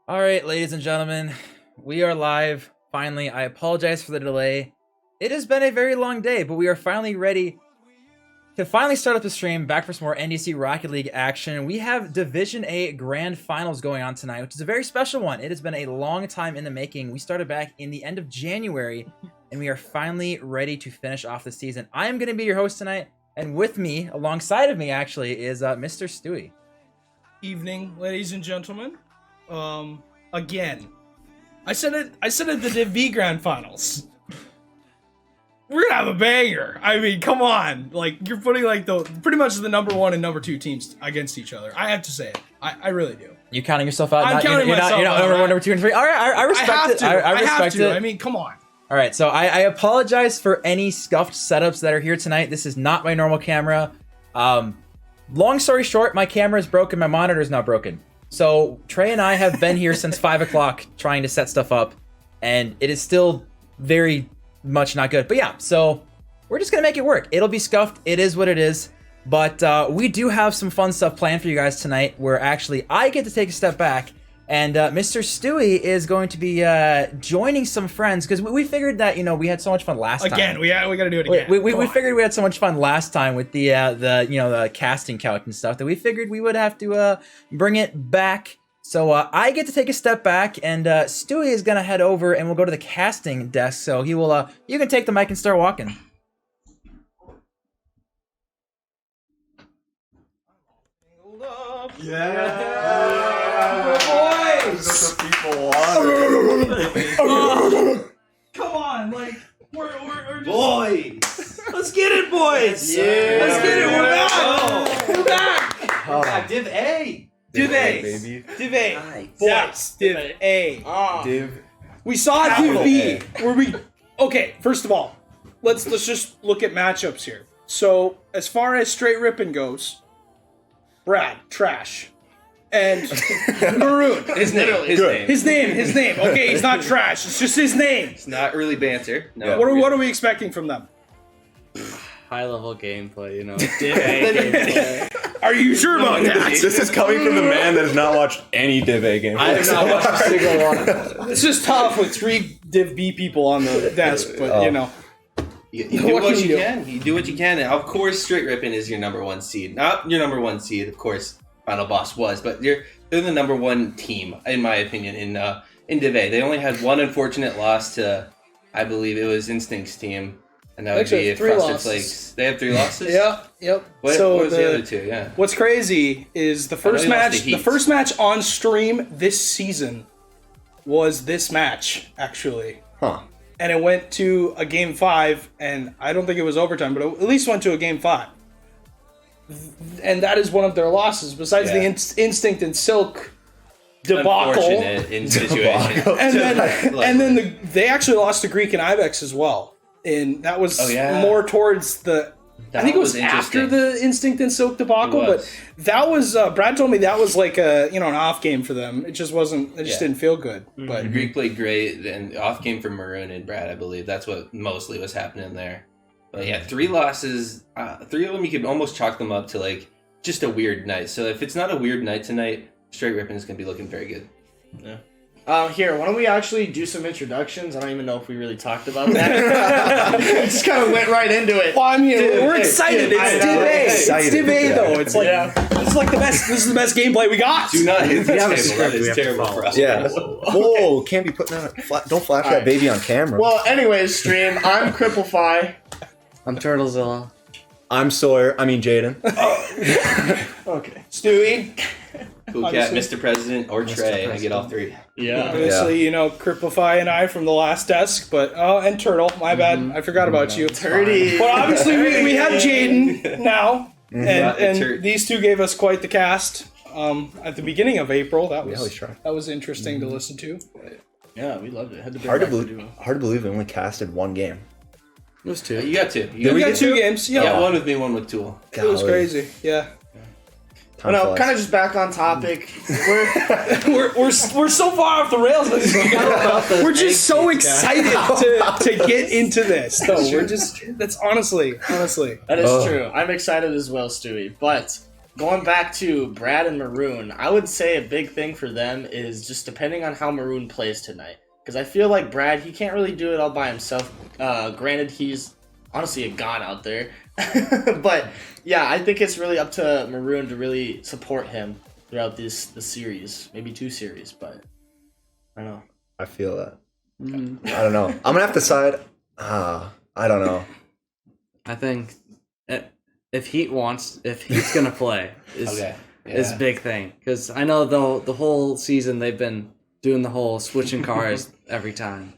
All right, ladies and gentlemen, we are live. Finally, I apologize for the delay. It has been a very long day, but we are finally ready to start up the stream, back for some more NDSU Rocket League action. We have Division A Grand Finals going on tonight, which is a very special one. It has been a long time in the making. We started back in the end of January, and we are finally ready to finish off the season. I am going to be your host tonight, and with me, alongside of me actually, is Mr. Stewie. Evening, ladies and gentlemen. Again, I said it at the Div B Grand Finals. We're gonna have a banger. I mean, come on. Like, you're putting like pretty much the number 1 and number 2 teams against each other. I have to say it. I really do. You counting yourself out? I'm counting myself out. You're not number 1, number 2, and 3. All right, I respect it. I respect it. I mean, come on. All right, so I apologize for any scuffed setups that are here tonight. This is not my normal camera. Long story short, my camera is broken. My monitor is not broken. So Trey and I have been here since 5 o'clock trying to set stuff up, and it is still very much not good. But yeah, so we're just gonna make it work. It'll be scuffed. It is what it is. But we do have some fun stuff planned for you guys tonight, where actually I get to take a step back, and Mr. Stewie is going to be joining some friends, because we figured that, you know, we had so much fun last time. Again, we gotta do it again. We figured we had so much fun last time with the casting couch and stuff, that we figured we would have to bring it back. So I get to take a step back, and Stewie is gonna head over, and we'll go to the casting desk. So he will. You can take the mic and start walking. Yeah, boys. That's what people want. Come on, like we're just, Boys! let's get it, boys. Yeah. Let's get it. We're back. Oh. We're back. Yeah, Div A! Div A. baby. Div A. Nice. Boys. Div A. Div. We saw Capital Div B. Where we? Okay. First of all, let's just look at matchups here. So as far as Str8 Rippin goes, Brad trash, and Maroon. His name. His name. Okay, he's not trash. It's just his name. It's not really banter. No. Yeah. What are we expecting from them? High level gameplay, you know. Div A gameplay. Are you sure about that? This is coming from the man that has not watched any Div A game. I have not watched a single one. It's just tough with 3 Div B people on the desk, but you know. You do What what can you you do? can. You do what you can. And of course, Str8 Rippin is your number 1 seed. Not your number 1 seed, of course. Final Boss was, but they're the number 1 team, in my opinion, in Div A. They only had one unfortunate loss to, I believe it was Instinct's team, and that would Actually, be 3 Frosted losses. Flakes. They have 3 losses. Yep. What was the other 2? Yeah. What's crazy is the first they lost match. to Heat. The first match on stream this season was this match, actually. Huh. And it went to a game 5, and I don't think it was overtime, but it at least went to a game 5. And that is one of their losses, besides the Instinct and Silk debacle. Unfortunate in situation. And then they actually lost to Greek and Ibex as well, and that was more towards the. I think it was after the Instinct and Silk debacle, but that was Brad told me that was like an off game for them. It just wasn't. It just didn't feel good. But Greek played great, and off game for Maroon and Brad, I believe. That's what mostly was happening there. But yeah, 3 losses. 3 of them, you could almost chalk them up to like just a weird night. So if it's not a weird night tonight, Str8 Rippin is going to be looking very good. Yeah. Here, why don't we actually do some introductions? I don't even know if we really talked about that. We just kind of went right into it. well, I mean, we're excited. It's Div A. It's Div A though. It's like it's like the best. This is the best gameplay we got. Do not hit the have a table. script That we is have to terrible follow. for us. Yeah. Whoa, can't be putting that. Don't flash that baby on camera. Well, anyways, stream, I'm Cripplefy. I'm Turtlezilla. I'm Sawyer. I mean, Jaden. Okay, Stewie. Cool Cat, Obviously. Mr. President, or Trey. I get all 3. Yeah. Obviously, Cripplefy and I from the last desk, but and Turtle. My bad, I forgot about you. Turdy. But obviously, we have Jaden now, Yeah, and these two gave us quite the cast. At the beginning of April, that always was try. that was interesting to listen to. Yeah, we loved it. Had to bring Hard to back the believe. duo. Hard to believe we only casted 1 game. It was 2. You got 2. We got 2 games. Yeah, Yeah, one with me, one with Tool. it was crazy. Yeah, Time No, flies. kind of just back on topic. we're so far off the rails. We're just so excited to get into this. Though that's honestly. That is true. I'm excited as well, Stewie. But going back to Brad and Maroon, I would say a big thing for them is just depending on how Maroon plays tonight. Because I feel like Brad, he can't really do it all by himself. Granted, he's honestly a god out there. But yeah, I think it's really up to Maroon to really support him throughout the series. Maybe 2 series, but I don't know. I feel that. I don't know. I'm gonna have to side. I don't know. I think if Heat's gonna play is a big thing, because I know the whole season they've been doing the whole switching cars every time,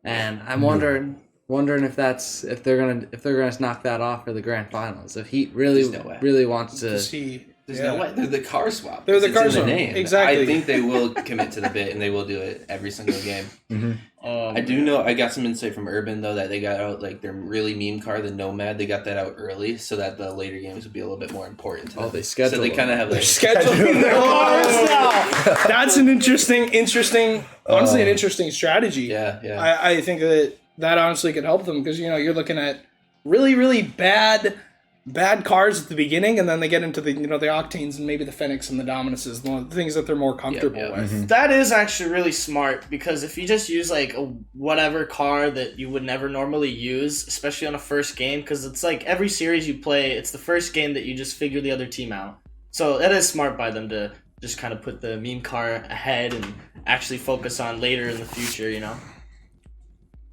and I'm wondering if they're gonna knock that off for the grand finals. If Heat really wants to. There's no way. They're the car swap. They're the car in swap. The name. Exactly. I think they will commit to the bit, and they will do it every single game. Mm-hmm. I do know. I got some insight from Urban though that they got out like their really meme car, the Nomad. They got that out early so that the later games would be a little bit more important to them. They scheduled. So they kind of have like scheduling their cars now. That's an interesting, honestly, an interesting strategy. Yeah. I think that honestly could help them because you're looking at really, really bad cars at the beginning, and then they get into the the Octanes and maybe the Fenix and the Dominuses, the things that they're more comfortable with. Mm-hmm. That is actually really smart, because if you just use like a whatever car that you would never normally use, especially on a first game, because it's like every series you play, it's the first game that you just figure the other team out. So that is smart by them to just kind of put the meme car ahead and actually focus on later in the future,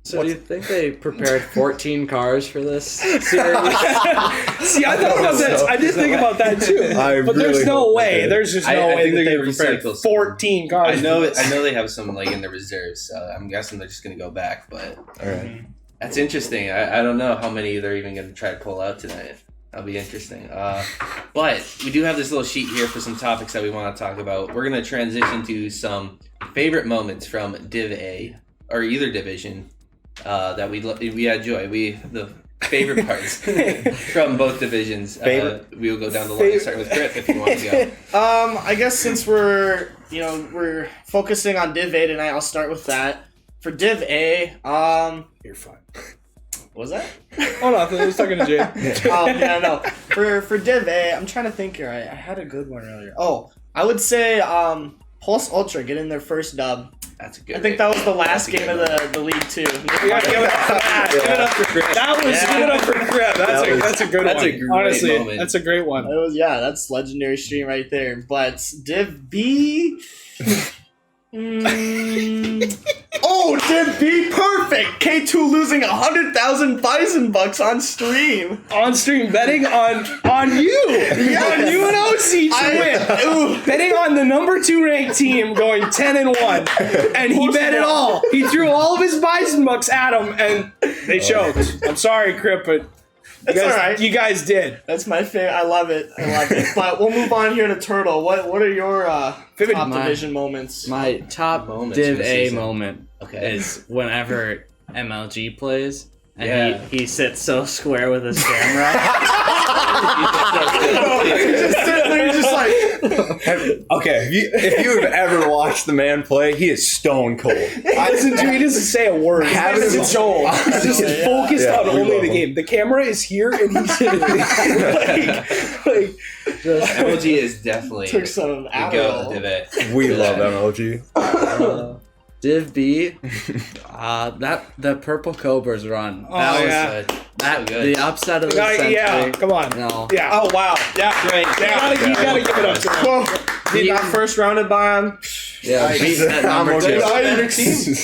So do you think they prepared 14 cars for this series? See, I thought about that. I did think about that too. But there's no way. There's just no way that they prepared 14 cars. I know they have some like in the reserves, so I'm guessing they're just gonna go back. But All right. that's interesting. I don't know how many they're even gonna try to pull out tonight. That'll be interesting. But we do have this little sheet here for some topics that we want to talk about. We're gonna transition to some favorite moments from Div A or either division. That we enjoy. The favorite parts from both divisions. We will go down the line, starting with Grip if you want to go. I guess since we're focusing on Div A tonight, I'll start with that. For Div A, You're fine. what was that? Oh, nothing. I was talking to Jay. Yeah, no. For Div A, I'm trying to think here. I had a good one earlier. Oh, I would say Pulse Ultra getting their first dub. That's a good. I think that was the last game of the league too. Yeah, give it up for that. Give it up for Grip. Give it up for Grip. That's a good one. That's a great Honestly, moment. that's a great one. That's legendary stream right there. But Div B. Div B, perfect. K2 losing 100,000 Bison bucks on stream. On stream, betting on you. Yes. On you and OC to win. Betting on the number 2 ranked team going 10-1. And he bet it all. He threw all of his Bison bucks at him, and they choked. I'm sorry, Crip, but you guys did. That's my favorite. I love it. But we'll move on here to Turtle. What are your top division moments? My top Moments Div for the A season. moment Okay. is whenever MLG plays and he sits so square with his camera. Just sitting there, just like. Okay, if you have ever watched the man play, he is stone cold. He doesn't say a word. He's Joel. He's just focused on we only love the him. game. The camera is here, and he's sitting like MLG is definitely Took some the Adderall. go Div A. We love MLG. Div B, the Purple Cobras run. Oh, The upset of the century. yeah, come on. No. Yeah. Oh wow. Yeah. Great. You gotta give it up to him. He got first rounded by him. Yeah, beating that number I'm 2. okay.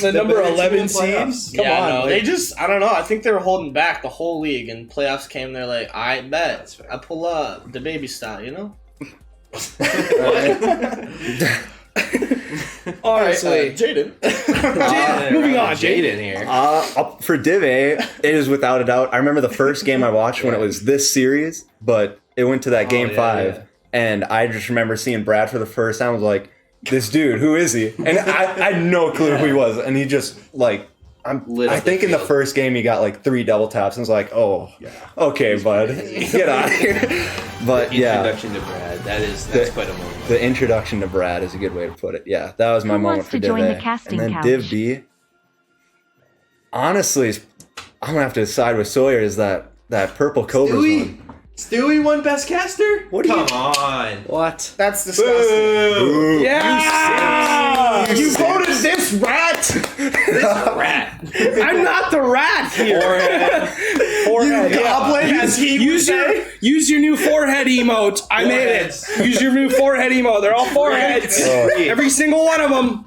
The number 11 seed. Come on. No, they just, I don't know. I think they were holding back the whole league, and playoffs came. They're like, I bet I pull up the baby style, Honestly. Jaden. Moving on, Jaden here. For Div A, it is without a doubt. I remember the first game I watched when it was this series, but it went to that game 5, and I just remember seeing Brad for the first time. I was like, this dude, who is he? And I had no clue who he was, and he just like. I think in the first game he got like 3 double taps and was like, oh, okay, bud, get out of here. But Introduction to Brad. That's quite a moment. The introduction to Brad is a good way to put it. Yeah, that was my Who moment wants for to Div join A. the casting and then couch? Div B, honestly, I'm gonna have to side with Sawyer. Is that Purple Cobras one? Stewie won Best Caster? What do you- Come on. What? That's disgusting. Boo. Yeah! You voted this rat. Rat. I'm not the rat here. Forehead. You goblin, as he would say. Use your new forehead emote. I made it. Use your new forehead emote. They're all foreheads. Every single one of them.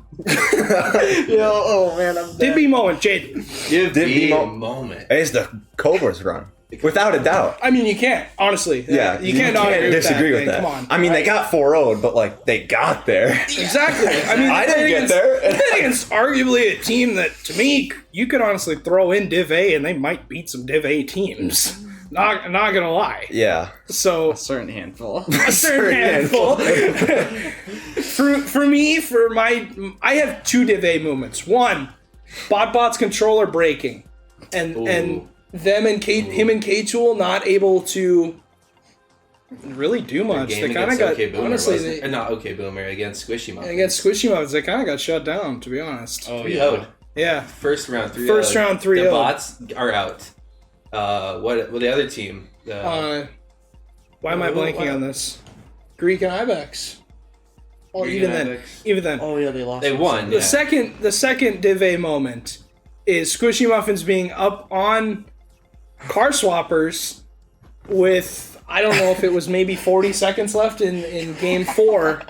Yo, oh man, I'm dead. Dibby moment, Jade. Give Did me be a mo- moment. It's the Cobra's run. Without a doubt. I mean, you can't, honestly. Yeah, You can't not agree disagree with man. that. Come on. I mean, they got 4-0'd, but like they got there. Exactly. I mean, I didn't get there. It's arguably a team that, to me, you could honestly throw in Div A and they might beat some Div A teams. Not gonna lie. Yeah. So A certain handful. a certain handful. for me, I have two Div A moments. One, Botbot's controller breaking, and them and him and K-Tool not able to really do much. Game They kind of against got OK Boomer, honestly wasn't it? they, Not OK Boomer, against Squishy Muffins. against Squishy Muffins, they kind of got shut down. To be honest. Oh 3-0'd. Yeah. First round 3-0. First round 3-0. The bots are out. What the other team? Why am I blanking on this? Greek and Ibex. Oh, Greek even and then, Ibex. even then. Oh yeah, they lost. They won. The Yeah. second Div A moment is Squishy Muffins being up on Car Swappers with, I don't know if it was maybe 40 seconds left in game 4,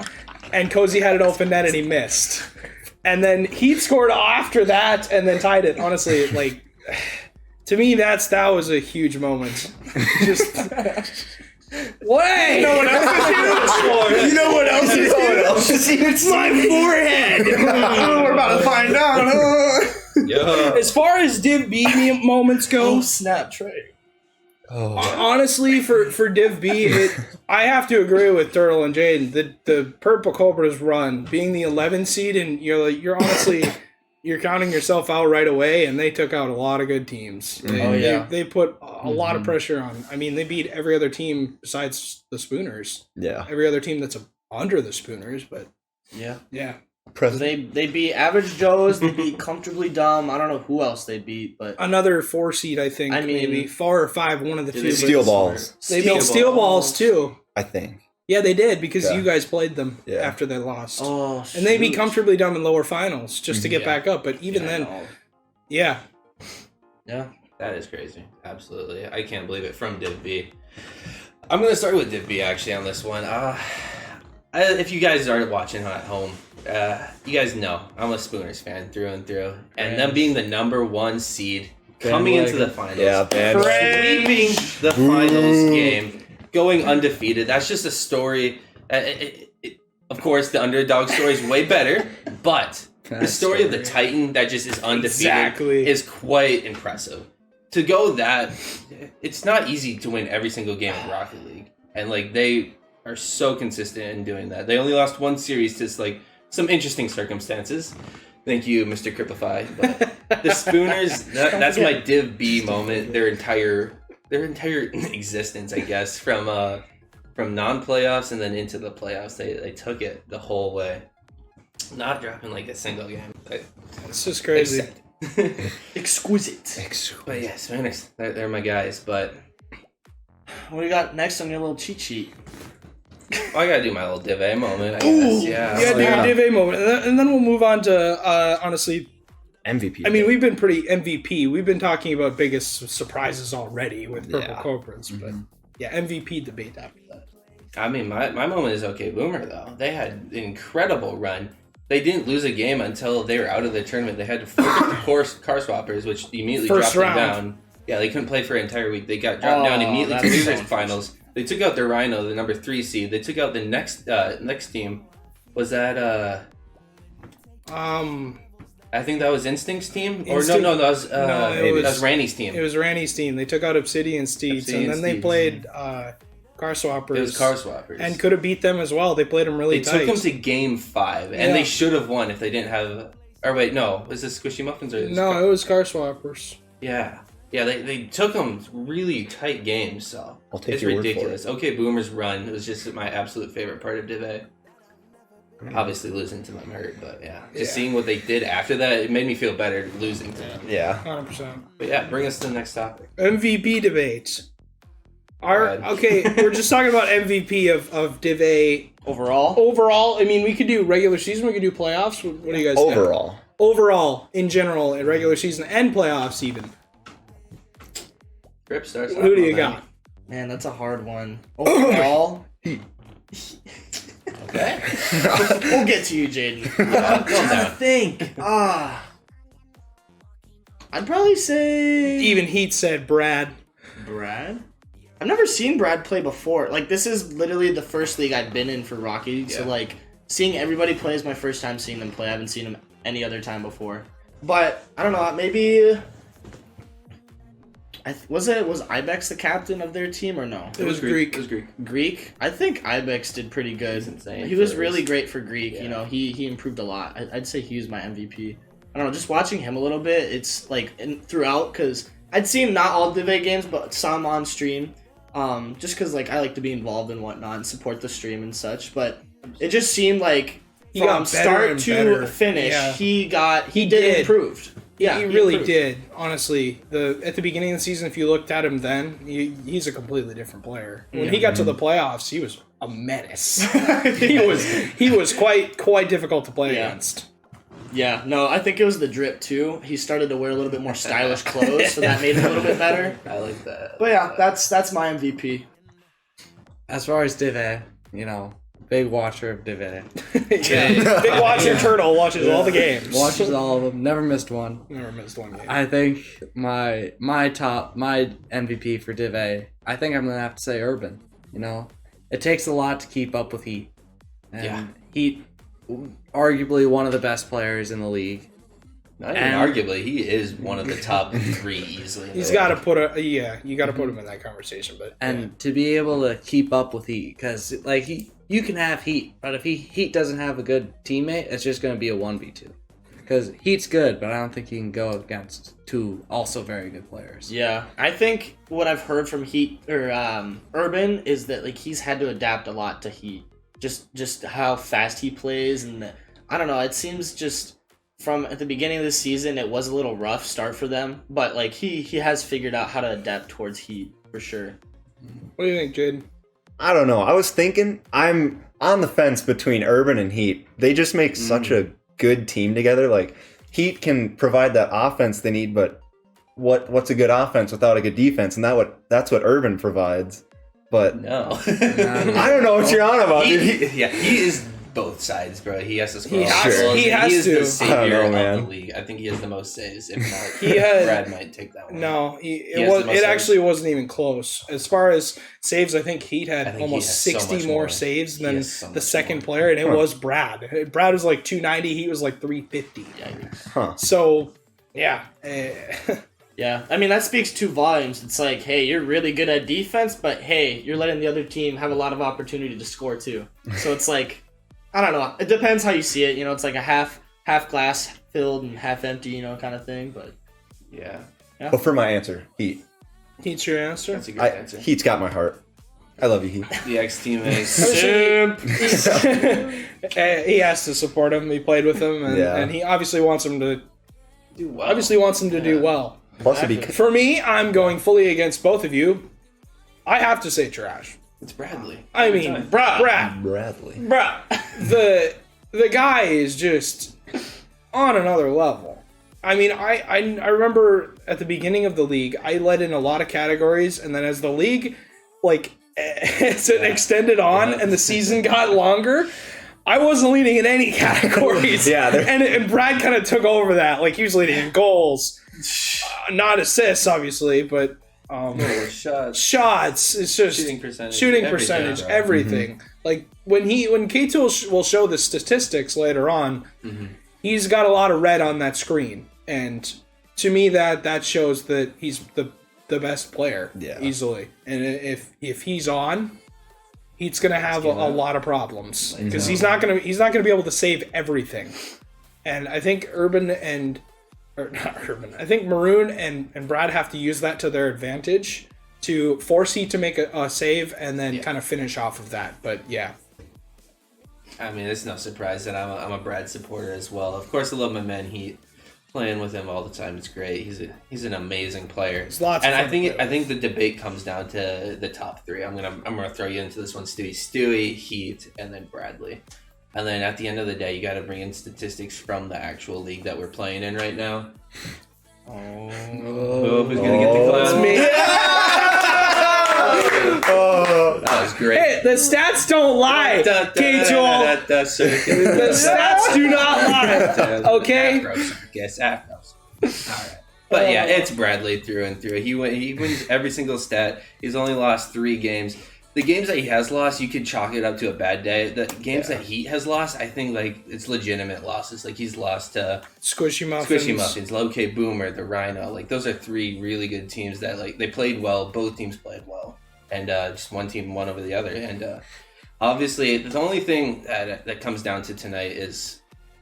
and Cozy had an open net and he missed. And then Heat scored after that and then tied it. Honestly, like, to me, that was a huge moment. Just Wait! You know what else is huge? It's my forehead! We're about to find out. Yeah. As far as Div B moments go, Oh, snap, Trey. honestly, for Div B, I have to agree with Turtle and Jaden. The Purple Cobras run, being the 11 seed, and you're honestly you're counting yourself out right away, and they took out a lot of good teams. Oh, yeah. They put a lot of pressure on. I mean, they beat every other team besides the Spooners. Yeah. Every other team that's under the Spooners, but Yeah. yeah. They beat Average Joe's, they beat Comfortably Dumb. I don't know who else they beat, but Another 4 seed, I think. I mean- maybe 4 or 5, one of the Did two. they Steel balls, They beat Steel Balls too. I think. Yeah, they did because Yeah. you guys played them Yeah. after they lost. oh, And they beat shoot. Comfortably Dumb in lower finals just to get Yeah. back up. But even then, yeah. Yeah. That is crazy. Absolutely. I can't believe it from Div B. I'm going to start with Div B actually on this one. If you guys are watching at home, you guys know I'm a Spooners fan through and through. And them being the number 1 seed coming into the finals. Yeah, man. Sweeping the finals game. Going undefeated. That's just a story. Of course, the underdog story is way better. But the story of the Titan that just is undefeated is quite impressive. To go that, it's not easy to win every single game of Rocket League. And like they are so consistent in doing that. They only lost 1 series to like some interesting circumstances. Thank you, Mr. Cripify. But the Spooners, that's my Div B moment. Their entire existence, I guess, from non-playoffs and then into the playoffs, they took it the whole way, not dropping like a single game. It's just crazy. Exquisite. But yeah, Spooners, they're my guys. But What do you got next on your little cheat sheet? I gotta do my little Div A moment. I guess. Yeah. Yeah, yeah. Div A moment. And then we'll move on to, honestly, MVP. I mean, we've been pretty MVP. We've been talking about biggest surprises already with Purple Yeah. Cobras. But yeah, MVP debate after that. I mean, my moment is OK Boomer, though. They had an incredible run. They didn't lose a game until they were out of the tournament. They had to forfeit the car swappers, which immediately First dropped them round. down. Yeah, they couldn't play for an entire week. They got dropped down immediately that to is losers so finals. They took out their Rhino, the number 3 seed. They took out the next team. Was that I think that was Instinct's team? Or Instinct- no, that was it was- that was Randy's team. It was Randy's team. They took out Obsidian Steeds, Obsidian and then they Steeds. played Car Swappers. It was car swappers. And could have beat them as well. They played them really they tight. took them to game 5, and Yeah. they should have won if they didn't have. Or wait, no, was this Squishy Muffins or? No, it was Car Swappers. Yeah, they took them really tight games. So I'll take it's your word for ridiculous. Okay, Boomer's run was just my absolute favorite part of Div A. Obviously losing to them hurt, but yeah, just seeing what they did after that, it made me feel better losing to them. Yeah. 100%. But yeah, bring us to the next topic. MVP debate. Okay, we're just talking about MVP of Div A Overall? overall. I mean, we could do regular season, we could do playoffs. What do you guys think? Overall, in general, in regular season and playoffs even. Rip starts. Who do you got? Man, that's a hard one. Overall? Okay. We'll get to you, Jaden. I think. I'd probably say... Even Heat said Brad. Brad? I've never seen Brad play before. Like, this is literally the first league I've been in for Rocky. So, like, seeing everybody play is my first time seeing them play. I haven't seen them any other time before. But, I don't know, maybe... Was Ibex the captain of their team or no? It was Greek. It was Greek. Greek? I think Ibex did pretty good. He was really great for Greek. Yeah. You know, he improved a lot. I'd say he was my MVP. I don't know, just watching him a little bit, it's like throughout, because I'd seen not all Div A games, but some on stream. Just because like I like to be involved and whatnot and support the stream and such. But it just seemed like from start to finish, he did improved. Yeah, he really did. Honestly, at the beginning of the season, if you looked at him then, he's a completely different player. When he got to the playoffs, he was a menace. he was quite difficult to play against. Yeah, no, I think it was the drip too. He started to wear a little bit more stylish clothes, so that made it a little bit better. I like that. But yeah, that's my MVP. As far as Div A, you know, big watcher of Div A. Big watcher turtle watches all the games. Watches all of them. Never missed one. Never missed one game. I think my MVP for Div A, I think I'm gonna have to say Urban. You know, it takes a lot to keep up with Heat. And Heat, arguably one of the best players in the league. Not even arguably, he is one of the top 3 easily. He's got to put you got to put him in that conversation. But to be able to keep up with Heat, because like you can have Heat, but if Heat doesn't have a good teammate, it's just going to be a 1v2. Because Heat's good, but I don't think he can go against 2 also very good players. Yeah, I think what I've heard from Heat or Urban is that like he's had to adapt a lot to Heat. Just how fast he plays, and I don't know. It seems just from at the beginning of the season, it was a little rough start for them, but like he has figured out how to adapt towards Heat for sure. What do you think, Jaden? I don't know. I was thinking I'm on the fence between Urban and Heat. They just make such a good team together. Like Heat can provide that offense they need, but what's a good offense without a good defense? And that's what Urban provides. But no. I don't know what you're on about. He is both sides, bro. He has to score. He is the savior of the league. I think he has the most saves. If not, Brad might take that one. No, it actually wasn't even close. As far as saves, I think Heat had almost 60 more saves than the second player, and it was Brad. Brad was like 290. He was like 350. Huh. So, yeah. Yeah, I mean, that speaks 2 volumes. It's like, hey, you're really good at defense, but hey, you're letting the other team have a lot of opportunity to score too. So it's like, I don't know. It depends how you see it. You know, it's like a half glass filled and half empty, you know, kind of thing. But yeah. But for my answer, Heat. Heat's your answer? That's a good answer. Heat's got my heart. I love you, Heat. The ex-teammate. He has to support him. He played with him, and he obviously wants him to do well. Do well. Plus, for me, I'm going fully against both of you. I have to say trash. It's Bradley. I mean, Bradley. The guy is just on another level. I mean, I remember at the beginning of the league, I led in a lot of categories, and then as the league, like, as it extended on and the season got longer, I wasn't leading in any categories. And Brad kind of took over that. Like, he was leading in goals. Not assists, obviously, but shots. It's just shooting percentage, everything. Mm-hmm. Like when K2 will show the statistics later on, he's got a lot of red on that screen, and to me that shows that he's the best player easily. And if he's on, he's gonna have a lot of problems because he's not gonna be able to save everything. And I think I think Maroon and Brad have to use that to their advantage to force Heat to make a save and then kind of finish off of that. But yeah. I mean, it's no surprise that I'm a Brad supporter as well. Of course, I love my man Heat. playing with him all the time. It's great. He's an amazing player. It's lots and of fun I think the debate comes down to the top three. I'm gonna throw you into this one, Stewie, Heat, and then Bradley. And then at the end of the day, you got to bring in statistics from the actual league that we're playing in right now. Oh, who's gonna get the clown? That was great. Hey, the stats don't lie. Okay, Joel. The stats do not lie. Okay. Guess Afros. All right. But yeah, it's Bradley through and through. He wins every single stat. He's only lost 3 games. The games that he has lost, you could chalk it up to a bad day. The games that Heat has lost, I think like it's legitimate losses. Like he's lost to Squishy Muffins, Low K Boomer, the Rhino. Like those are 3 really good teams that like they played well. Both teams played well, and just one team won over the other. And obviously, the only thing that comes down to tonight is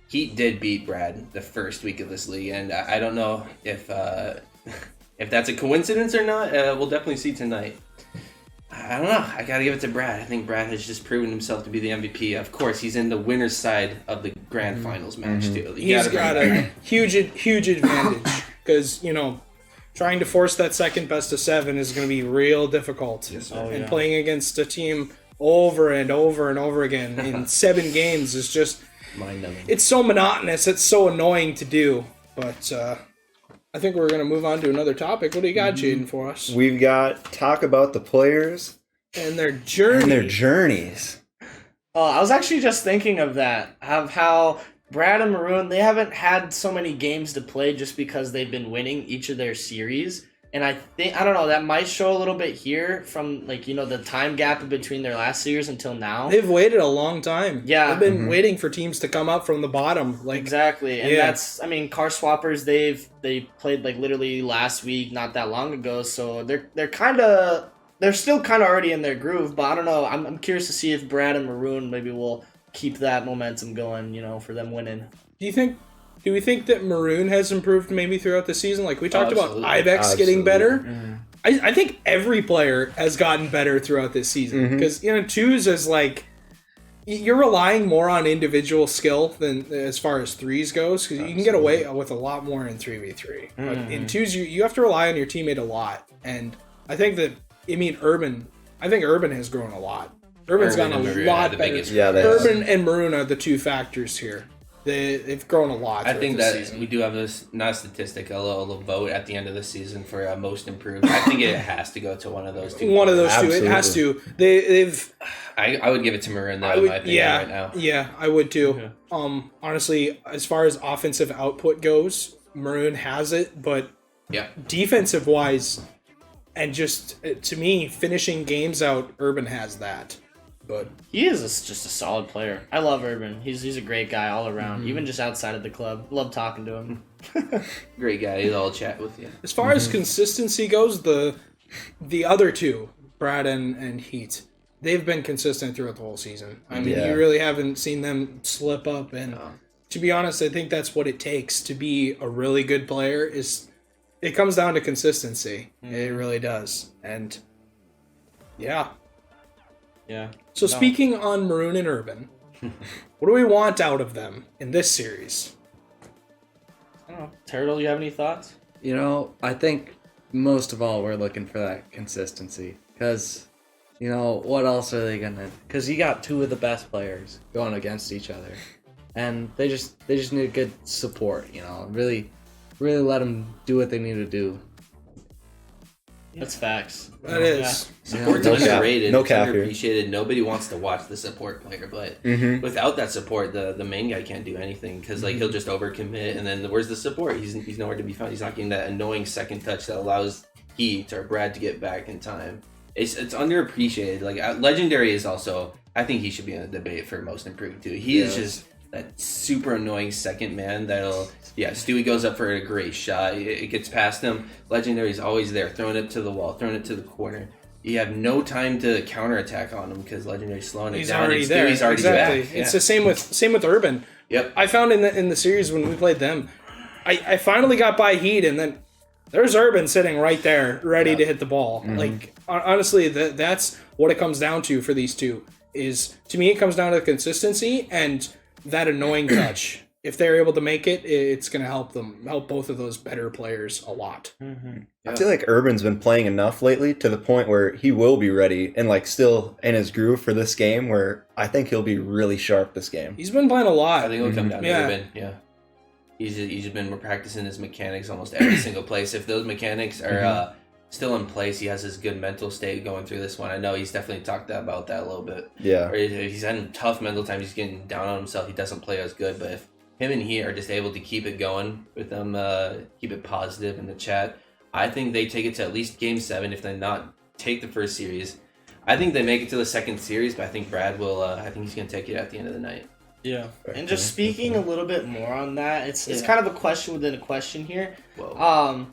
Heat did beat Brad the first week of this league, and I don't know if that's a coincidence or not. We'll definitely see tonight. I don't know. I gotta give it to Brad. I think Brad has just proven himself to be the MVP. Of course, he's in the winner's side of the grand finals match too. He's got a huge advantage because trying to force that second best of 7 is going to be real difficult. Yes, and playing against a team over and over and over again in 7 games is just mind-numbing. It's so monotonous. It's so annoying to do. But I think we're going to move on to another topic. What do you got, Jaden, for us? We've got talk about the players and their journey. and their journeys. I was actually just thinking of that, of how Brad and Maroon, they haven't had so many games to play just because they've been winning each of their series. And I don't know, that might show a little bit here from, the time gap between their last series until now. They've waited a long time. Yeah. They've been waiting for teams to come up from the bottom. Exactly. And that's, Car Swappers, they played, literally last week, not that long ago. So they're still kind of already in their groove. But I don't know. I'm curious to see if Brad and Maroon maybe will keep that momentum going, for them winning. Do we think that Maroon has improved maybe throughout the season? Like we talked about Ibex getting better. Mm-hmm. I think every player has gotten better throughout this season because twos is you're relying more on individual skill than as far as threes goes because you can get away with a lot more in 3v3. But in twos you have to rely on your teammate a lot, and I think that Urban has grown a lot. Urban's gotten a lot better. Urban and Maroon are the 2 factors here. They've grown a lot. I think that season. We do have this, not a statistic, a little vote at the end of the season for most improved. I think it has to go to one of those 2. One of those Absolutely. 2. It has to. They've. I would give it to Maroon though, in my opinion, right now. Yeah, I would too. Mm-hmm. Honestly, as far as offensive output goes, Maroon has it, but defensive wise, and just to me, finishing games out, Urban has that. But he is just a solid player. I love Urban. He's a great guy all around, even just outside of the club. Love talking to him. Great guy. He'll chat with you. As far as consistency goes, the other 2, Brad and Heat, they've been consistent throughout the whole season. I mean, you really haven't seen them slip up. And to be honest, I think that's what it takes to be a really good player. It comes down to consistency. It really does. And yeah. So speaking on Maroon and Urban, what do we want out of them in this series? I don't know. Turtle, you have any thoughts? I think most of all we're looking for that consistency because, what else are they gonna? Because you got 2 of the best players going against each other, and they just need good support. Really let them do what they need to do. That's facts. That is. Support's underrated. It's underappreciated. Nobody wants to watch the support player, but without that support, the main guy can't do anything because he'll just overcommit, and then where's the support? He's nowhere to be found. He's not getting that annoying second touch that allows Heat or Brad to get back in time. It's underappreciated. Legendary is also. I think he should be in the debate for most improved too. He is just that super annoying second man that'll. Yeah, Stewie goes up for a great shot. It gets past him. Legendary's always there, throwing it to the wall, throwing it to the corner. You have no time to counterattack on him because Legendary's slowing it down. Already there. Stewie's already back. It's the same with Urban. Yep. I found in the series when we played them, I finally got by Heat, and then there's Urban sitting right there, ready to hit the ball. Honestly, that's what it comes down to for these 2. To me, it comes down to the consistency and that annoying touch. if they're able to make it, it's going to help both of those better players a lot. Mm-hmm. I feel like Urban's been playing enough lately to the point where he will be ready and like still in his groove for this game, where I think he'll be really sharp this game. He's been playing a lot. I think it'll come down to Urban. Yeah. He's been practicing his mechanics almost every single place. If those mechanics are still in place, he has his good mental state going through this one. I know he's definitely talked about that a little bit. Yeah. Or he's having tough mental times. He's getting down on himself. He doesn't play as good. But if him and he are just able to keep it going with them, keep it positive in the chat, I think they take it to at least Game 7. If they not take the first series, I think they make it to the second series. But I think Brad will. I think he's going to take it at the end of the night. Yeah, and just speaking a little bit more on that, it's kind of a question within a question here. Whoa.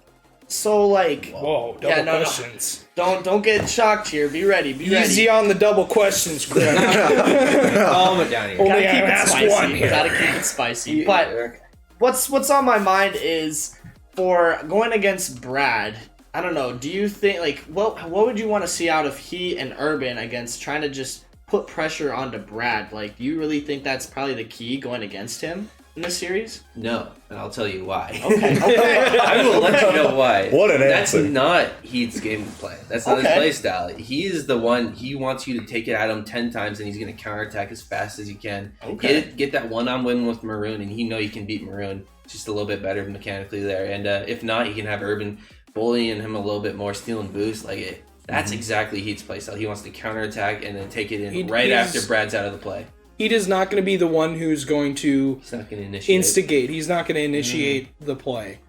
So like, whoa, double questions. No. Don't get shocked here. Be ready. Easy on the double questions, Greg. Calm it down here. Only Gotta keep it ask spicy. one here. Gotta keep it spicy. But what's on my mind is for going against Brad. I don't know. Do you think like what would you want to see out of Heat and Urban against trying to just put pressure onto Brad? Like, do you really think that's probably the key going against him in this series? No, and I'll tell you why. Okay. I will let you know why. What an That's answer. not Heat's game plan. That's not his play style. He is the one, he wants you to take it at him 10 times and he's going to counterattack as fast as you can. Okay. Get that one-on win with Maroon, and you know you can beat Maroon. Just a little bit better mechanically there. And if not, he can have Urban bullying him a little bit more, stealing boost. Like it. That's exactly Heat's playstyle. He wants to counterattack and then take it in after Brad's out of the play. Heat is not going to be the one who's going to He's not going to initiate. instigate. He's not going to initiate the play.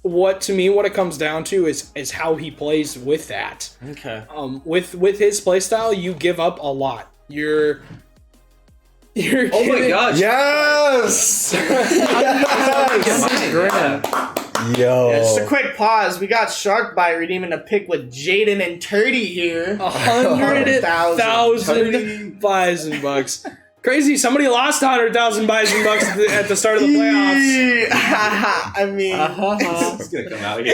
What it comes down to is how he plays with that. Okay. With his playstyle, you give up a lot. You're Oh my gosh. Yes! Yo. Yeah, just a quick pause. We got Shark by redeeming a pick with Jaden and Turdy here. 100,000 bison bucks. Crazy. Somebody lost 100,000 bison bucks at the start of the playoffs. I mean, It's going to come out here.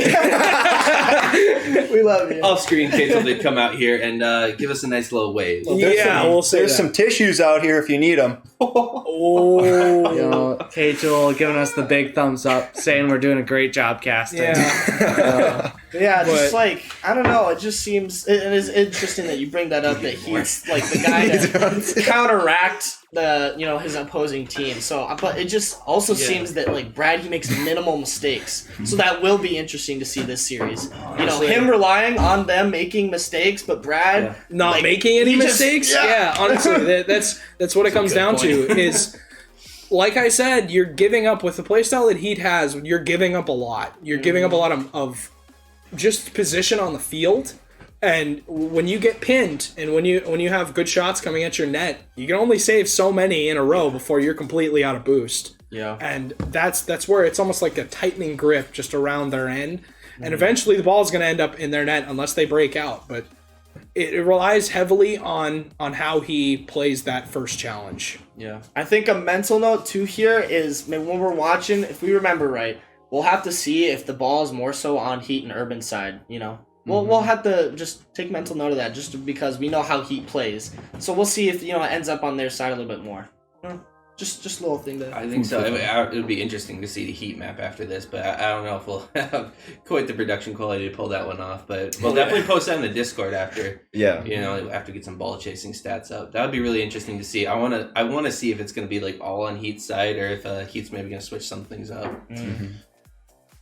we love you. Off-screen kids will come out here and give us a nice little wave. We'll say There's some tissues out here if you need them. Oh. You know, K-Tool giving us the big thumbs up, saying we're doing a great job casting. Yeah. Just like, I don't know, it just seems, it is interesting that you bring that up, that he's like the guy to counteract his opposing team. So, but it just also seems that like Brad, he makes minimal mistakes. So that will be interesting to see this series. You know, him relying on them making mistakes, but Brad not making any mistakes. Honestly, that's what it comes down to. Is like I said, you're giving up with the playstyle that Heat has. You're giving up a lot. You're giving up a lot of just position on the field. And when you get pinned and when you have good shots coming at your net, you can only save so many in a row before you're completely out of boost. Yeah. And that's where it's almost like a tightening grip just around their end. And eventually the ball is going to end up in their net unless they break out. But it relies heavily on how he plays that first challenge. Yeah. I think a mental note too here is when we're watching, if we remember right, we'll have to see if the ball is more so on Heat and Urban side, you know. We'll have to just take mental note of that just because we know how Heat plays. So we'll see if, it ends up on their side a little bit more. Just a little thing to... I think so. It would be interesting to see the Heat map after this, but I don't know if we'll have quite the production quality to pull that one off. But we'll definitely post that in the Discord after. Yeah. After get some ball chasing stats up. That would be really interesting to see. I want to see if it's going to be like all on Heat's side or if Heat's maybe going to switch some things up.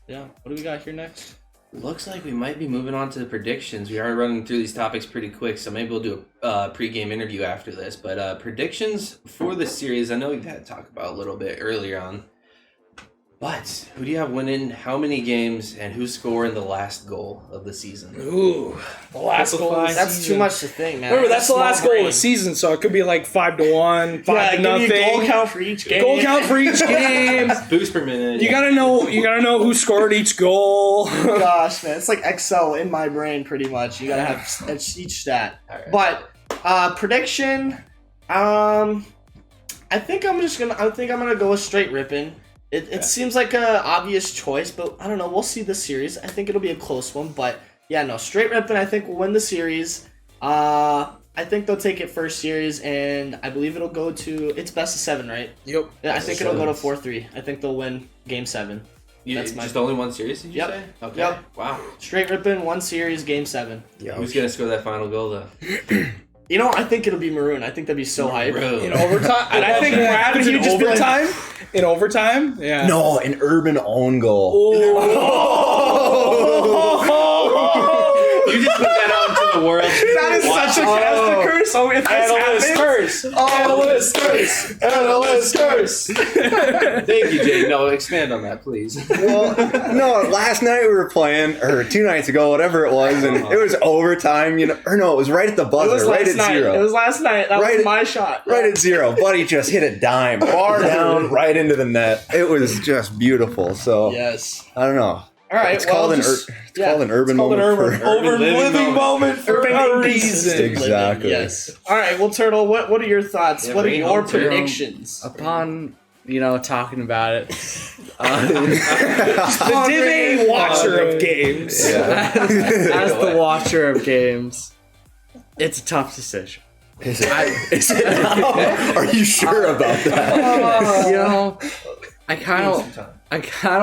Yeah. What do we got here next? Looks like we might be moving on to the predictions. We are running through these topics pretty quick, so maybe we'll do a pregame interview after this. But predictions for the series, I know we've had to talk about a little bit earlier on. But who do you have winning how many games and who's scoring the last goal of the season? Ooh, the last goal of the That's season. too much to think, man. Remember, that's the last goal of the season, so it could be like 5-1, 5-0. Give me a goal count for each game. Goal count for each game. Boost per minute. You gotta know who scored each goal. Gosh, man, it's like Excel in my brain, pretty much. You gotta have each stat. Right. But prediction, I think I'm gonna go with Str8 Rippin. It seems like a obvious choice, but I don't know. We'll see this series. I think it'll be a close one, but yeah, no, Str8 Rippin I think will win the series. I I think they'll take it first series, and I believe it'll go to it's best of 7, right? Yep. Yeah, I think it'll go to 4-3. I think they'll win Game 7. That's Just only one series, did you say? Okay. Yep. Wow. Straight ripping, 1 series, Game 7. Yeah. Who's going to score that final goal, though? You know, I think it'll be Maroon. I think that'd be so hype. In overtime, and I think Brad would just be like, in overtime. Yeah. No, an Urban own goal. You just put that out into the world. That is such a cast curse. Oh, if Analyst curse. Analyst curse. Analyst curse. Thank you, Jay. No, expand on that, please. Well, no, last night we were playing, or 2 nights ago, whatever it was, and it was overtime, or no, it was right at the buzzer, right at zero. It was last night. That was my shot. Right at zero. Buddy just hit a dime, far down, right into the net. It was just beautiful. So, Yes. I don't know. All right. It's called an urban moment. Urban living moment for a reason. Exactly. Yes. All right. Well, Turtle, what are your thoughts? Yeah, what are bring it your home, Turtle. predictions? Upon talking about it, The Div watcher of games. as the watcher of games, it's a tough decision. Is it now? Are you sure about that? I kind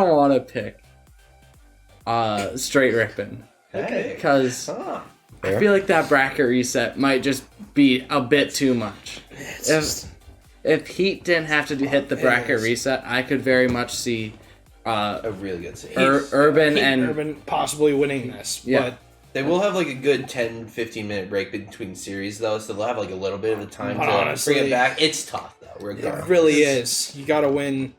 of want to pick Str8 Rippin. Okay. Because I feel like that bracket reset might just be a bit too much. If Heat didn't have to hit the bracket reset, I could very much see A really good series. Urban and Urban possibly winning this. Yeah. But They will have like a good 10-15 minute break between series though, so they'll have like a little bit of a time But to honestly, bring it back. It's tough though. it Regardless. really is. You got to win.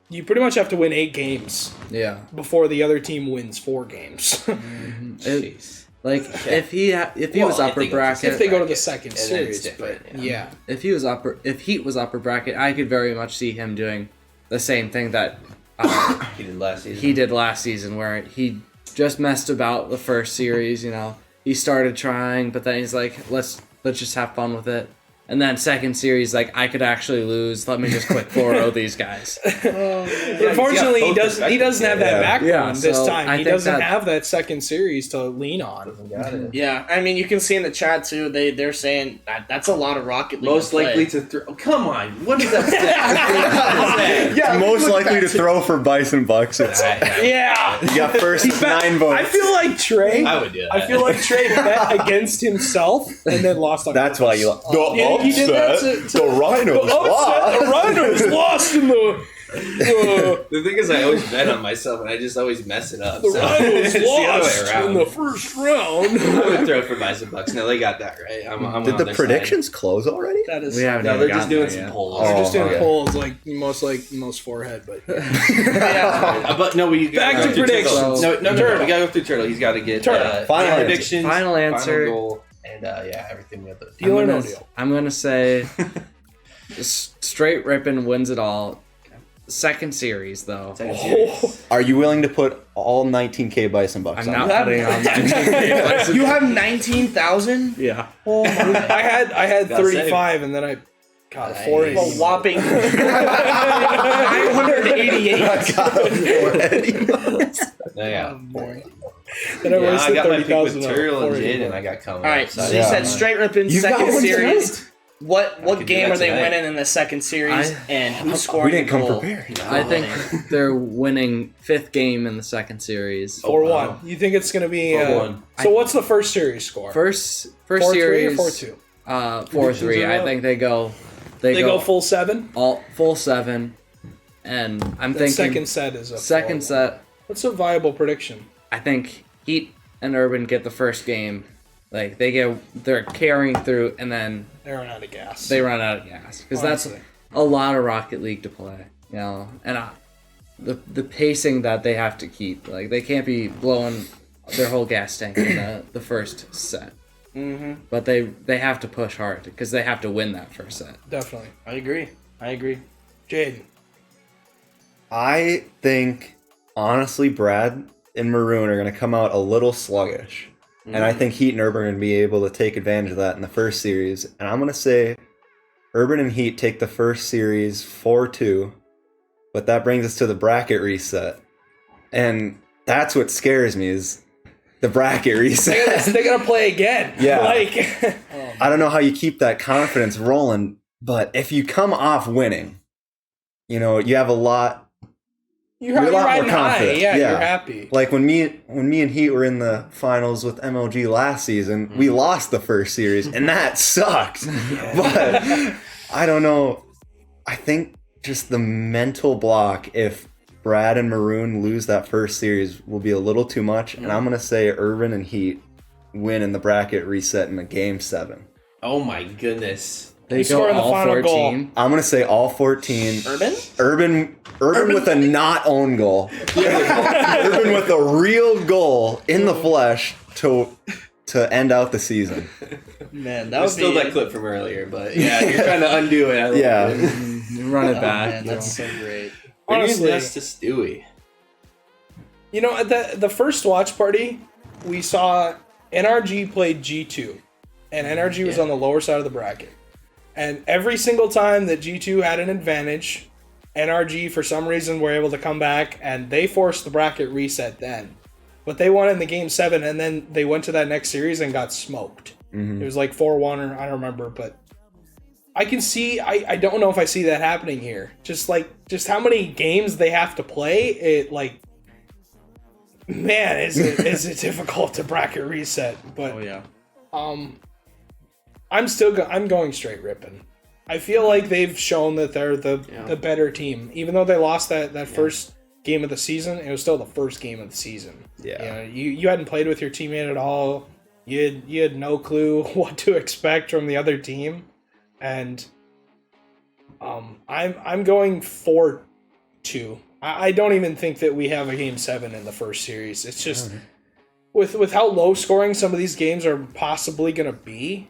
You pretty much have to win 8 games yeah. before the other team wins 4 games. Jeez. Like if he was upper bracket, if they go to the second And then it's series, but different, yeah. if Heat was upper bracket, I could very much see him doing the same thing that He did last season. he did last season, where he just messed about the first series. He started trying, but then he's like, let's just have fun with it. And then second series, like, I could actually lose. Let me just quick 4-0 these guys. Unfortunately, he doesn't have that backbone Yeah, this so time. I He think doesn't that- have that second series to lean on. Got it. Yeah, I mean, you can see in the chat too. They're saying that's a lot of Rocket League. Most to play. likely to throw. Oh, come on, what does that say? Yeah, most likely to throw for Bison Bucks. It's, Yeah. you got first 9 votes. I feel like Trey. I would do that. I feel like Trey bet against himself and then lost on That's why you. He did that The Rhinos upset. The Rhinos lost in The thing is, I always bet on myself, and I just always mess it up. the so Rhinos it's the other way lost around. in the first round. I would throw for Bison Bucks. No, they got that right. I'm Did on the their predictions close already? That is. We haven't Side. No, even they're just gotten doing there some yet. polls. They're just doing okay. polls most forehead, but But no, we Back gotta to go through predictions. Turtle. No, Turtle. we gotta go through Turtle. He's got to get Turtle. Final answer. predictions, Final answer. goal, and everything with it. deal or no deal. I'm gonna say Str8 Rippin wins it all. Second series though. Are you willing to put all 19K Bison Bucks I'm on not it? putting on 19K. You have 19,000. Yeah. I had Gotta 35 and then I got a 480. A whopping 988. Yeah. Then I Yeah, I wasted got my pick with 30,000 on Turtle and 480. Jaden. I got coming. All right, up, so so you Yeah. said Straight Rippin You got second one series. tonight? What could do game that are they tonight. winning in the second series, and who's scoring? We didn't the come goal? prepared. I think they're winning 5th game in the second series. 4-1. You think it's going to be 4-1. So what's the first series score? First 4-3 series or 4-2? 4-3. I think they go They go full 7? all full 7, and I'm That thinking second set is a second 4-1. set. What's a viable prediction? I think Heat and Urban get the first game. Like they're carrying through, and then They run out of gas. they run out of gas because that's Honestly. a lot of Rocket League to play, and the pacing that they have to keep, like they can't be blowing their whole gas tank in the first set. Mm-hmm. But they have to push hard because they have to win that first set. Definitely. I agree. Jaden. I think, honestly, Brad and Maroon are going to come out a little sluggish. And I think Heat and Urban are going to be able to take advantage of that in the first series. And I'm going to say Urban and Heat take the first series 4-2. But that brings us to the bracket reset. And that's what scares me is the bracket reset. They're gonna play again. Yeah. Like, I don't know how you keep that confidence rolling, but if you come off winning, you know, you have a lot. you're a lot more riding high. confident. Yeah, Yeah. you're happy. Like when me and Heat were in the finals with MLG last season, we lost the first series, and that sucked. But I don't know. I think just the mental block, if Brad and Maroon lose that first series, will be a little too much. And I'm gonna say Urban and Heat win in the bracket reset in a game 7. Oh my goodness. They scoring go the all final goal? 14. I'm gonna say all 14. Urban? Urban with a not own goal. Urban with a real goal in the flesh to end out the season. Man, that I would stole be that clip from earlier, but yeah, you're trying to undo it. I love Yeah. it. You run it Oh, back. man, that's so great. Bringing Honestly, this to Stewie. you know, at the first watch party, we saw NRG played G2, and NRG was on the lower side of the bracket. And every single time that G2 had an advantage, NRG for some reason were able to come back, and they forced the bracket reset then. But they won in the game 7, and then they went to that next series and got smoked. It was like 4-1, or I don't remember, but I can see. I don't know if I see that happening here. Just how many games they have to play. It like, man, is it difficult to bracket reset? But Oh, yeah. I'm going straight ripping. I feel like they've shown that they're the better team. Even though they lost that first game of the season, it was still the first game of the season. Yeah. You hadn't played with your teammate at all. You had no clue what to expect from the other team. And I'm going 4-2. I don't even think that we have a game 7 in the first series. It's just with how low scoring some of these games are possibly going to be.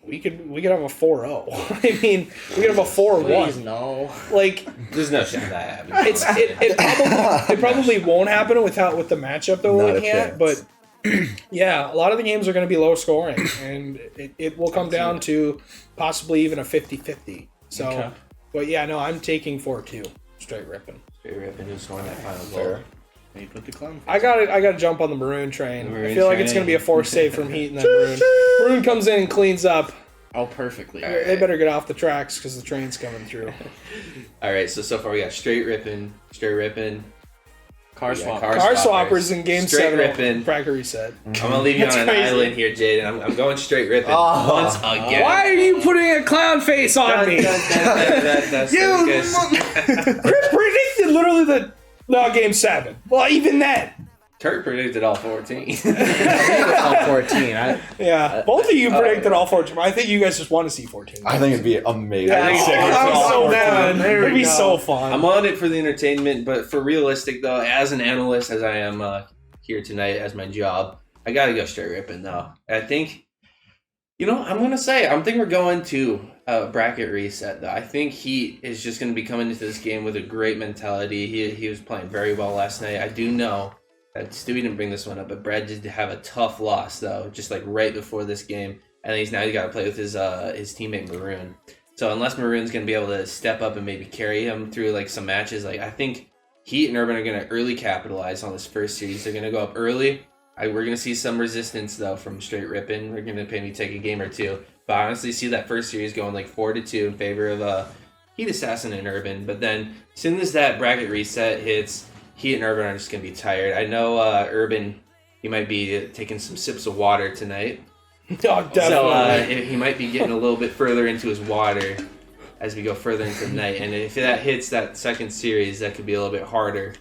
We could have a 4-0. I mean, we could have a 4-1. Please, no. Like, There's no shot that happens. it probably won't happen with the matchup that we're Not a looking at. But yeah, a lot of the games are going to be low scoring, and it will come down to possibly even a 50-50. So, Okay. but yeah, no, I'm taking 4-2. Straight ripping. Straight ripping who's scoring that final goal. Fair. You put the clown. I gotta jump on the Maroon train. The Maroon I feel like it's train. gonna be a forced save from Heat and then Maroon. Maroon comes in and cleans up. Oh, perfectly. They better get off the tracks because the train's coming through. All right, so far we got straight ripping, Car we got swap. Car swappers in game straight 7 ripping. bracket reset. I'm gonna leave you That's on an crazy. island here, Jade, and I'm going straight ripping once again. Why are you putting a clown face on me? That's Chris predicted literally the game 7. Well, even then. Kurt predicted all 14. All 14. Yeah, both of you predicted all 14. I think you guys just want to see 14. I think it'd be amazing. I'm so fun. It'd be so fun. I'm on it for the entertainment, but for realistic though, as an analyst, as I am here tonight as my job, I gotta go straight ripping though. I think, I think we're going to bracket reset though. I think Heat is just gonna be coming into this game with a great mentality. He was playing very well last night. I do know that Stewie didn't bring this one up, but Brad did have a tough loss though, just like right before this game, and he's got to play with his teammate Maroon. So unless Maroon's gonna be able to step up and maybe carry him through like some matches, like I think Heat and Urban are gonna early capitalize on this first series. They're gonna go up early. We're gonna see some resistance though from straight ripping. They're gonna maybe take a game or two, but I honestly see that first series going like 4-2 in favor of Heatassassin and Urban. But then as soon as that bracket reset hits, Heat and Urban are just going to be tired. I know Urban, he might be taking some sips of water tonight. Oh, definitely. So he might be getting a little bit further into his water as we go further into the night. And if that hits that second series, that could be a little bit harder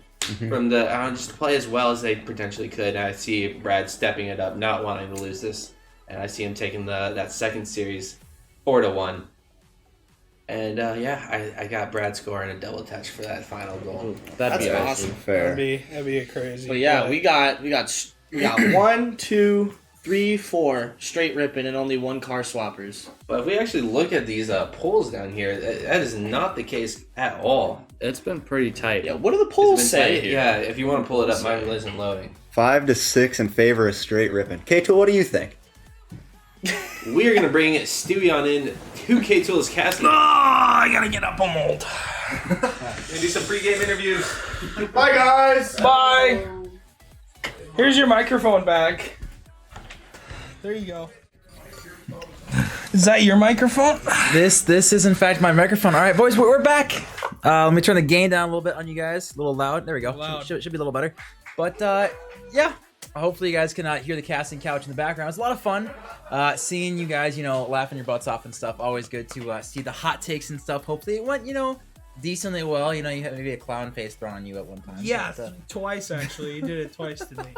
from the just to play as well as they potentially could. And I see Brad stepping it up, not wanting to lose this. And I see him taking that second series 4-1. And I got Brad scoring a double touch for that final goal. That'd be That's awesome. awesome. Fair. That'd be a crazy. But yeah, play. we got 1, 2, 3, 4 straight ripping and only 1 car swappers. But if we actually look at these polls down here, that is not the case at all. It's been pretty tight. Yeah, what do the It's polls been say tight. here? Yeah, if you want to pull it up, mine isn't loading. 5-6 in favor of straight ripping. K2, what do you think? We are going to bring Stewie on in to K-Tool's casting. I gotta get up. I'm old. And do some pregame interviews. Bye, guys. Bye. Here's your microphone back. There you go. Is that your microphone? This is in fact my microphone. All right, boys, we're back. Let me turn the gain down a little bit on you guys. A little loud. There we go. Should be a little better. But yeah, hopefully you guys can hear the casting couch in the background. It's a lot of fun seeing you guys, laughing your butts off and stuff. Always good to see the hot takes and stuff. Hopefully it went, decently well. You had maybe a clown face thrown on you at one time. Yeah, twice actually. You did it twice to me.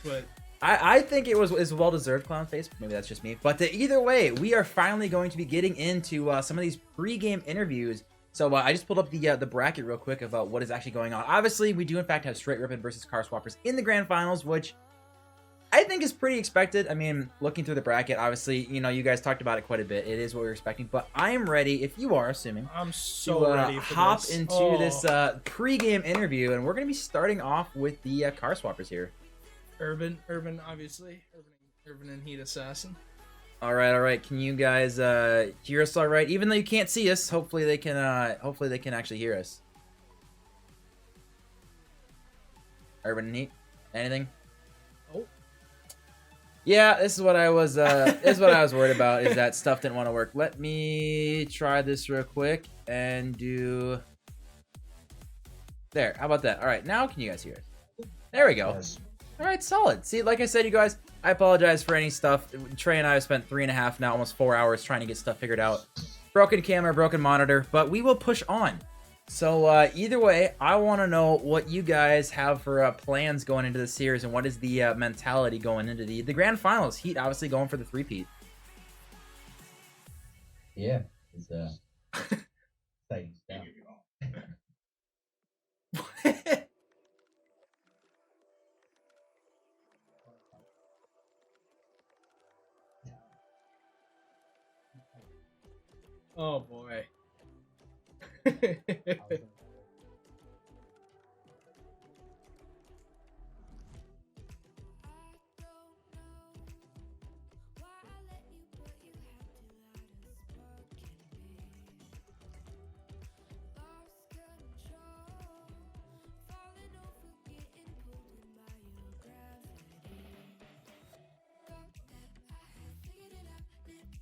But I think it was a well-deserved clown face. Maybe that's just me. But either way, we are finally going to be getting into some of these pre-game interviews. So I just pulled up the bracket real quick about what is actually going on. Obviously, we do in fact have Str8 Rippin versus Car Swappers in the grand finals, which I think is pretty expected. I mean, looking through the bracket, obviously, you guys talked about it quite a bit. It is what we're expecting. But I am ready, if you are, assuming, I'm so ready for hop this. into this pre-game interview, and we're going to be starting off with the Car Swappers here. Urban, obviously. Urban and Heatassassin. All right. Can you guys hear us all right? Even though you can't see us, hopefully they can actually hear us. Urban and Heat, anything? Oh. Yeah, this is what I was worried about, is that stuff didn't want to work. Let me try this real quick and do there. How about that? All right, now can you guys hear us? There we go. Yes. All right, solid. See, like I said, you guys, I apologize for any stuff. Trey and I have spent 3.5 now, almost 4 hours trying to get stuff figured out. Broken camera, broken monitor, but we will push on. So either way, I want to know what you guys have for plans going into the series, and what is the mentality going into the grand finals. Heat obviously going for the three-peat. Yeah, it's exciting stuff. Oh boy.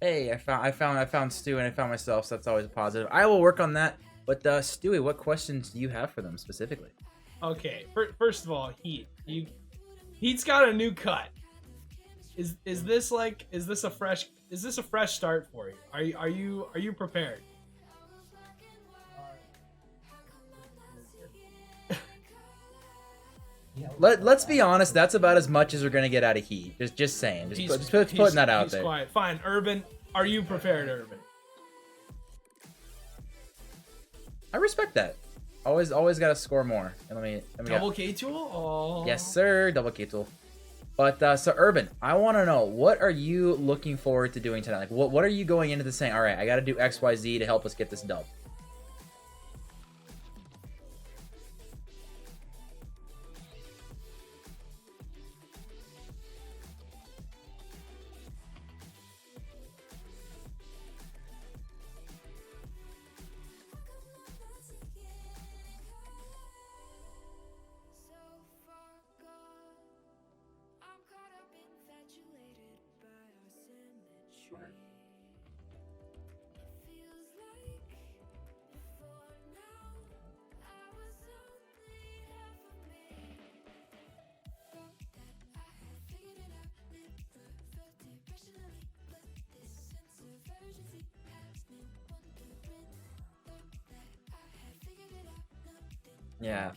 Hey, I found Stu and I found myself, so that's always a positive. I will work on that. But Stewie, what questions do you have for them specifically? Okay, first of all, Heat's got a new cut. Is this a fresh start for you? Are you prepared? Let's be honest, that's about as much as we're gonna get out of Heat. Just saying. Just putting that out there. Quiet. Fine, Urban. Are you prepared, Urban? I respect that. Always gotta score more. And let me Double K tool? Oh. Yes, sir. Double K tool. But so Urban, I want to know, what are you looking forward to doing tonight? Like, what are you going into this saying? All right, I got to do X, Y, Z to help us get this dub. Yeah.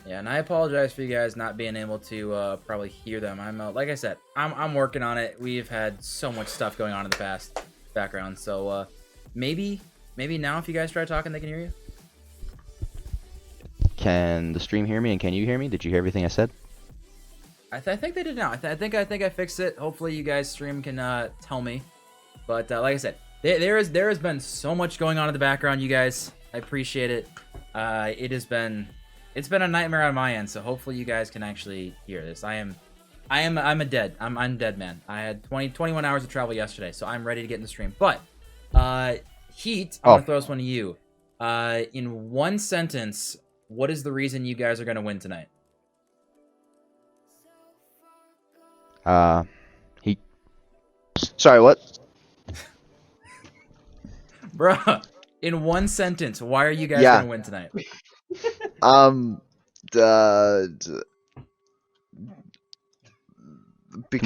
Yeah, and I apologize for you guys not being able to probably hear them. I'm like I said, I'm working on it. We've had so much stuff going on in the past background, so maybe now if you guys try talking, they can hear you. Can the stream hear me, and can you hear me? Did you hear everything I said? I think they did now. I think I fixed it. Hopefully you guys stream can tell me. But like I said, there has been so much going on in the background, you guys. I appreciate it. It has been It's been a nightmare on my end, so hopefully you guys can actually hear this. I'm dead man. I had 21 hours of travel yesterday, so I'm ready to get in the stream. But Heat, I'm gonna throw this one to you. In one sentence, what is the reason you guys are gonna win tonight? He. Sorry, what? Bruh, in one sentence, why are you guys gonna win tonight? Come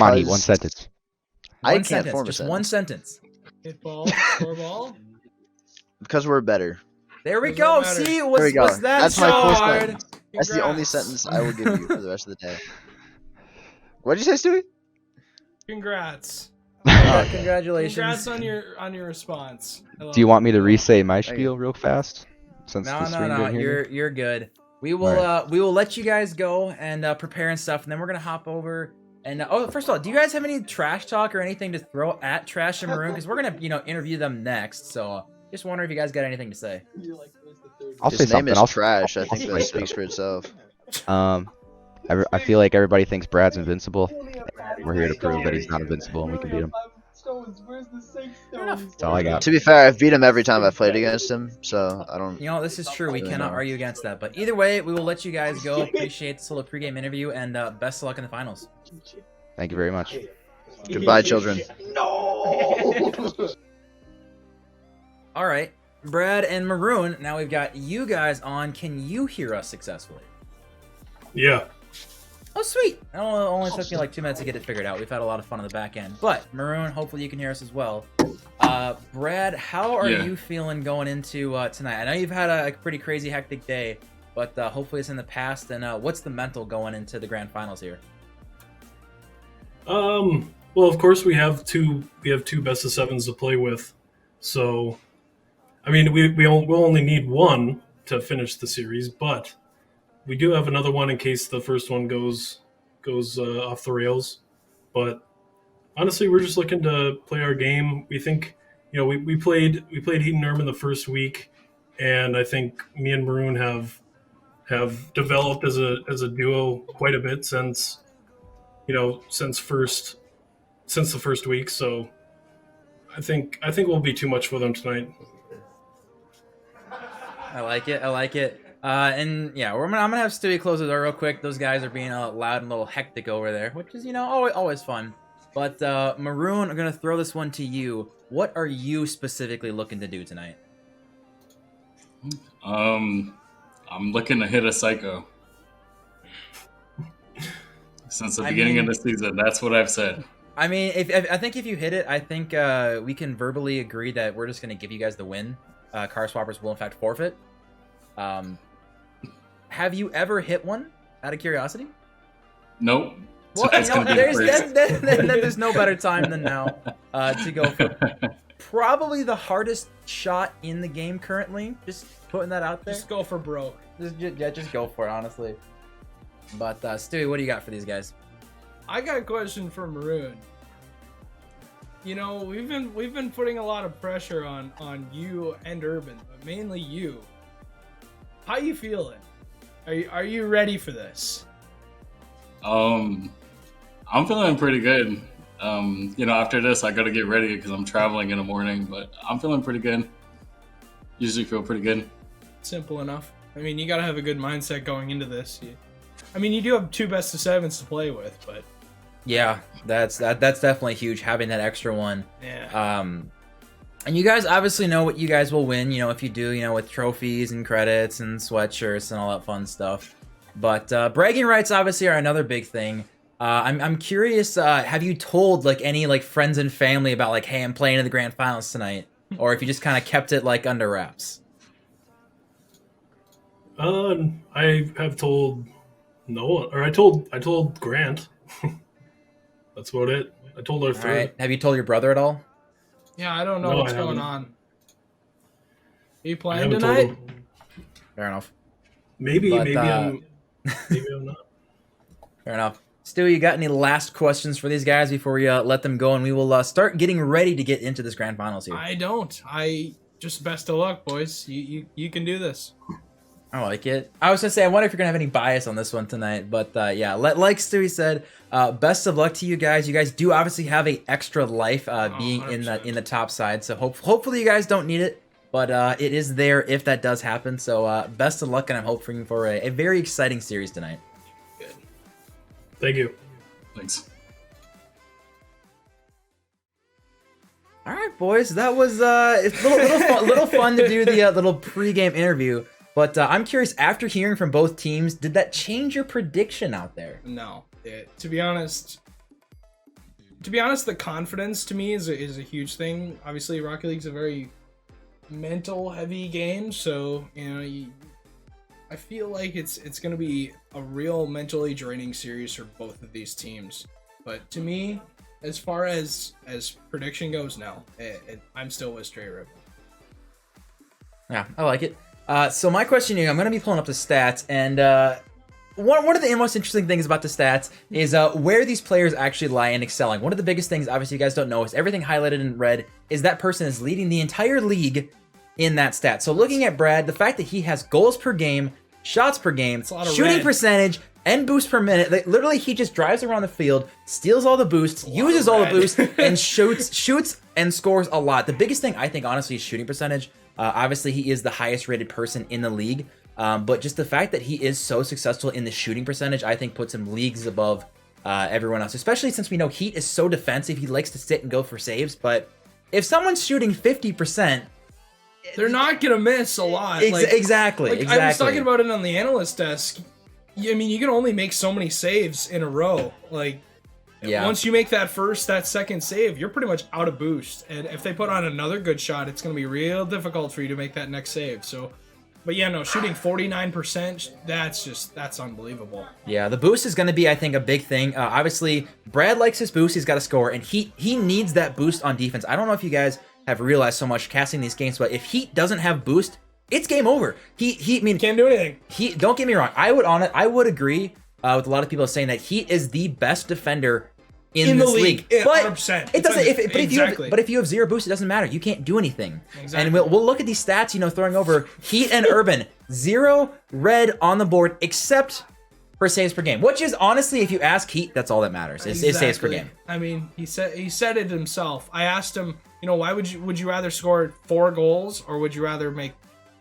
on, Heat, one sentence. I can't form a just sentence. one sentence. Hit ball, score ball. Because we're better. There we Does go. not matter. See, There we was go. that That's so my full hard? sentence. That's the only Congrats. sentence I will give you for the rest of the day. What did you say, Stewie? Congrats. Congratulations. Congrats on your response. Do you want me to re-say my spiel real fast? Since the stream No. didn't hear me? You're good. We will let you guys go and prepare and stuff, and then we're gonna hop over. And first of all, do you guys have any trash talk or anything to throw at Trash and Maroon? Because we're gonna interview them next. So just wonder if you guys got anything to say. I'll His say name something. is I'll trash. I think say that stuff. speaks for itself. I feel like everybody thinks Brad's invincible. We're here to prove that he's not invincible, and we can beat him. That's all I got. To be fair, I've beat him every time I've played against him, so I don't. This is true. We cannot argue against that. But either way, we will let you guys go. Appreciate this little pregame interview, and best of luck in the finals. Thank you very much. Goodbye, children. All right, Brad and Maroon. Now we've got you guys on. Can you hear us successfully? Yeah. Oh, sweet. It only took me like 2 minutes to get it figured out. We've had a lot of fun on the back end. But, Maroon, hopefully you can hear us as well. Brad, how are you feeling going into tonight? I know you've had a pretty crazy, hectic day, but hopefully it's in the past. And what's the mental going into the grand finals here? Well, of course we have two best of sevens to play with. So, I mean, we'll only need one to finish the series, but we do have another one in case the first one goes off the rails. But honestly, we're just looking to play our game. We think, we played Heat and Urban the first week, and I think me and Maroon have developed as a duo quite a bit since the first week. So I think we'll be too much for them tonight. I like it. And yeah, I'm gonna have Stewie close the door real quick. Those guys are being loud and a little hectic over there, which is always fun. But Maroon, I'm gonna throw this one to you. What are you specifically looking to do tonight? I'm looking to hit a psycho. Since the beginning of the season, that's what I've said. I mean, I think if you hit it, I think we can verbally agree that we're just gonna give you guys the win. Car swappers will in fact forfeit. Have you ever hit one? Out of curiosity. Nope. Well, there's no better time than now to go for probably the hardest shot in the game currently. Just putting that out there. Just go for broke. Just go for it, honestly. But Stewie, what do you got for these guys? I got a question for Maroon. We've been putting a lot of pressure on you and Urban, but mainly you. How you feeling? Are you ready for this? I'm feeling pretty good. After this, I gotta get ready because I'm traveling in the morning. But I'm feeling pretty good. Usually feel pretty good. Simple enough. I mean, you gotta have a good mindset going into this. You do have two best of sevens to play with, but yeah, that's definitely huge having that extra one. Yeah. And you guys obviously know what you guys will win, if you do, with trophies and credits and sweatshirts and all that fun stuff. But bragging rights obviously are another big thing. I'm curious, have you told any friends and family about hey, I'm playing in the grand finals tonight, or if you just kind of kept it under wraps? I have told no one, or I told Grant. That's about it. I told our third. Right. Have you told your brother at all? Yeah, I don't know No, what's I going haven't. on. Are you playing tonight? Fair enough. Maybe But, I'm not. Fair enough. Stu, you got any last questions for these guys before we let them go, and we will start getting ready to get into this grand finals here? I don't. Just best of luck, boys. You can do this. All I like it. I was gonna say, I wonder if you're gonna have any bias on this one tonight, but yeah, like Stewie said, best of luck to you guys. You guys do obviously have a extra life being 100%. in the top side, so hopefully you guys don't need it, but it is there if that does happen. So best of luck, and I'm hoping for a very exciting series tonight. Good. Thank you. Thanks. All right, boys, that was it's little fun to do the little pregame interview. But I'm curious, after hearing from both teams, did that change your prediction out there? No. To be honest, the confidence to me is a huge thing. Obviously, Rocket League's a very mental heavy game, so I feel like it's going to be a real mentally draining series for both of these teams. But to me, as far as prediction goes, no, I'm still with Str8 Rippin. Yeah, I like it. So my question here, I'm going to be pulling up the stats, and one of the most interesting things about the stats is where these players actually lie in excelling. One of the biggest things, obviously you guys don't know, is everything highlighted in red is that person is leading the entire league in that stat. So looking at Brad, the fact that he has goals per game, shots per game, shooting percentage, and boost per minute, literally he just drives around the field, steals all the boosts, uses all the boosts, and shoots and scores a lot. The biggest thing, I think, honestly, is shooting percentage. Obviously, he is the highest rated person in the league, but just the fact that he is so successful in the shooting percentage, I think puts him leagues above everyone else, especially since we know Heat is so defensive. He likes to sit and go for saves, but if someone's shooting 50%, they're not going to miss a lot. Exactly. I was talking about it on the analyst desk. I mean, you can only make so many saves in a row. Once you make that second save, you're pretty much out of boost. And if they put on another good shot, it's going to be real difficult for you to make that next save. So, but yeah, no, shooting 49%, that's unbelievable. Yeah, the boost is going to be, I think, a big thing. Obviously, Brad likes his boost. He's got to score, and he needs that boost on defense. I don't know if you guys have realized so much casting these games, but if Heat doesn't have boost, it's game over. He can't do anything. Don't get me wrong. I would agree with a lot of people saying that Heat is the best defender in this league. But 100%. It doesn't. But if you have zero boost, it doesn't matter. You can't do anything. Exactly. And we'll look at these stats. Throwing over Heat and Urban, 0 red on the board except for saves per game. Which is honestly, if you ask Heat, that's all that matters. Is saves per game. I mean, he said it himself. I asked him, why would you rather score 4 goals or would you rather make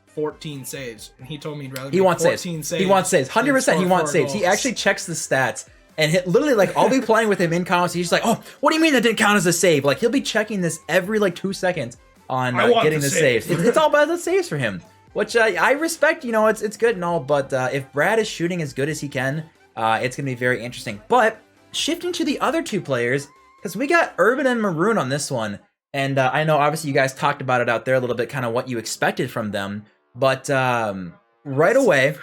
14 saves? And he told me he'd rather make 14 saves. He wants saves. 100% he wants saves. He actually checks the stats. And literally, I'll be playing with him in comments. He's just like, oh, what do you mean that didn't count as a save? He'll be checking this every 2 seconons on getting the saves. It's all about the saves for him, which I respect. It's good and all, but if Brad is shooting as good as he can, it's going to be very interesting. But shifting to the other 2 players, because we got Urban and Maroon on this one. And I know, obviously, you guys talked about it out there a little bit, kind of what you expected from them. But right away,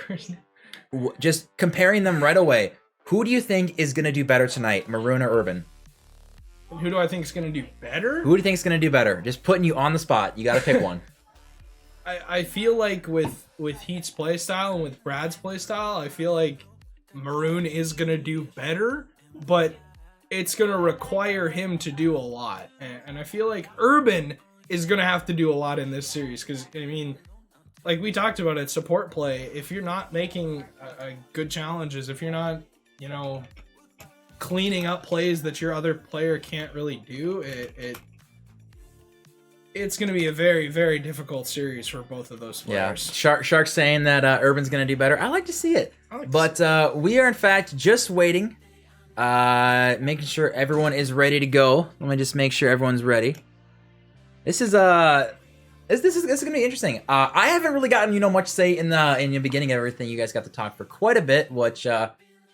just comparing them right away, who do you think is going to do better tonight, Maroon or Urban? Who do I think is going to do better? Who do you think is going to do better? Just putting you on the spot. You got to pick one. I feel like with Heat's playstyle and with Brad's playstyle, I feel like Maroon is going to do better, but it's going to require him to do a lot. And I feel like Urban is going to have to do a lot in this series because, like we talked about it, support play, if you're not making good challenges, if you're not, cleaning up plays that your other player can't really do, it's going to be a very, very difficult series for both of those players. Yeah, Shark saying that Urban's going to do better. I like to see it. But we are, in fact, just waiting, making sure everyone is ready to go. Let me just make sure everyone's ready. This is going to be interesting. I haven't really gotten, much say in the beginning of everything. You guys got to talk for quite a bit, which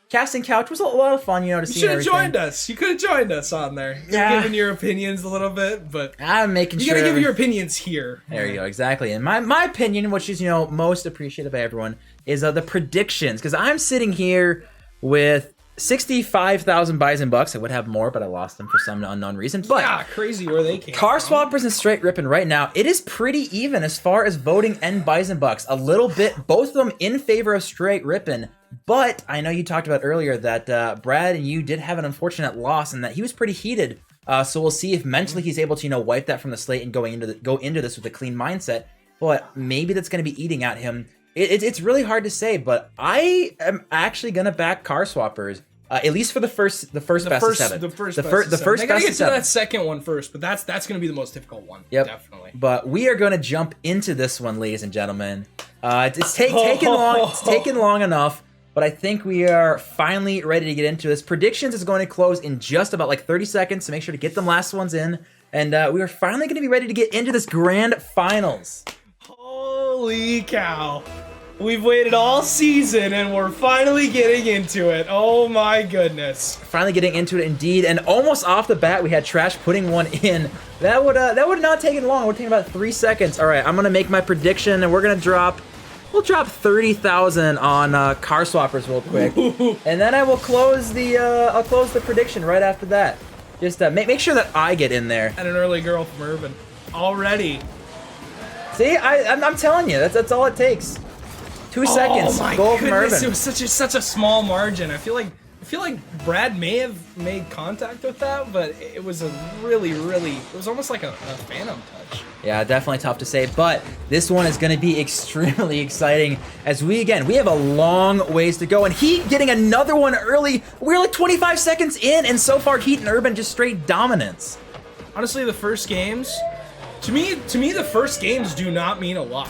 Casting Couch was a lot of fun, to see. You should have joined us. You could have joined us on there. Yeah. Giving your opinions a little bit, but I'm making sure. You gotta give your opinions here. There you go, exactly. And my opinion, which is, most appreciated by everyone, is the predictions. Because I'm sitting here with 65,000 Bison bucks. I would have more, but I lost them for some unknown reason. But yeah, crazy where they came Car from. Swappers and Str8 Rippin right now, it is pretty even as far as voting and Bison bucks. A little bit, both of them in favor of Str8 Rippin. But I know you talked about earlier that Brad and you did have an unfortunate loss and that he was pretty heated. So we'll see if mentally he's able to, wipe that from the slate and go into this with a clean mindset. But maybe that's going to be eating at him It's really hard to say, but I am actually gonna back car swappers. At least for the first best of 7. The first they gotta best get of to 7. that second one first, but that's gonna be the most difficult one. Yep. Definitely. But we are gonna jump into this one, ladies and gentlemen. It's taken long. It's taken long enough, but I think we are finally ready to get into this. Predictions is going to close in just about like 30 seconds, so make sure to get them last ones in. And we are finally gonna be ready to get into this grand finals. Holy cow. We've waited all season and we're finally getting into it. Oh my goodness. Finally getting into it indeed, and almost off the bat we had Trash putting one in. That would not taken long. It would take about 3 seconds. All right, I'm gonna make my prediction, and we'll drop 30,000 on car swappers real quick, and then I will close the prediction right after that. Just make sure that I get in there. And an early girl from Urban already. See, I'm telling you, that's all it takes. 2 seconds. Oh my Goal from goodness! Urban. It was such a small margin. I feel like Brad may have made contact with that, but it was a really it was almost like a phantom touch. Yeah, definitely tough to say, but this one is going to be extremely exciting as we have a long ways to go, and Heat getting another one early. We're like 25 seconds in, and so far Heat and Urban just straight dominance. Honestly, the first games, to me, the first games do not mean a lot.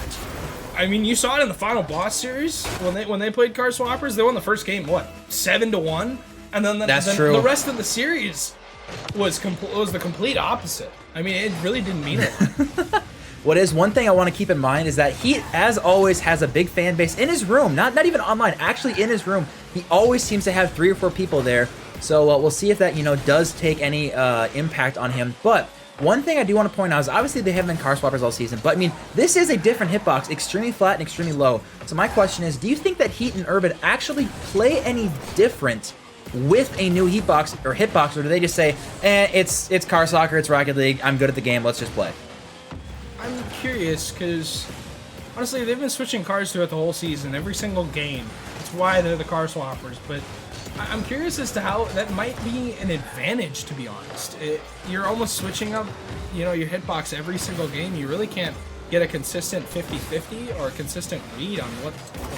I mean, you saw it in the final boss series when they played car swappers. They won the first game, what, 7-1, and then the rest of the series was the complete opposite. I mean, it really didn't mean a lot. One thing I want to keep in mind is that he, as always, has a big fan base in his room. Not even online, actually in his room. He always seems to have 3 or 4 people there. So we'll see if that does take any impact on him. But one thing I do want to point out is obviously they haven't been car swappers all season, but I mean, this is a different hitbox, extremely flat and extremely low. So my question is, do you think that Heat and Urban actually play any different with a new hitbox, or do they just say, it's car soccer, it's Rocket League, I'm good at the game, let's just play? I'm curious, because honestly, they've been switching cars throughout the whole season, every single game. That's why they're the car swappers, but I'm curious as to how that might be an advantage, to be honest. You're almost switching up, your hitbox every single game. You really can't get a consistent 50-50 or a consistent read on what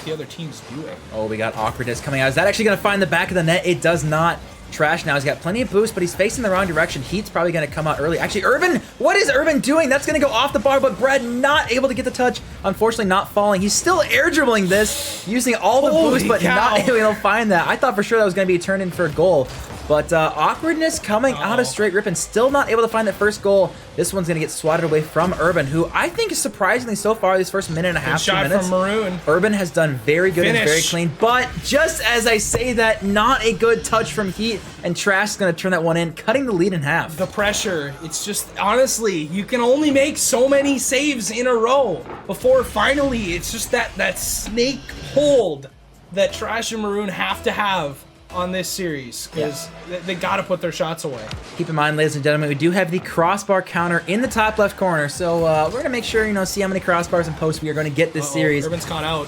the other team's doing. Oh, we got awkwardness coming out. Is that actually going to find the back of the net? It does not. Trash now. He's got plenty of boost, but he's facing the wrong direction. Heat's probably going to come out early. Actually, Urban, what is Urban doing? That's going to go off the bar, but Brad not able to get the touch. Unfortunately, not falling. He's still air dribbling this, using all the boost, but not able to find that. I thought for sure that was going to be turned in for a goal. But awkwardness coming out of Str8 Rippin, still not able to find that first goal. This one's going to get swatted away from Urban, who I think is surprisingly so far this first minute and a half, 2 minutes. From Maroon. Urban has done very good and very clean. But just as I say that, not a good touch from Heat, and Trash is going to turn that one in, cutting the lead in half. The pressure, it's just, honestly, you can only make so many saves in a row before finally it's just that snake hold that Trash and Maroon have to have on this series, because they got to put their shots away. Keep in mind, ladies and gentlemen, we do have the crossbar counter in the top left corner, so we're going to make sure, see how many crossbars and posts we are going to get this series. Urban's caught out.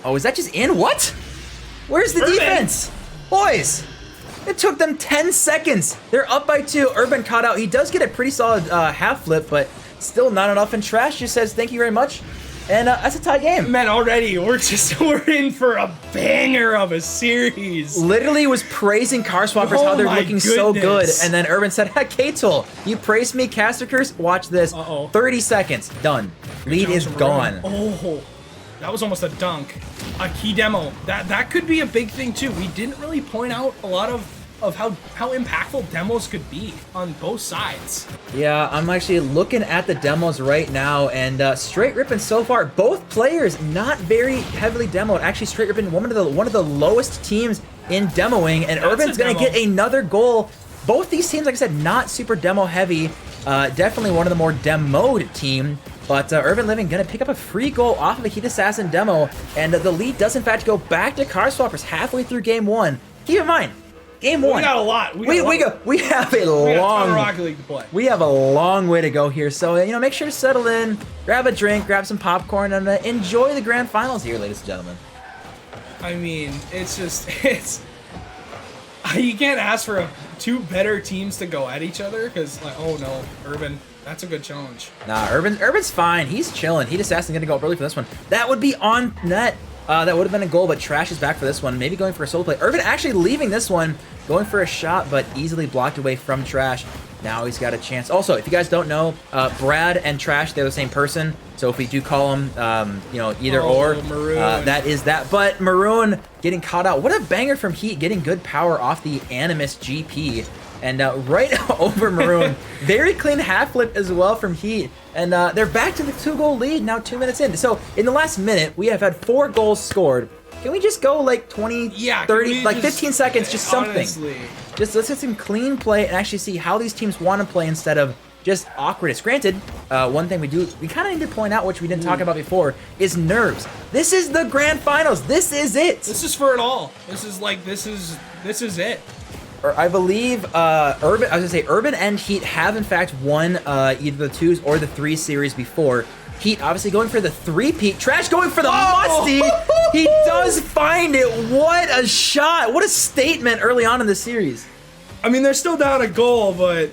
Oh, is that just in? What? Where's the defense? Boys, it took them 10 seconds. They're up by 2. Urban caught out. He does get a pretty solid half flip, but still not enough, and Trash just says thank you very much. And that's a tie game. Man, already, we're in for a banger of a series. Literally was praising car swappers, how they're looking so good. And then Urban said, K-Tool, you praised me, Caster Curse? Watch this. 30 seconds. Done. Lead is gone. Oh, that was almost a dunk. A key demo. That could be a big thing, too. We didn't really point out a lot of how impactful demos could be on both sides. Yeah, I'm actually looking at the demos right now, and Str8 Rippin so far, both players not very heavily demoed. Actually, Str8 Rippin one of the lowest teams in demoing, and Urban's gonna get another goal. Both these teams, like I said, not super demo heavy. Definitely one of the more demoed team. But UrbanLiving gonna pick up a free goal off of a Heatassassin demo, and the lead does in fact go back to car swappers halfway through game 1. Keep in mind, Game 1. We got a lot. We have a long Rocket League to play. We have a long way to go here. So, make sure to settle in, grab a drink, grab some popcorn, and enjoy the grand finals here, ladies and gentlemen. I mean, it's you can't ask for 2 better teams to go at each other, because, like, oh no, Urban That's a good challenge. Nah, Urban's fine. He's chilling. Heatassassin gonna go up early for this one. That would be on net. That would have been a goal, but Trash is back for this one. Maybe going for a solo play. Urban actually leaving this one, going for a shot, but easily blocked away from Trash. Now he's got a chance. Also, if you guys don't know, Brad and Trash, they're the same person. So if we do call them, you know, either or, that is that. But Maroon getting caught out. What a banger from Heat, getting good power off the Animus GP. And right over Maroon. Very clean half flip as well from Heat. And they're back to the 2-goal lead now 2 minutes in. So in the last minute, we have had 4 goals scored. Can we just go like 20, 30, like 15 seconds, just something? Honestly. Just let's get some clean play and actually see how these teams want to play instead of just awkwardness. Granted, one thing we kind of need to point out, which we didn't talk about before, is nerves. This is the grand finals. This is it. This is for it all. This is like, this is it. Or I believe Urban and Heat have in fact won either the 2s or the 3 series before. Heat obviously going for the 3-peat. Trash going for the musty. He does find it. What a shot. What a statement early on in the series. I mean, they're still down a goal, but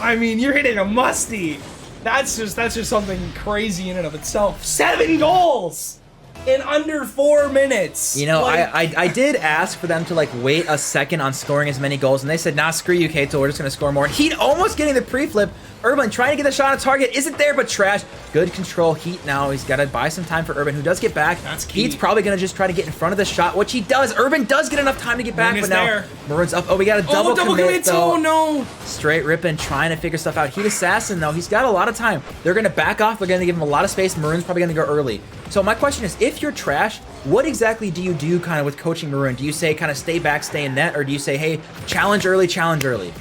I mean, you're hitting a musty. That's just something crazy in and of itself. 7 goals in under 4 minutes. You know, like, I did ask for them to like wait a second on scoring as many goals, and they said, nah, screw you, Kato, we're just gonna score more. Heat almost getting the pre-flip. Urban trying to get the shot on target, isn't there, but Trash. Good control. Heat now, he's gotta buy some time for Urban, who does get back. That's key. Heat's probably gonna just try to get in front of the shot, which he does. Urban does get enough time to get back, but now Maroon's up. Oh, we got a double commit though. Oh no! Str8 Rippin trying to figure stuff out. Heatassassin though, he's got a lot of time. They're gonna back off, they're gonna give him a lot of space. Maroon's probably gonna go early. So my question is, if you're Trash, what exactly do you do kind of with coaching Maroon? Do you say kind of stay back, stay in net, or do you say, hey, challenge early, challenge early?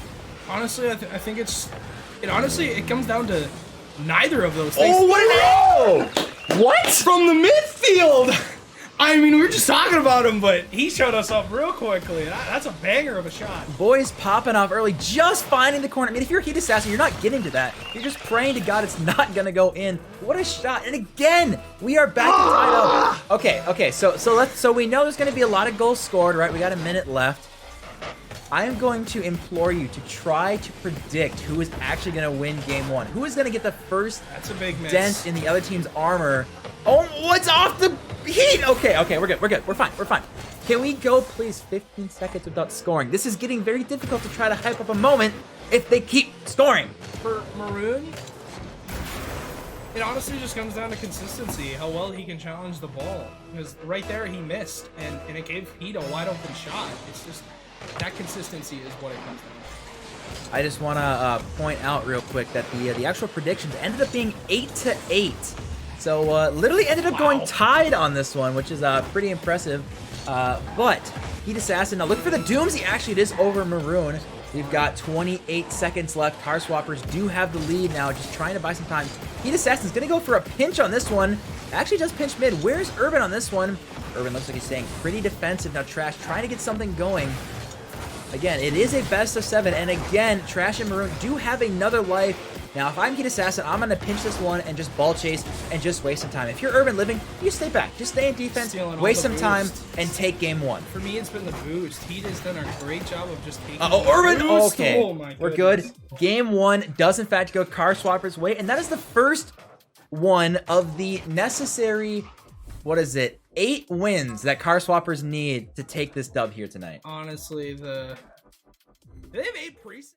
Honestly, I think it comes down to neither of those things. Oh, what? From the midfield! I mean, we were just talking about him, but he showed us up real quickly. That's a banger of a shot. Boys popping off early, just finding the corner. I mean, if you're a Heatassassin, you're not getting to that. You're just praying to God it's not gonna go in. What a shot! And again, we are back and tied up. Okay. So we know there's gonna be a lot of goals scored, right? We got a minute left. I am going to implore you to try to predict who is actually going to win game 1. Who is going to get the first dent in the other team's armor? Oh, what's off the Heat? Okay, we're good. We're fine. Can we go, please, 15 seconds without scoring? This is getting very difficult to try to hype up a moment if they keep scoring. For Maroon, it honestly just comes down to consistency, how well he can challenge the ball. Because right there, he missed, and it gave Heat a wide open shot. It's just... that consistency is what it comes down to. I just want to point out real quick that the actual predictions ended up being 8-8. So literally ended up going tied on this one, which is pretty impressive. But Heatassassin, now look for the Doomsy. Actually, it is over Maroon. We've got 28 seconds left. Car Swappers do have the lead now, just trying to buy some time. Heatassassin's going to go for a pinch on this one. Actually does pinch mid. Where's Urban on this one? Urban looks like he's staying pretty defensive. Now Trash trying to get something going. Again, it is a best of 7, and again, Trash and Maroon do have another life. Now, if I'm Heatassassin, I'm going to pinch this one and just ball chase and just waste some time. If you're UrbanLiving, you stay back. Just stay in defense, waste some time, and take game 1. For me, it's been the boost. Heat has done a great job of just taking Urban! Boost. Okay, Oh my we're good. Game 1 does, in fact, go Car Swapper's way, and that is the first one of the necessary, 8 wins that Car Swappers need to take this dub here tonight. Honestly, do they have 8 presets?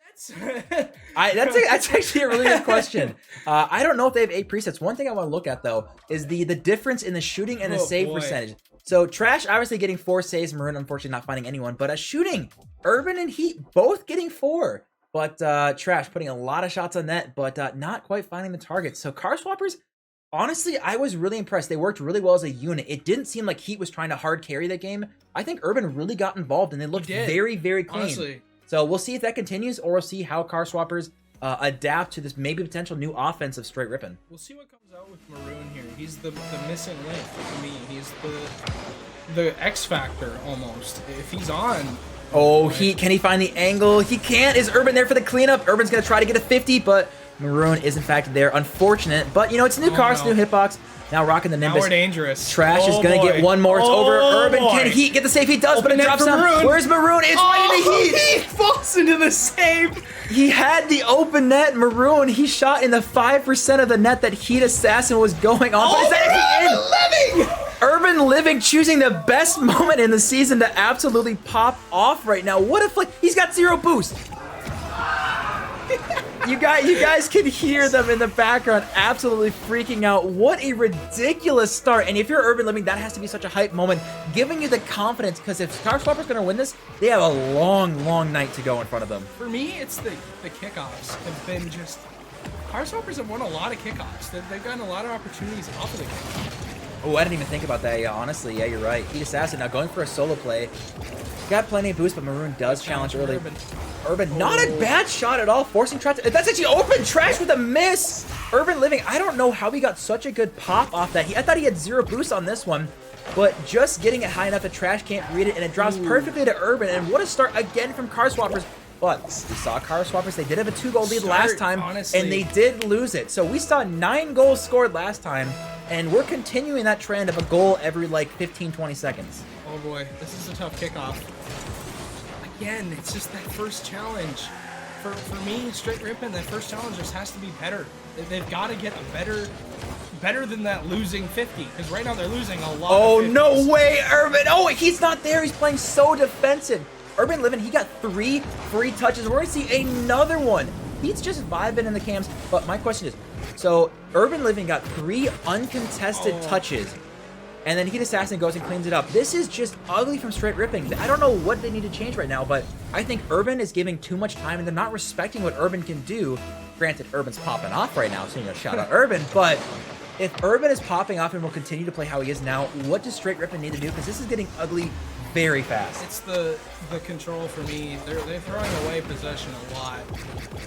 That's actually a really good question. I don't know if they have 8 presets. One thing I want to look at, though, is the difference in the shooting and the save percentage. So Trash obviously getting 4 saves, Maroon unfortunately not finding anyone, but shooting, Urban and Heat both getting 4. But Trash putting a lot of shots on net, but not quite finding the targets. So Car Swappers, honestly, I was really impressed. They worked really well as a unit. It didn't seem like Heat was trying to hard carry that game. I think Urban really got involved, and they looked very, very clean. Honestly. So we'll see if that continues, or we'll see how Car Swappers adapt to this maybe potential new offense of Str8 Rippin. We'll see what comes out with Maroon here. He's the missing link for me. He's the X factor almost. If he's on. Oh, can he find the angle? He can't. Is Urban there for the cleanup? Urban's gonna try to get a 50, but Maroon is in fact there. Unfortunate, but you know, it's a new car, it's a new hitbox. Now rocking the Nimbus. Now we're dangerous. Trash is gonna get one more. It's over. Urban can Heat get the save. He does, but it drops down. Maroon. Where's Maroon? It's right into Heat. He falls into the save. He had the open net. Maroon, he shot in the 5% of the net that Heatassassin was going on. But is that Living? UrbanLiving choosing the best moment in the season to absolutely pop off right now. What a flick. He's got 0 boost. You guys can hear them in the background absolutely freaking out. What a ridiculous start. And if you're UrbanLiving, that has to be such a hype moment, giving you the confidence, because if Carswapper's going to win this, they have a long, long night to go in front of them. For me, it's the kickoffs have been just... Carswappers have won a lot of kickoffs. They've gotten a lot of opportunities off of the kickoff. Oh, I didn't even think about that. Yeah, honestly, yeah, you're right. Heatassassin now going for a solo play. Got plenty of boost, but Maroon does challenge early. Urban, not a bad shot at all, forcing Trash. That's actually open. Trash with a miss. UrbanLiving, I don't know how he got such a good pop off that. I thought he had 0 boost on this one, but just getting it high enough that Trash can't read it, and it drops perfectly to Urban. And what a start again from Carswappers. But we saw Carswappers, they did have a 2-goal lead last time, honestly, and they did lose it. So we saw 9 goals scored last time, and we're continuing that trend of a goal every like 15-20 seconds. Oh boy, this is a tough kickoff. Again, it's just that first challenge. For me, Str8 Rippin, that first challenge just has to be better. They've got to get a better than that losing 50, because right now they're losing a lot. Oh, no way, Urban. Oh, he's not there. He's playing so defensive. UrbanLiving, he got 3 free touches. We're going to see another one. He's just vibing in the cams. But my question is, so UrbanLiving got 3 uncontested touches, and then Heatassassin goes and cleans it up. This is just ugly from Str8 Rippin. I don't know what they need to change right now, but I think Urban is giving too much time, and they're not respecting what Urban can do. Granted, Urban's popping off right now, so you know, shout out Urban, but if Urban is popping off and will continue to play how he is now, what does Str8 Rippin need to do? Because this is getting ugly very fast. It's the control for me. They're throwing away possession a lot,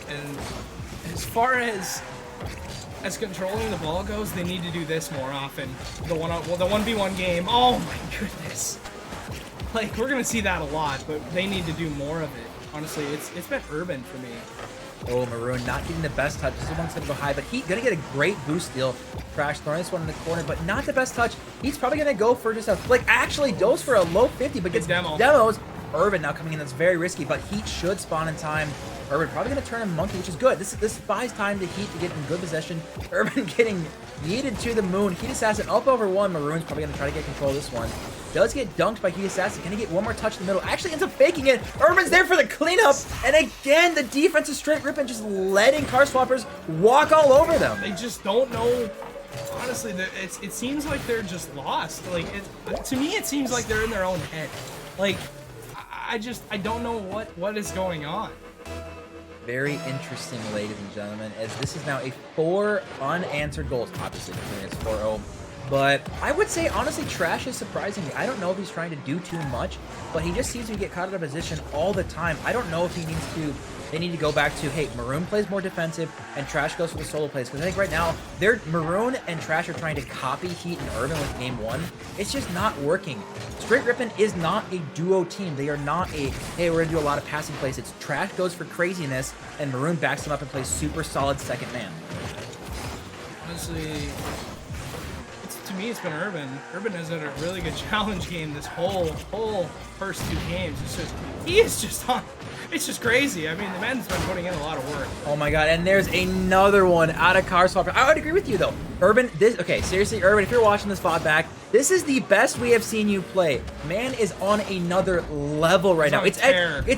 and as far as controlling the ball goes, they need to do this more often. The 1v1 game. Oh my goodness! Like, we're gonna see that a lot, but they need to do more of it. Honestly, it's been Urban for me. Oh, Maroon not getting the best touch. This one's gonna go high, but he's gonna get a great boost steal. Trash throwing this one in the corner, but not the best touch. He's probably gonna go for just a flick. Actually goes for a low 50, but gets demos. Urban now coming in, that's very risky, but Heat should spawn in time. Urban probably gonna turn him monkey, which is good. This buys time to Heat to get in good possession. Urban getting yeeted to the moon. Heatassassin up over 1. Maroon's probably gonna try to get control of this one. Does get dunked by Heatassassin. Can he get one more touch in the middle? Actually ends up faking it. Urban's there for the cleanup. And again, the defense is Str8 Rippin just letting Carswappers walk all over them. They just don't know. Honestly, it seems like they're just lost. Like, to me, it seems like they're in their own head. Like, I don't know what is going on. Very interesting, ladies and gentlemen, as this is now a 4 unanswered goals. Obviously, it's 4-0. But I would say, honestly, Trash is surprising me. I don't know if he's trying to do too much, but he just seems to get caught out of position all the time. I don't know if he needs to... They need to go back to, hey, Maroon plays more defensive, and Trash goes for the solo plays. Because I think right now, Maroon and Trash are trying to copy Heat and Urban with Game 1. It's just not working. Str8 Rippin is not a duo team. They are not a, hey, we're going to do a lot of passing plays. It's Trash goes for craziness, and Maroon backs him up and plays super solid second man. Honestly... To me, it's been Urban. Urban has had a really good challenge game this whole first 2 games. It's just crazy. I mean, the man's been putting in a lot of work. Oh my god, and there's another one out of Carswapper. I would agree with you though. Urban, okay, seriously, Urban, if you're watching this VOD back, this is the best we have seen you play. Man is on another level right now. It's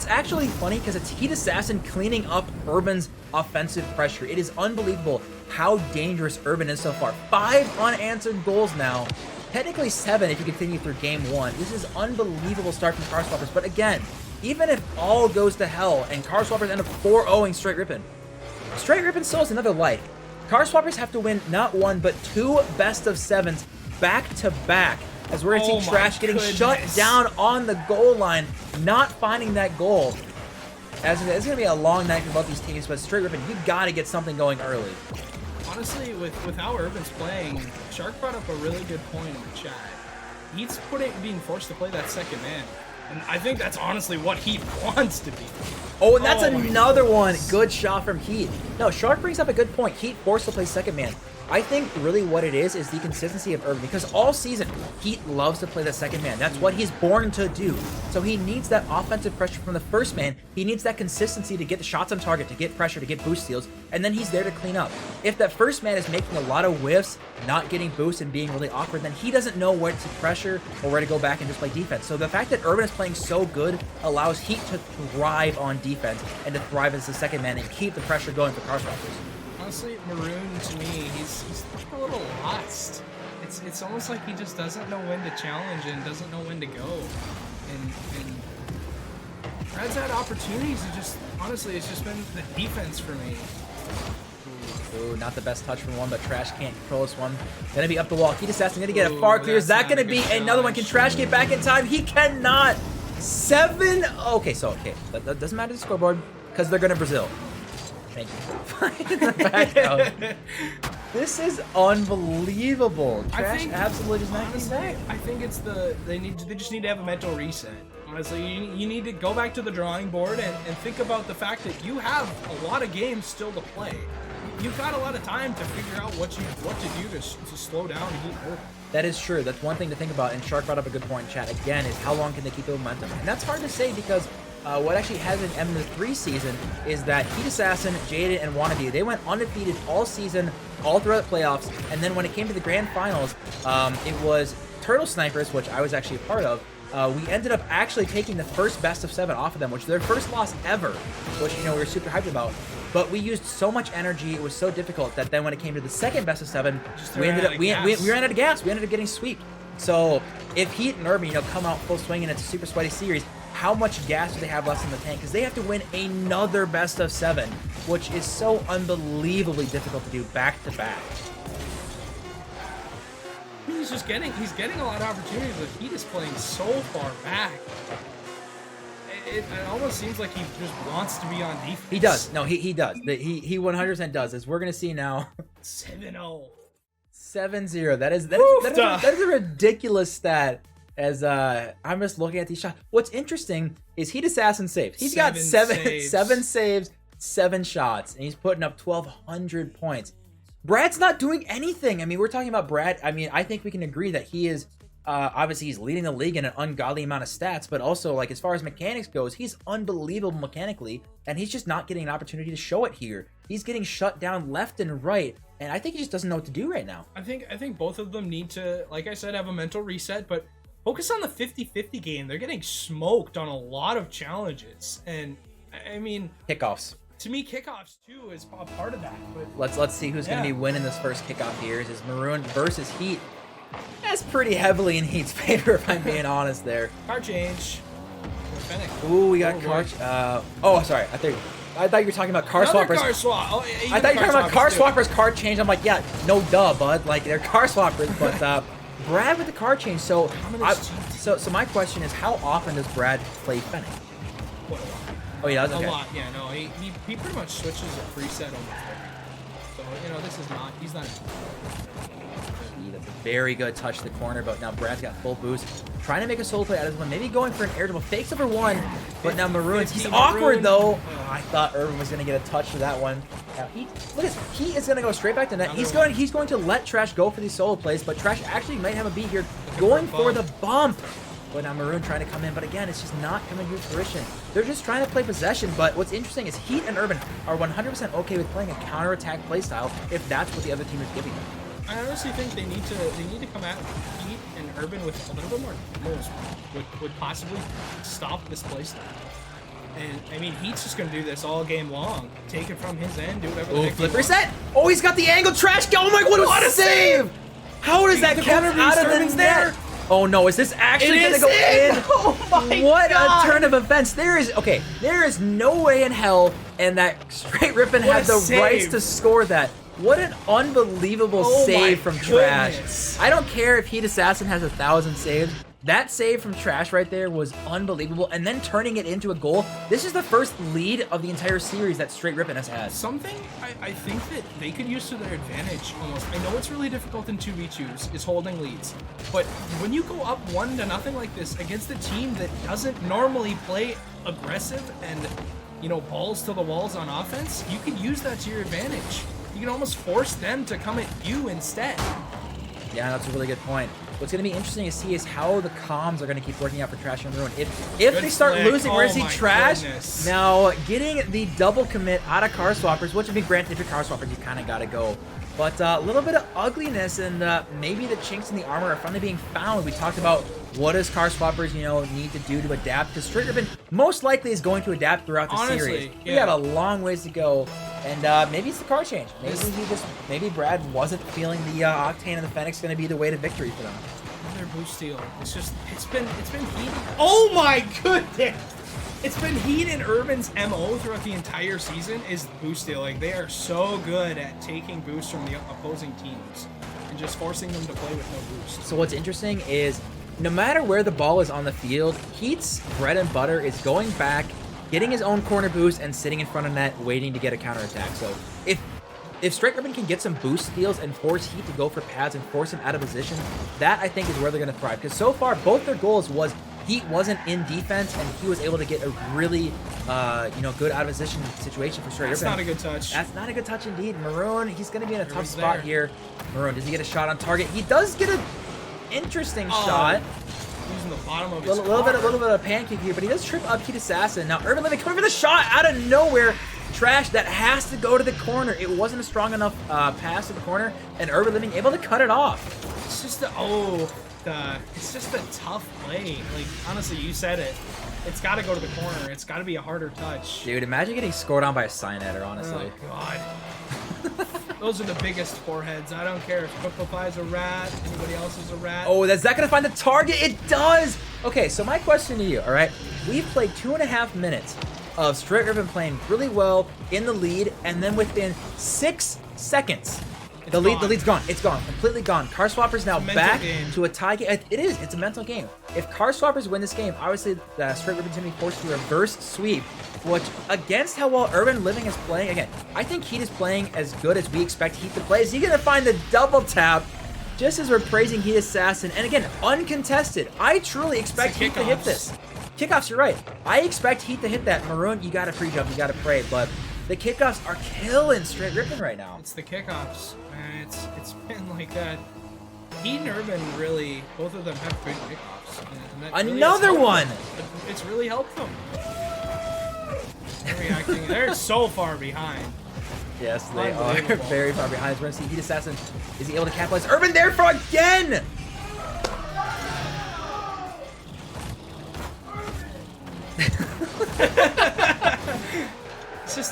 actually funny because it's Heatassassin cleaning up Urban's offensive pressure. It is unbelievable how dangerous Urban is so far. 5 unanswered goals now. Technically 7 if you continue through Game 1. This is unbelievable start from Carswappers. But again, even if all goes to hell and Carswappers end up 4-0ing Str8 Rippin, Str8 Rippin still has another life. Carswappers have to win not 1, but 2 best-of-7s back to back, as we're going to see Trash getting shut down on the goal line, not finding that goal. As it's going to be a long night for both these teams, but Str8 Rippin, you got to get something going early. Honestly, with how Urban's playing, Shark brought up a really good point in the chat. He's being forced to play that second man. And I think that's honestly what Heat wants to be. Oh, and that's Oh my another one. goodness. Good shot from Heat. No, Shark brings up a good point. Heat forced to play second man. I think really what it is the consistency of Urban, because all season, Heat loves to play the second man. That's what he's born to do. So he needs that offensive pressure from the first man. He needs that consistency to get the shots on target, to get pressure, to get boost steals, and then he's there to clean up. If that first man is making a lot of whiffs, not getting boosts, and being really awkward, then he doesn't know where to pressure or where to go back and just play defense. So the fact that Urban is playing so good allows Heat to thrive on defense and to thrive as the second man and keep the pressure going for Carswalkers. Honestly, Maroon, to me, he's a little lost. It's almost like he just doesn't know when to challenge and doesn't know when to go. And Brad's had opportunities to just, honestly, it's just been the defense for me. Ooh, not the best touch from one, but Trash can't control this one. Gonna be up the wall. Heatassassin gonna get a far clear. Is that gonna be another one? Can Trash get back in time? He cannot. 7. Okay, that doesn't matter the scoreboard because they're gonna Brazil. Thank you. Back out. This is unbelievable. Trash absolutely just not getting back. I think it's they just need to have a mental reset. Honestly, you need to go back to the drawing board and think about the fact that you have a lot of games still to play. You've got a lot of time to figure out what to do to slow down and Heat Urban. That is true. That's one thing to think about. And Shark brought up a good point in chat again, is how long can they keep the momentum? And that's hard to say because what actually has an M3 season is that Heatassassin, Jaded, and Wannabe, they went undefeated all season, all throughout the playoffs, and then when it came to the grand finals, it was Turtle Snipers, which I was actually a part of. We ended up actually taking the first best of 7 off of them, which is their first loss ever, which, we were super hyped about. But we used so much energy, it was so difficult that then when it came to the second best of 7, we ran out of gas. We ended up getting swept. So if Heat and Urban, come out full swing and it's a super sweaty series, how much gas do they have left in the tank? Because they have to win another best of 7, which is so unbelievably difficult to do back to back. He's getting a lot of opportunities, but Heat is playing so far back. It almost seems like he just wants to be on defense. He does. No, he does. He 100% does. As we're gonna see now. 7-0. 7-0. That is a ridiculous stat. As I'm just looking at these shots. What's interesting is Heatassassin saved. He's got 7 saves, 7 shots, and he's putting up 1,200 points. Brad's not doing anything. I mean, we're talking about Brad. I mean, I think we can agree that he is obviously he's leading the league in an ungodly amount of stats, but also like as far as mechanics goes, he's unbelievable mechanically, and he's just not getting an opportunity to show it here. He's getting shut down left and right, and I think he just doesn't know what to do right now. I think both of them need to, like I said, have a mental reset, but focus on the 50-50 game. They're getting smoked on a lot of challenges, and I mean kickoffs. To me, kickoffs too is a part of that. But let's see who's going to be winning this first kickoff here. Is Maroon versus Heat? That's pretty heavily in Heat's favor, if I'm being honest there. Car change. Ooh, we got car. Oh, sorry. I thought you were talking about car swappers. Car swap. Oh, I thought you were talking about car swappers, car change. I'm like, yeah, no duh, bud. Like they're car swappers, but Brad with the car change. So my question is, how often does Brad play Fennec? Oh, he does? Okay. A lot, yeah. No, he pretty much switches a preset almost every game. So, this is not, he's not. That's a very good touch to the corner, but now Brad's got full boost. Trying to make a solo play out of this one. Maybe going for an air double. Fakes over 1, but now Maroon's. He's awkward, though. Oh, I thought Urban was going to get a touch for that one. Now, look at this. He is going to go straight back to net. He's going to let Trash go for these solo plays, but Trash actually might have a beat here. Going for the bump. But now Maroon trying to come in, but again, it's just not coming to fruition. They're just trying to play possession, but what's interesting is Heat and Urban are 100% okay with playing a counterattack playstyle if that's what the other team is giving them. I honestly think they need to come at Heat and Urban with a little bit more moves, would possibly stop this playstyle. And I mean, Heat's just gonna do this all game long. Take it from his end, do whatever the heck flip reset! Oh, he's got the angle. Trash! Oh my god, what a save! How does that come out of the net? Oh no, is this actually gonna go in? Oh my what god! A turn of events. There is no way in hell, and that Str8 Rippin had the rights to score that. What an unbelievable save from Trash. I don't care if Heatassassin has 1,000 saves. That save from Trash right there was unbelievable, and then turning it into a goal. This is the first lead of the entire series that Str8 Rippin has had. Something I think that they could use to their advantage almost. I know it's really difficult in 2v2s, is holding leads. But when you go up 1-0 like this against a team that doesn't normally play aggressive and, you know, balls to the walls on offense, you can use that to your advantage. You can almost force them to come at you instead. Yeah, that's a really good point. What's going to be interesting to see is how the comms are going to keep working out for Trash and Maroon. If they start losing, we're going to see Trash now getting the double commit out of car swappers, which would be granted if you're car swappers, you kind of got to go. But a little bit of ugliness and maybe the chinks in the armor are finally being found. We talked about what does car swappers, you know, need to do to adapt, because Str8 Rippin most likely is going to adapt throughout the series. Yeah. We have a long ways to go, and maybe it's the car change. Maybe Brad wasn't feeling the Octane and the Fennec going to be the way to victory for them. Another boost steal. It's been heat. Oh my goodness! It's been Heat and Urban's MO throughout the entire season is boost stealing. They are so good at taking boosts from the opposing teams and just forcing them to play with no boost. So what's interesting is no matter where the ball is on the field, Heat's bread and butter is going back, getting his own corner boost, and sitting in front of net waiting to get a counterattack. So if Str8 Rippin can get some boost steals and force Heat to go for pads and force him out of position, that I think is where they're going to thrive. Because so far, both their goals was Heat wasn't in defense, and he was able to get a really, good out of position situation for Str8 Rippin. That's not a good touch. That's not a good touch indeed. Maroon, he's going to be in a tough spot here. Maroon, does he get a shot on target? He does get an interesting shot. Using the bottom of his a little bit of a pancake here, but he does trip up Heatassassin. Now UrbanLiving coming for the shot out of nowhere. Trash that has to go to the corner. It wasn't a strong enough pass to the corner, and UrbanLiving able to cut it off. It's just it's just a tough play. Like, honestly, you said it. It's got to go to the corner. It's got to be a harder touch. Dude, imagine getting scored on by a Cyanetter, honestly. Oh, God. Those are the biggest foreheads. I don't care if Pupapai's a rat, anybody else is a rat. Oh, is that going to find the target? It does! Okay, so my question to you, all right? We've played 2.5 minutes of Str8 Rippin playing really well in the lead, and then within 6 seconds, the lead's gone. It's gone. Completely gone. Car Swappers now back to a tie game. It is. It's a mental game. If Car Swappers win this game, obviously Str8 Rippin's going to be forced to reverse sweep, which against how well UrbanLiving is playing, again, I think Heat is playing as good as we expect Heat to play. Is he going to find the double tap just as we're praising Heatassassin? And again, uncontested. I truly expect Heat to hit this. Kickoffs, you're right. I expect Heat to hit that. Maroon, you got to pre-jump. You got to pray. But the kickoffs are killing Str8 Rippin right now. It's the kickoffs. It's been like that. Heat and Urban really, both of them have good kickoffs. And another one! It's really helped them. They're reacting. They're so far behind. Yes, they are very far behind. We're going to see Heatassassin. Is he able to capitalize? Urban there for again!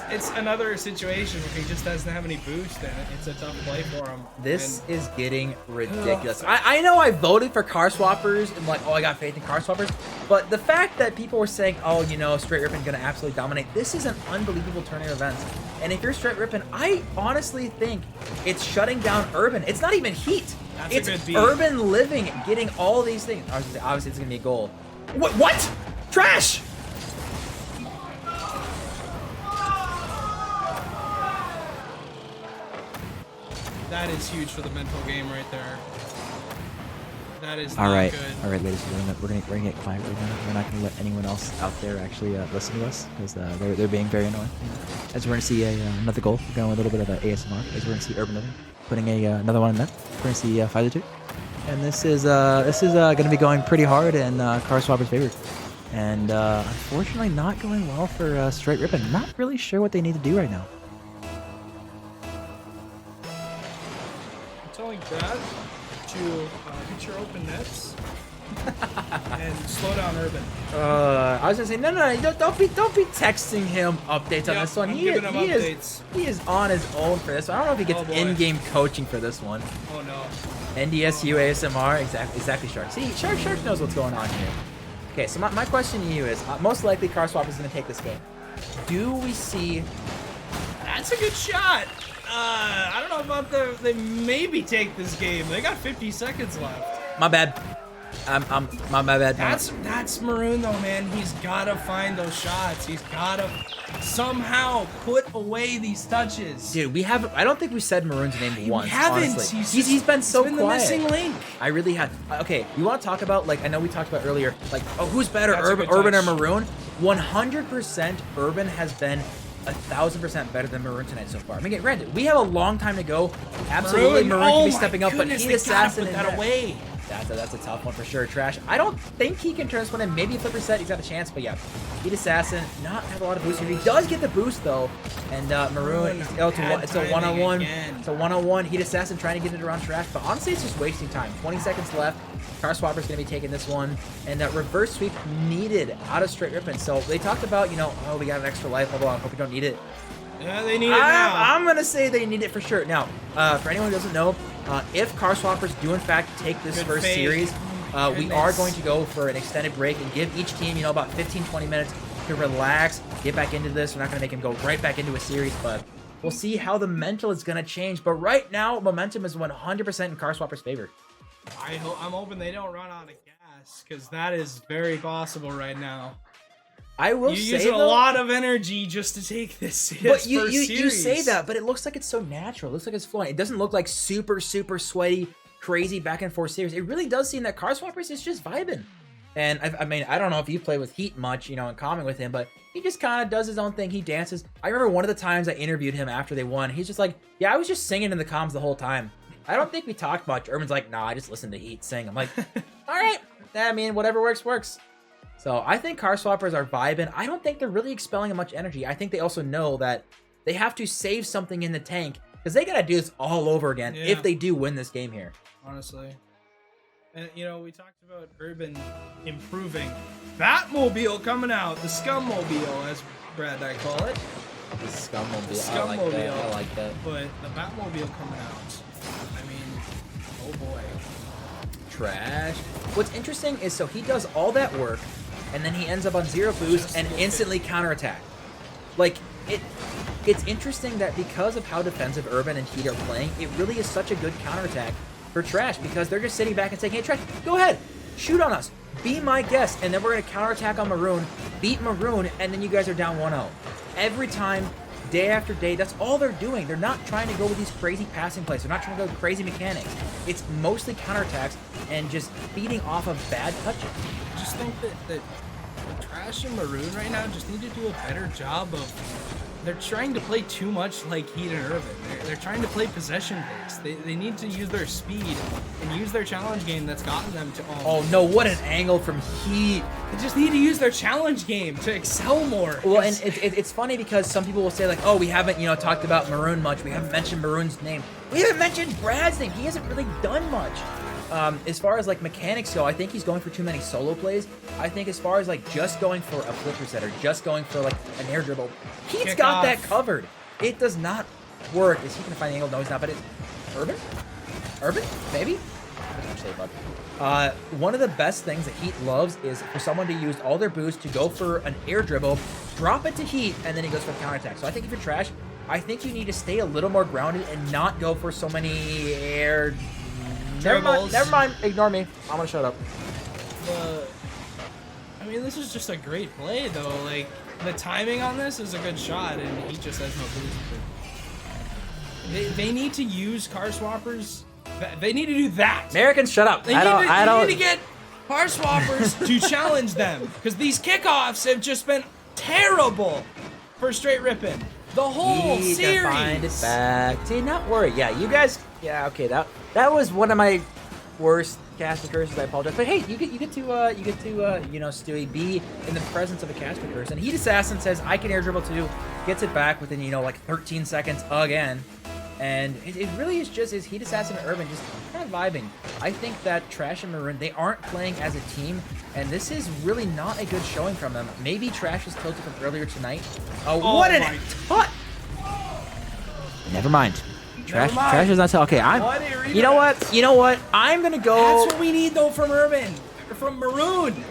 It's another situation where he just doesn't have any boost, and it's a tough play for him. This is getting ridiculous. I know I voted for Car Swappers and I got faith in Car Swappers, but the fact that people were saying, oh, Str8 Rippin gonna absolutely dominate, this is an unbelievable turn of events. And if you're Str8 Rippin, I honestly think it's shutting down Urban. It's not even Heat. It's UrbanLiving getting all these things. Obviously, it's gonna be a goal. What? Trash! That is huge for the mental game right there. That is all not right. good. All right, ladies and gentlemen, we're gonna get quiet right now. We're not gonna let anyone else out there actually listen to us because they're being very annoying. As we're gonna see another goal, we're going with a little bit of ASMR. As we're gonna see UrbanLiving putting another one in net. We're gonna see 5-2, and this is gonna be going pretty hard in Car Swapper's favor. And unfortunately, not going well for Str8 Rippin. Not really sure what they need to do right now. Telling Brad to hit your open nets and slow down Urban. I was gonna say no, don't be texting him updates on this one. I'm giving him updates. He is on his own for this one. I don't know if he gets in-game coaching for this one. Oh no. NDSU ASMR, exactly Shark. See, Shark knows what's going on here. Okay, so my question to you is, most likely Car Swap is gonna take this game. Do we see? That's a good shot. I don't know about they maybe take this game. They got 50 seconds left. My bad. My bad. That's Maroon though, man. He's gotta find those shots. He's gotta somehow put away these touches. Dude, I don't think we said Maroon's name once. We haven't. Honestly. He's been so quiet. The missing link. I really had. Okay, you want to talk about, like, I know we talked about earlier, like, oh, who's better, That's a good Urban or touch. Maroon? 100% Urban has been 1,000% better than Maroon tonight so far. I mean, granted, we have a long time to go. Absolutely, Maroon can be stepping up, but Heatassassin put that away. That's a tough one for sure. Trash. I don't think he can turn this one in. Maybe a flipper set, he's got a chance, but yeah. Heatassassin, not have a lot of boost here. He does get the boost though, and Maroon, it's a one-on-one. It's a one-on-one. Heatassassin trying to get it around Trash, but honestly, it's just wasting time. 20 seconds left. Car Swapper's gonna be taking this one, and reverse sweep needed out of Str8 Rippin. So they talked about, oh, we got an extra life, blah, blah, hope we don't need it. Yeah, they need it now. I'm gonna say they need it for sure. Now, for anyone who doesn't know, if Car Swappers do in fact take this first series, we are going to go for an extended break and give each team, about 15-20 minutes to relax, get back into this. We're not gonna make them go right back into a series, but we'll see how the mental is gonna change. But right now, momentum is 100% in Car Swappers' favor. I'm hoping they don't run out of gas, because that is very possible right now. I will say, you use a lot of energy just to take this. But you say that, but it looks like it's so natural. It looks like it's flowing. It doesn't look like super sweaty, crazy back and forth series. It really does seem that Car Swappers is just vibing. And I mean, I don't know if you play with Heat much, in common with him, but he just kind of does his own thing. He dances. I remember one of the times I interviewed him after they won. He's just like, yeah, I was just singing in the comms the whole time. I don't think we talked much. Urban's like, nah, I just listened to Heat sing. I'm like, all right. I mean, whatever works. So I think Car Swappers are vibing. I don't think they're really expelling much energy. I think they also know that they have to save something in the tank, because they got to do this all over again if they do win this game here. Honestly. And, we talked about Urban improving. Batmobile coming out. The Scummobile, as Brad and I call it. The Scummobile. The Scummobile. I like that. But the Batmobile coming out. I mean, oh boy. Trash. What's interesting is, so he does all that work, and then he ends up on 0 boost and instantly counterattack. Like, it's interesting that because of how defensive Urban and Heat are playing, it really is such a good counterattack for Trash, because they're just sitting back and saying, hey, Trash, go ahead, shoot on us, be my guest, and then we're going to counterattack on Maroon, beat Maroon, and then you guys are down 1-0. Every time, day after day, that's all they're doing. They're not trying to go with these crazy passing plays. They're not trying to go with crazy mechanics. It's mostly counterattacks and just feeding off of bad touches. I just think that Trash and Maroon right now just need to do a better job of... They're trying to play too much like Heat and Urban. They're trying to play possession-based. They need to use their speed and use their challenge game that's gotten them to... Oh no, what an angle from Heat. They just need to use their challenge game to excel more. Well, and it's funny because some people will say, like, oh, we haven't, talked about Maroon much. We haven't mentioned Maroon's name. We haven't mentioned Brad's name. He hasn't really done much. As far as, like, mechanics go, I think he's going for too many solo plays. I think as far as, like, just going for a flipper set or just going for, like, an air dribble, He's got that covered. It does not work. Is he going to find the angle? No, he's not, but it's... Urban? Maybe? One of the best things that Heat loves is for someone to use all their boost to go for an air dribble, drop it to Heat, and then he goes for a counterattack. So I think if you're Trash, I think you need to stay a little more grounded and not go for so many air... Never mind. Ignore me. I'm gonna shut up. I mean, this is just a great play, though. Like, the timing on this is a good shot, and he just has no boost. They need to use Car Swappers. They need to do that. Americans, shut up. They need to get Car Swappers to challenge them, because these kickoffs have just been terrible for Str8 Rippin. The whole series. Can find it back. See, not worry. Yeah, you guys. Yeah, okay. That was one of my worst caster curses. I apologize, but hey, you get to Stewie, be in the presence of a caster curse. And Heatassassin says I can air dribble too, gets it back within like 13 seconds again. And it really is just Heatassassin and Urban just kind of vibing. I think that Trash and Maroon, they aren't playing as a team, and this is really not a good showing from them. Maybe Trash is tilted from earlier tonight. Oh, what an touch! Never mind. Trash is not so okay. You know what? I'm gonna go. That's what we need though from Urban, from Maroon.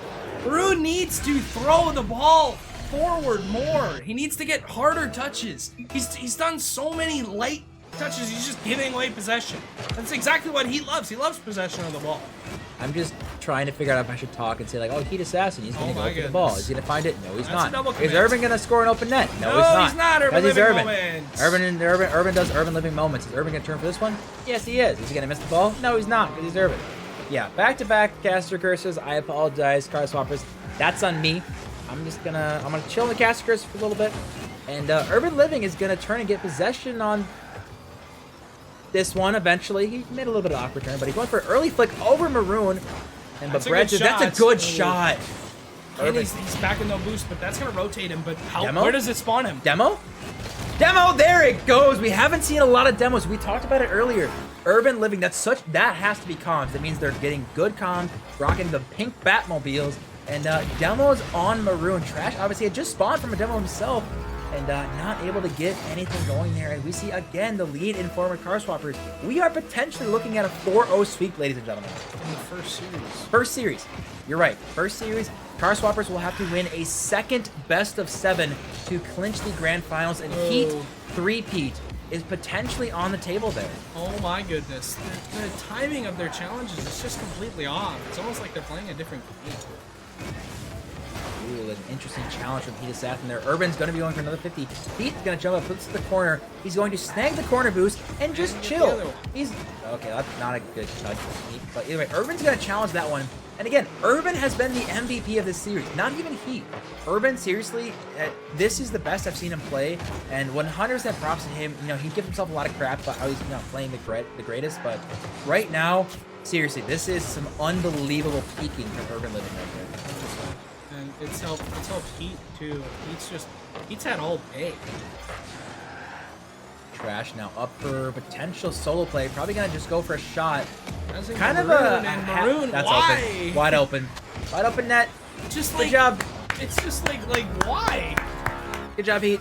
Maroon needs to throw the ball forward more. He needs to get harder touches. He's done so many light touches. He's just giving away possession. That's exactly what he loves. He loves possession of the ball. I'm just trying to figure out if I should talk and say like, oh, Heatassassin, he's gonna go for the ball. goodness. He's gonna find it. No, he's That's a double not. Is commit. Urban gonna score an open net? No, he's not. Urban Because he's living Urban. moments. Urban does Urban living moments. Is Urban gonna turn for this one? Yes, he is. Is he gonna miss the ball? No, he's not, because he's Urban. Yeah, back-to-back caster curses. I apologize, card swappers. That's on me. I'm gonna chill in the caster curse for a little bit. And Urban Living is gonna turn and get possession on this one eventually. He made a little bit of awkward turn, but he's going for an early flick over Maroon. And That's that's a good shot. And he's back in no boost, but that's gonna rotate him. But Demo? where does it spawn him? Demo? There it goes. We haven't seen a lot of demos. We talked about it earlier. Urban Living, that has to be comms. That means they're getting good comms, rocking the pink Batmobiles, and demos on Maroon. Trash obviously had just spawned from a demo himself, and not able to get anything going there. And we see again the lead in former car swappers. We are potentially looking at a 4-0 sweep, ladies and gentlemen. In the first series. First series. You're right. First series. Car swappers will have to win a second best of 7 to clinch the grand finals, and Heat 3-peat is potentially on the table there. Oh my goodness. The timing of their challenges is just completely off. It's almost like they're playing a different game. Ooh, an interesting challenge from Heatassassin there. Urban's going to be going for another 50. Heat's going to jump up, puts to the corner. He's going to snag the corner boost and just chill. He's okay. That's not a good touch for Heat, but either way, Urban's going to challenge that one. And again, Urban has been the MVP of this series. Not even Heat. Urban, seriously, this is the best I've seen him play, and 100% props to him. You know, he gives himself a lot of crap about how he's not playing the greatest, but right now, seriously, this is some unbelievable peaking from Urban Living right there. And it's helped Heat too. Heat's had all day. Trash now up for potential solo play. Probably gonna just go for a shot. Kind of Maroon. That's why? Open. Wide open. Wide open net. Just good job. It's just like why? Good job, Heat.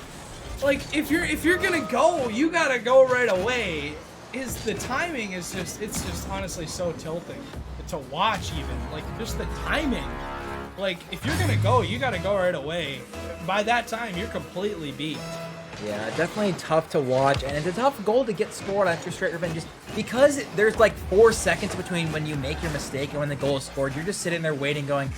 Like if you're gonna go, you gotta go right away. The timing is just honestly so tilting to watch even. Like just the timing. Like if you're gonna go, you gotta go right away. By that time, you're completely beat. Yeah, definitely tough to watch, and it's a tough goal to get scored after Str8 Rippin, just because there's like 4 seconds between when you make your mistake and when the goal is scored. You're just sitting there waiting, going,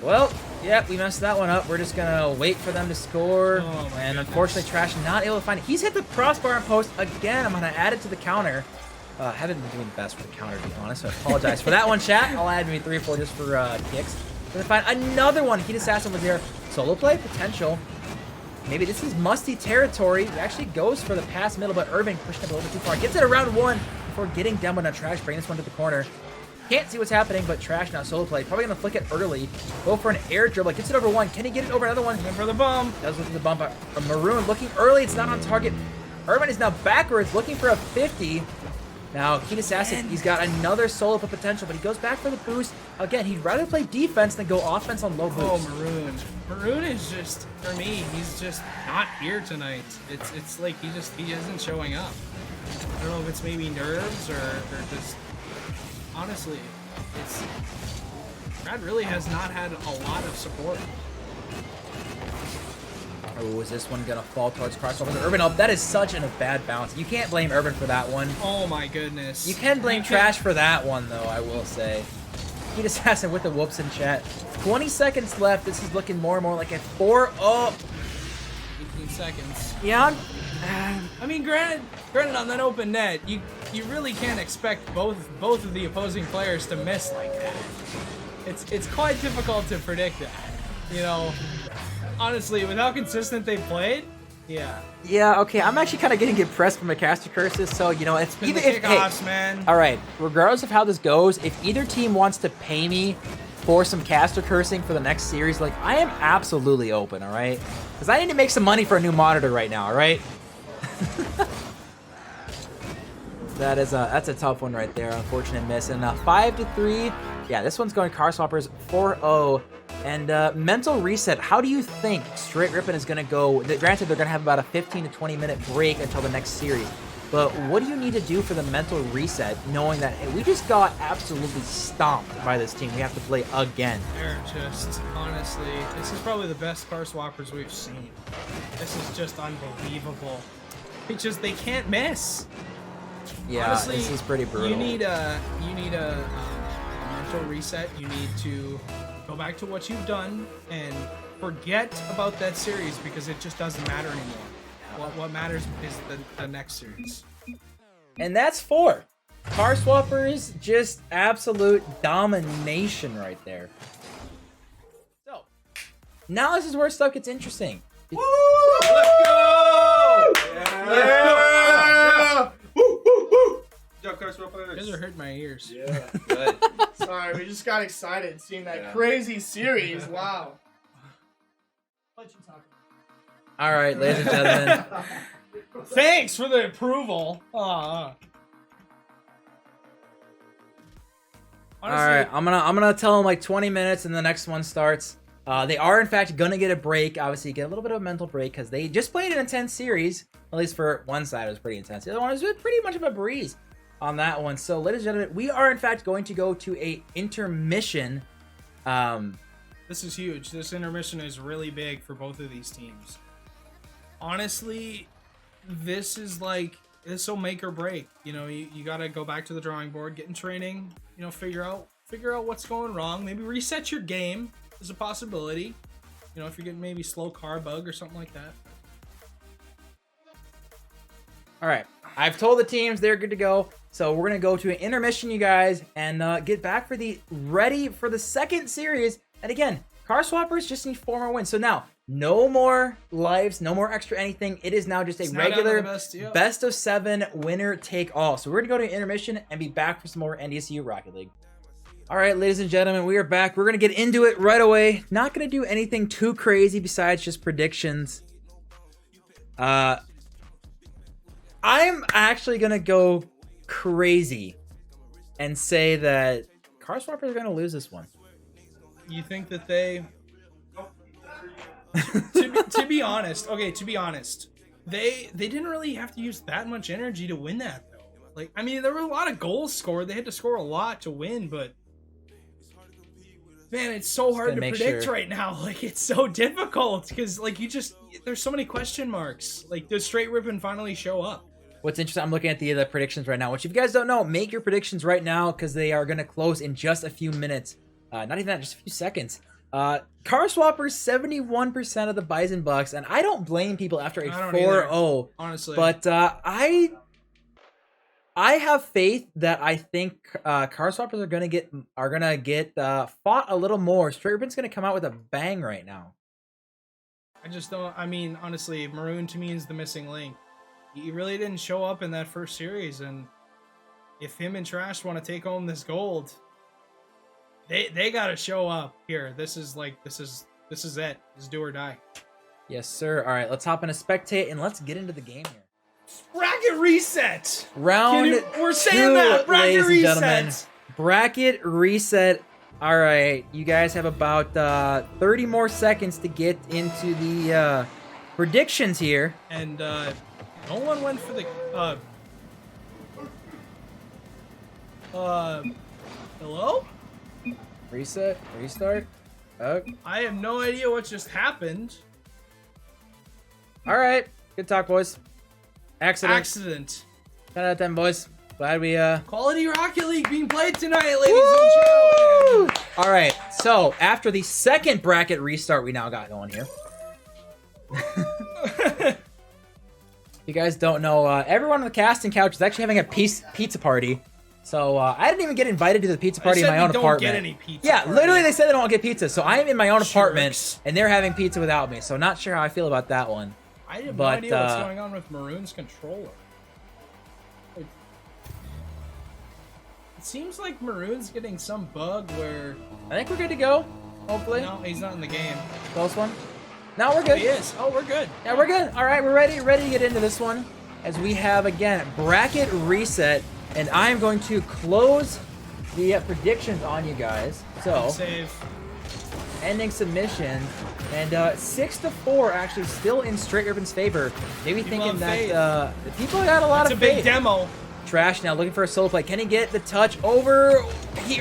well, yeah, we messed that one up. We're just gonna wait for them to score, and unfortunately, Trash not able to find it. He's hit the crossbar and post again. I'm gonna add it to the counter. I haven't been doing the best for the counter, to be honest, so I apologize for that one, chat. I'll add maybe 3 or 4 just for kicks. Gonna find another one. Heatassassin was there. Solo play potential. Maybe this is musty territory. He actually goes for the pass middle, but Urban pushed him a little bit too far. Gets it around 1 before getting down on Trash. Bring this one to the corner. Can't see what's happening, but Trash now solo play. Probably gonna flick it early. Go for an air dribble. Gets it over 1. Can he get it over another one? Going for the bump. Does look for the bump. Maroon looking early. It's not on target. Urban is now backwards, looking for a 50. Now, Heatassassin, he's got another solo play potential, but he goes back for the boost. Again, he'd rather play defense than go offense on low boost. Oh, Maroon. Maroon is just, for me, he's just not here tonight. It's like he isn't showing up. I don't know if it's maybe nerves or just, honestly, Brad really has not had a lot of support. Oh, is this one gonna fall towards crossover? Urban up. That is such a bad bounce. You can't blame Urban for that one. Oh my goodness. You can blame Trash for that one, though, I will say. Heatassassin with the whoops in chat. 20 seconds left. This is looking more and more like a 4-0. 18 seconds. Yeah. I mean, granted on that open net, you really can't expect both of the opposing players to miss like that. It's quite difficult to predict that. You know, honestly, with how consistent they played, yeah. Yeah, okay, I'm actually kind of getting impressed from the caster curses, so, you know, it's even if kickoffs, man. All right, regardless of how this goes, if either team wants to pay me for some caster cursing for the next series, like, I am absolutely open, all right? Because I need to make some money for a new monitor right now, all right? That's a tough one right there. Unfortunate miss. And 5-3. Yeah, this one's going car swappers 4-0. And mental reset. How do you think Str8 Rippin is going to go? Granted, they're going to have about a 15 to 20 minute break until the next series. But what do you need to do for the mental reset, knowing that hey, we just got absolutely stomped by this team? We have to play again. They're just, honestly, this is probably the best car swappers we've seen. This is just unbelievable. Because they can't miss. Yeah, honestly, this is pretty brutal. You need a mental reset. You need to go back to what you've done and forget about that series because it just doesn't matter anymore. What matters is the next series. And that's 4. Car Swappers, just absolute domination right there. So, now this is where stuff gets interesting. Woo! Let's go! Yeah! Woo, woo, woo! Car Swappers. You guys are hurting my ears. Yeah. Good. Sorry, we just got excited seeing that crazy series. Wow. What you talking about? All right, ladies and gentlemen. Thanks for the approval. All right, I'm gonna tell them like 20 minutes, and the next one starts. They are in fact gonna get a break. Obviously, get a little bit of a mental break because they just played an intense series. At least for one side, it was pretty intense. The other one was pretty much of a breeze on that one. So, ladies and gentlemen, we are in fact going to go to a intermission. This is huge. This intermission is really big for both of these teams. Honestly, this will make or break. You know, you gotta go back to the drawing board, get in training. You know, figure out what's going wrong. Maybe reset your game is a possibility. You know, if you're getting maybe slow car bug or something like that. All right, I've told the teams they're good to go. So we're gonna go to an intermission, you guys, and get back ready for the second series. And again, Car Swappers just need 4 more wins. So now, no more lives, no more extra anything. It is now just a regular best of 7 winner take all. So we're gonna go to intermission and be back for some more NDSU Rocket League. All right, ladies and gentlemen, we are back. We're gonna get into it right away. Not gonna do anything too crazy besides just predictions. I'm actually gonna go crazy and say that Car Swappers are gonna lose this one. You think that they... to be honest, they didn't really have to use that much energy to win that, though. Like, I mean, there were a lot of goals scored. They had to score a lot to win, but man, it's so hard to predict right now. Like, it's so difficult because, like, there's so many question marks. Like, does Str8 Rippin finally show up? What's interesting, I'm looking at the predictions right now, which if you guys don't know, make your predictions right now because they are going to close in just a few minutes. Not even that, just a few seconds. Car Swappers 71% of the Bison Bucks, and I don't blame people after a 4-0. Honestly. But I have faith that I think Car Swappers are gonna get fought a little more. Str8 Rippin's gonna come out with a bang right now. I just don't. I mean, honestly, Maroon to me is the missing link. He really didn't show up in that first series, and if him and Trash want to take home this gold, they gotta show up here. This is it. This is do or die. Yes, sir. All right, let's hop into spectate and let's get into the game here. Bracket reset. We're saying that bracket reset. Bracket reset. All right, you guys have about 30 more seconds to get into the predictions here. And no one went for the hello? Reset, restart. Okay. I have no idea what just happened. All right, good talk, boys. Accident. 10 out of 10, boys. Glad we Quality Rocket League being played tonight, ladies and gentlemen. All right, so after the second bracket restart we now got going here. You guys don't know, everyone on the casting couch is actually having a pizza party. So I didn't even get invited to the pizza party in my own apartment. Don't get any pizza. Yeah, literally they said they don't get pizza. So I am in my own apartment and they're having pizza without me. So not sure how I feel about that one. I have no idea what's going on with Maroon's controller. It seems like Maroon's getting some bug where... I think we're good to go, hopefully. No, he's not in the game. Close one? No, we're good. He is. Oh, we're good. Yeah, we're good. All right, we're ready to get into this one. As we have, again, bracket reset. And I am going to close the predictions on you guys. So, save. Ending submission. And 6-4 actually still in Str8 Rippin's favor. Maybe thinking that people got a lot of faith. It's a big demo. Trash now looking for a solo play. Can he get the touch over?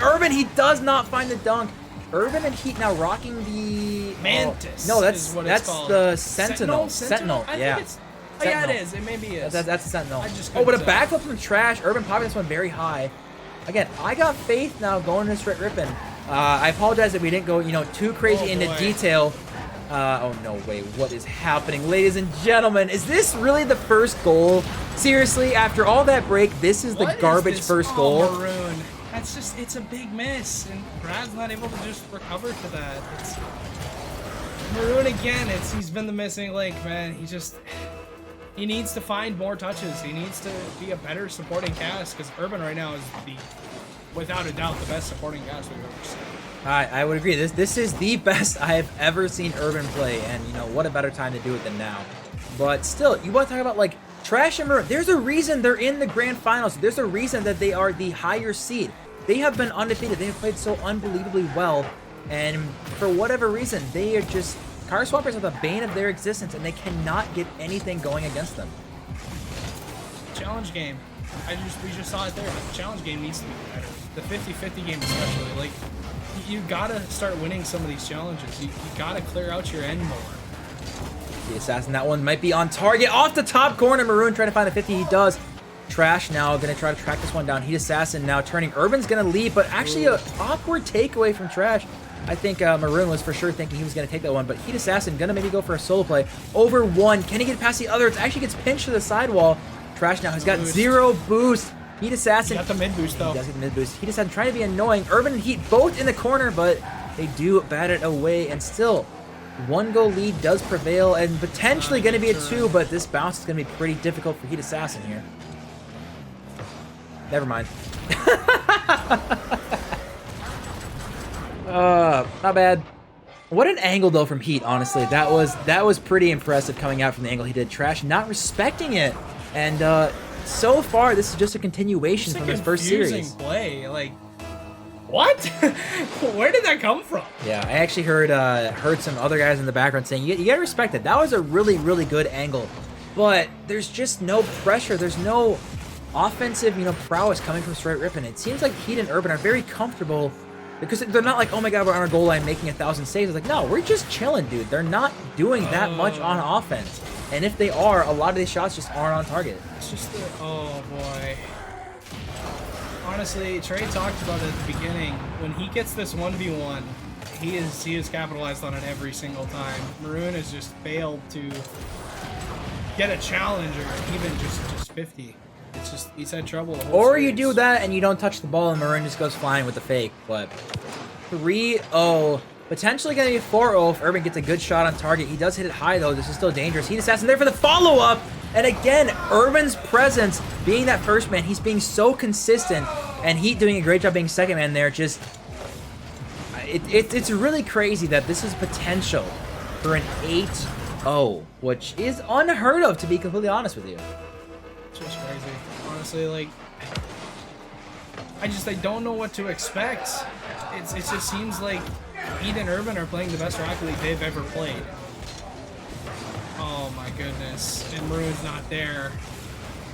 Urban, he does not find the dunk. Urban and Heat now rocking the... Mantis. No, that's the Sentinel. Sentinel, yeah. Oh, yeah, it is. It maybe is. That's a Sentinel. But a backflip from Trash. Urban popping this one very high. again, I got faith now going to Str8 Rippin. I apologize that we didn't go, too crazy into detail. Oh no, wait, what is happening? Ladies and gentlemen, is this really the first goal? Seriously, after all that break, this is the garbage first goal? Maroon. That's just, it's a big miss, and Brad's not able to just recover to that. It's Maroon again, he's been the missing link, man. He needs to find more touches. He needs to be a better supporting cast, because Urban right now is without a doubt, the best supporting cast we've ever seen. I would agree. This is the best I have ever seen Urban play, and what a better time to do it than now. But still, you want to talk about like Trash and Maroon. There's a reason they're in the grand finals. There's a reason that they are the higher seed. They have been undefeated. They have played so unbelievably well, and for whatever reason, they are just Car Swappers are the bane of their existence, and they cannot get anything going against them. Challenge game. We just saw it there. The challenge game needs to be better. The 50-50 game especially. Like, you gotta start winning some of these challenges. You gotta clear out your end more. The assassin, that one might be on target. Off the top corner, Maroon trying to find the 50. He does. Trash now gonna try to track this one down. Heatassassin now turning. Urban's gonna leave, but actually an awkward takeaway from Trash. I think Maroon was for sure thinking he was gonna take that one, but Heatassassin gonna maybe go for a solo play. Over one. Can he get past the other? It actually gets pinched to the sidewall. Trash now has got zero boost. Heatassassin got the mid boost though. He does get the mid boost. Heatassassin trying to be annoying. Urban and Heat both in the corner, but they do bat it away, and still one goal lead does prevail, and potentially going to be a 2, but this bounce is going to be pretty difficult for Heatassassin here. Never mind. Not bad. What an angle though from Heat, honestly. That was pretty impressive coming out from the angle he did. Trash not respecting it, and so far this is just a continuation from his first series. Play, like, what? Where did that come from? Yeah, I actually heard some other guys in the background saying you gotta respect it. That was a really, really good angle, but there's just no pressure. There's no offensive, prowess coming from Str8 Rippin. It seems like Heat and Urban are very comfortable because they're not like, oh my god, we're on our goal line making 1,000 saves. It's like, no, we're just chilling, dude. They're not doing that much on offense, and if they are, a lot of these shots just aren't on target. It's just oh boy. Honestly, Trey talked about it at the beginning. When he gets this 1v1, he is capitalized on it every single time. Maroon has just failed to get a challenge or even just 50. It's just, he's had trouble. Or you do that and you don't touch the ball and Maroon just goes flying with the fake. But 3-0. Potentially going to be 4-0 if Urban gets a good shot on target. He does hit it high though. This is still dangerous. Heatassassin there for the follow-up. And again, Urban's presence, being that first man, he's being so consistent. And Heat doing a great job being second man there. Just, it's really crazy that this is potential for an 8-0, which is unheard of, to be completely honest with you. It's just crazy. Honestly, like, I don't know what to expect. It just seems like Heat and Urban are playing the best Rocket League they've ever played. Oh my goodness. And Maroon's not there.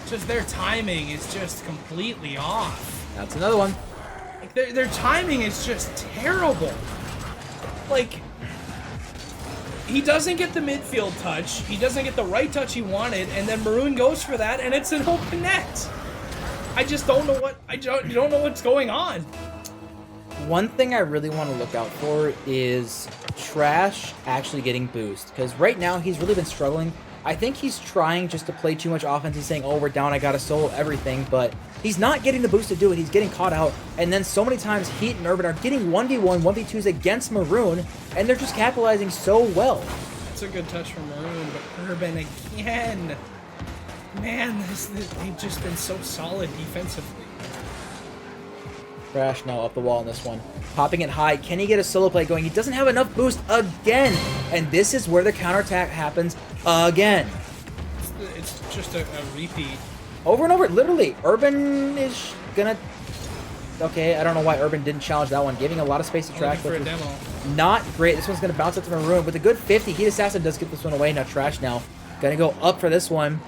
Just their timing is just completely off. That's another one. Like their timing is just terrible. Like, he doesn't get the midfield touch. He doesn't get the right touch he wanted, and then Maroon goes for that, and it's an open net. I just don't know what don't know what's going on. One thing I really want to look out for is Trash actually getting boost, because right now he's really been struggling. I think he's trying just to play too much offense. He's saying, oh, we're down, I gotta solo everything, but he's not getting the boost to do it. He's getting caught out, and then so many times Heat and Urban are getting 1v1, 1v2s against Maroon, and they're just capitalizing so well. That's a good touch from Maroon, but Urban again. Man, they've just been so solid defensively. Trash now up the wall on this one. Popping it high. Can he get a solo play going? He doesn't have enough boost again. And this is where the counterattack happens again. It's just a repeat. Over and over. Literally. Urban is gonna... Okay, I don't know why Urban didn't challenge that one. Giving a lot of space to Trash. For a demo. Not great. This one's gonna bounce up to Maroon. With a good 50, Heatassassin does get this one away. Now Trash now. Gonna go up for this one.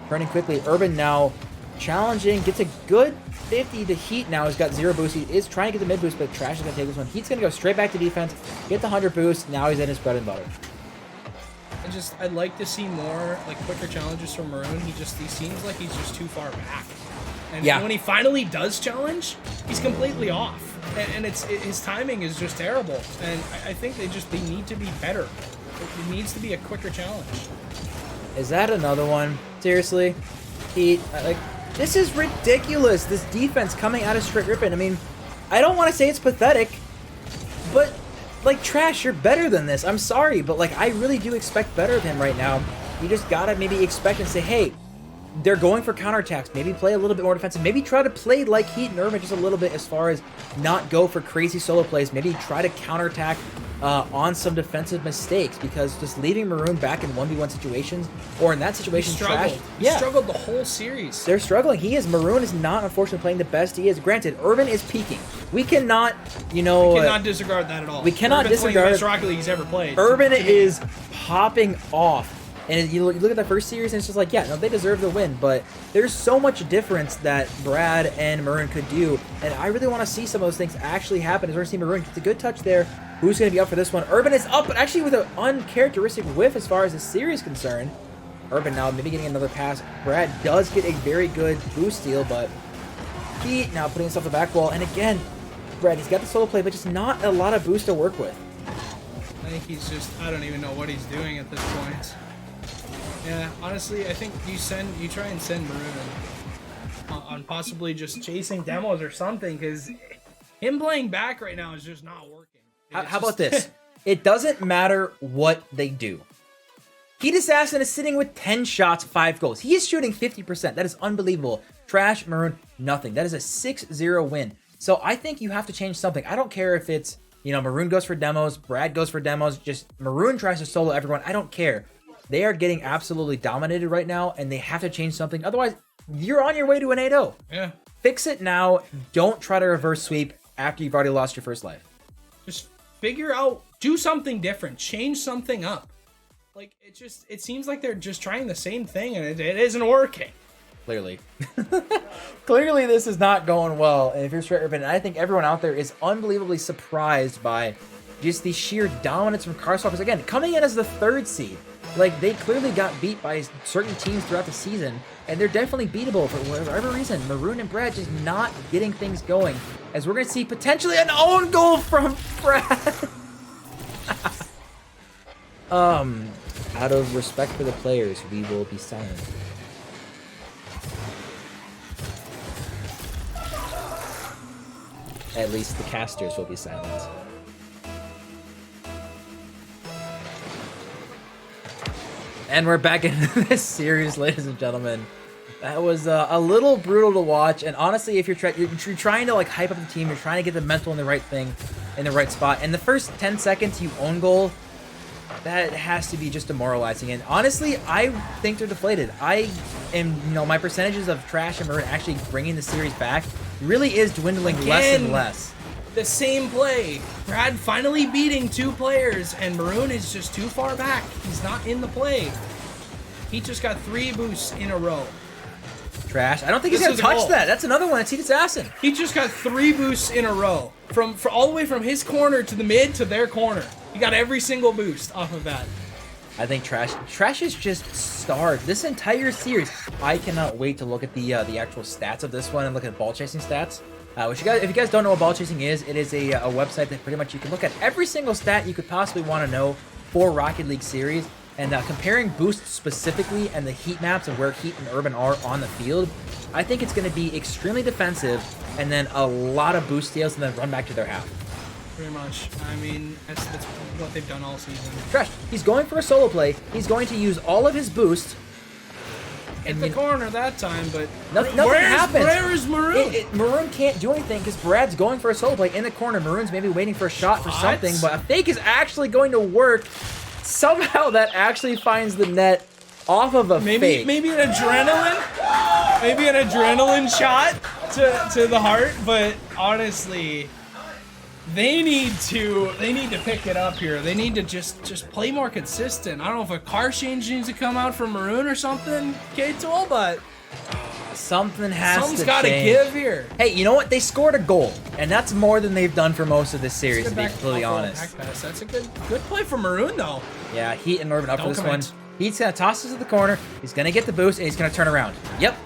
Turning quickly. Urban now challenging. Gets a good 50 to Heat now. He's got 0 boost. He is trying to get the mid boost, but Trash is going to take this one. Heat's going to go straight back to defense, get the 100 boost. Now he's in his bread and butter. I'd like to see more, like, quicker challenges from Maroon. He seems like he's just too far back. And Yeah. when he finally does challenge, he's completely off. And his timing is just terrible. And I think they need to be better. It needs to be a quicker challenge. Is that another one? Seriously? This is ridiculous. This defense coming out of Str8 Rippin. I mean, I don't want to say it's pathetic, but like, Trash, you're better than this. I'm sorry, but like, I really do expect better of him right now. You just gotta maybe expect and say, hey, they're going for counterattacks. Maybe play a little bit more defensive. Maybe try to play like Heat and Urban just a little bit as far as not go for crazy solo plays. Maybe try to counterattack on some defensive mistakes, because just leaving Maroon back in 1v1 situations, or in that situation, Trash. He struggled the whole series. They're struggling. Maroon is not, unfortunately, playing the best he is. Granted, Urban is peaking. We cannot, we cannot disregard that at all. We cannot Urban's disregard playing the best Rocket League he's ever played. Urban is popping off. And you look at the first series, and it's just like, yeah, no, they deserve the win. But there's so much difference that Brad and Maroon could do. And I really want to see some of those things actually happen. As we're going to see Maroon gets a good touch there. Who's going to be up for this one? Urban is up, but actually with an uncharacteristic whiff as far as the series is concerned. Urban now maybe getting another pass. Brad does get a very good boost steal, but Heat now putting himself the back wall. And again, Brad, he's got the solo play, but just not a lot of boost to work with. I think he's just, I don't even know what he's doing at this point. Yeah, honestly, I think you try and send Maroon on possibly just chasing demos or something, because him playing back right now is just not working. How about this? It doesn't matter what they do. Heatassassin is sitting with 10 shots, 5 goals. He is shooting 50%. That is unbelievable. Trash, Maroon, nothing. That is a 6-0 win. So I think you have to change something. I don't care if it's, Maroon goes for demos, Brad goes for demos, just Maroon tries to solo everyone. I don't care. They are getting absolutely dominated right now, and they have to change something. Otherwise, you're on your way to an 8-0. Yeah. Fix it now. Don't try to reverse sweep after you've already lost your first life. Just figure out, do something different, change something up. Like, it seems like they're just trying the same thing, and it isn't working. Clearly. Clearly this is not going well. And if you're Str8 Rippin, I think everyone out there is unbelievably surprised by just the sheer dominance from Carswap. Because again, coming in as the 3rd seed, like, they clearly got beat by certain teams throughout the season, and they're definitely beatable for whatever reason. Maroon and Brad just not getting things going, as we're going to see potentially an own goal from Brad. Out of respect for the players, we will be silent. At least the casters will be silent. And we're back into this series, ladies and gentlemen. That was a little brutal to watch. And honestly, if you're trying to like hype up the team, you're trying to get the mental in the right thing, in the right spot. And the first 10 seconds you own goal, that has to be just demoralizing. And honestly, I think they're deflated. I am, my percentages of Trash and Maroon actually bringing the series back really is dwindling less and less. The same play. Brad finally beating 2 players, and Maroon is just too far back. He's not in the play. He just got 3 boosts in a row. Trash. I don't think he's gonna touch that. That's another one. It's Heatassassin. He just got 3 boosts in a row. From all the way from his corner to the mid to their corner. He got every single boost off of that. I think Trash is just starved this entire series. I cannot wait to look at the actual stats of this one and look at ball chasing stats. If you guys don't know what ball chasing is, it is a website that pretty much you can look at every single stat you could possibly want to know for Rocket League series, and comparing boosts specifically and the heat maps of where Heat and Urban are on the field. I think it's going to be extremely defensive, and then a lot of boost steals, and then run back to their half. Pretty much. I mean, that's what they've done all season. Trash. He's going for a solo play. He's going to use all of his boost. In the corner that time, but nothing happens. Where is Maroon? Maroon can't do anything because Brad's going for a solo play in the corner. Maroon's maybe waiting for a shot for something, but a fake is actually going to work. Somehow that actually finds the net off of a fake. Maybe an adrenaline? Maybe an adrenaline shot to the heart, but honestly, they need to pick it up here. They need to just play more consistent. I don't know if a car change needs to come out from Maroon or something, K-Tool, but something's got to give here. Hey, you know what? They scored a goal, and that's more than they've done for most of this series, to be completely honest. That's a good play for Maroon, though. Yeah, Heat and Urban up for this one. Heat's gonna toss this to the corner. He's gonna get the boost, and he's gonna turn around. Yep.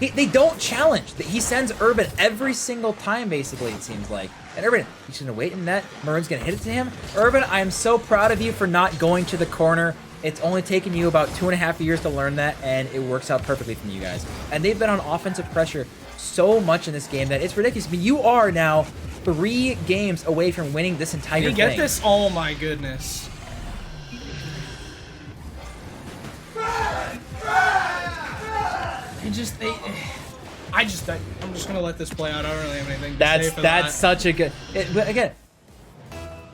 They don't challenge. He sends Urban every single time, basically, it seems like. And Urban, he's going to wait in net. Maroon's going to hit it to him. Urban, I am so proud of you for not going to the corner. It's only taken you about 2.5 years to learn that, and it works out perfectly from you guys. And they've been on offensive pressure so much in this game that it's ridiculous. I mean, you are now 3 games away from winning this entire thing. Get this? Oh my goodness. I'm just gonna let this play out. I don't really have anything to say for that. That's such a good. But again,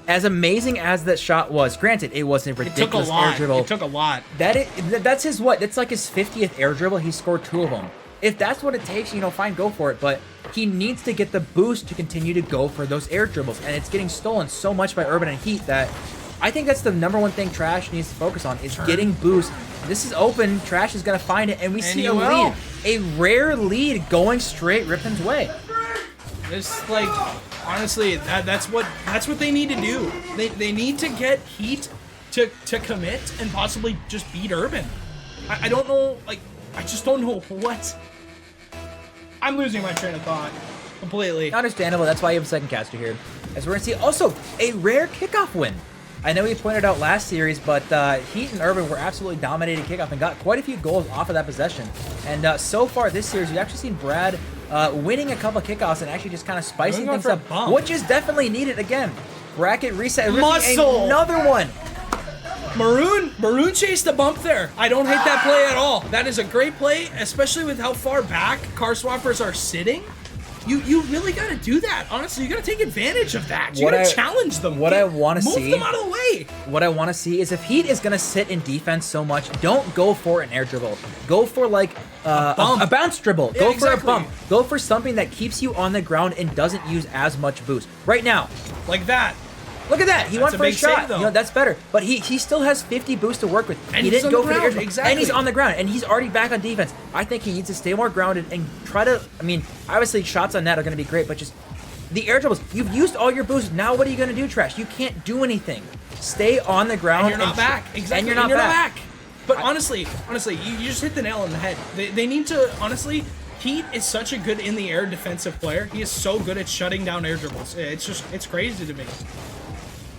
as amazing as that shot was, granted, it was a ridiculous air dribble. It took a lot. That's his what? That's like his 50th air dribble. He scored 2 of them. If that's what it takes, fine, go for it. But he needs to get the boost to continue to go for those air dribbles, and it's getting stolen so much by Urban and Heat that I think that's the #1 thing Trash needs to focus on is getting boost. This is open. Trash is going to find it, and we see a lead. A rare lead going straight Rippin's way. It's like, honestly, that's what they need to do. They need to get Heat to commit and possibly just beat Urban. I don't know, like, I just don't know what. I'm losing my train of thought completely. Understandable. That's why you have a second caster here. As we're going to see also a rare kickoff win. I know we pointed out last series, but Heat and Urban were absolutely dominating kickoff and got quite a few goals off of that possession. And so far this series, we've actually seen Brad winning a couple of kickoffs and actually just kind of spicing things up, which is definitely needed. Again, bracket reset. Muscle! Another one. Maroon chased the bump there. I don't hate that play at all. That is a great play, especially with how far back car swappers are sitting. You really got to do that. Honestly, you got to take advantage of that. You got to challenge them. I want to see. Move them out of the way. What I want to see is if Heat is going to sit in defense so much, don't go for an air dribble. Go for like a bounce dribble. Yeah, go exactly. for a bump. Go for something that keeps you on the ground and doesn't use as much boost. Right now. Like that. Look at that. He went for a shot. Save, that's better. But he still has 50 boost to work with. And he didn't go for the air dribble. Exactly. And he's on the ground. And he's already back on defense. I think he needs to stay more grounded and try to, obviously shots on net are going to be great, but just the air dribbles. You've used all your boost. Now what are you going to do, Trash? You can't do anything. Stay on the ground. And you're not back. Exactly. And you're not back. But honestly, you just hit the nail on the head. They need to, honestly, Heat is such a good in the air defensive player. He is so good at shutting down air dribbles. It's crazy to me.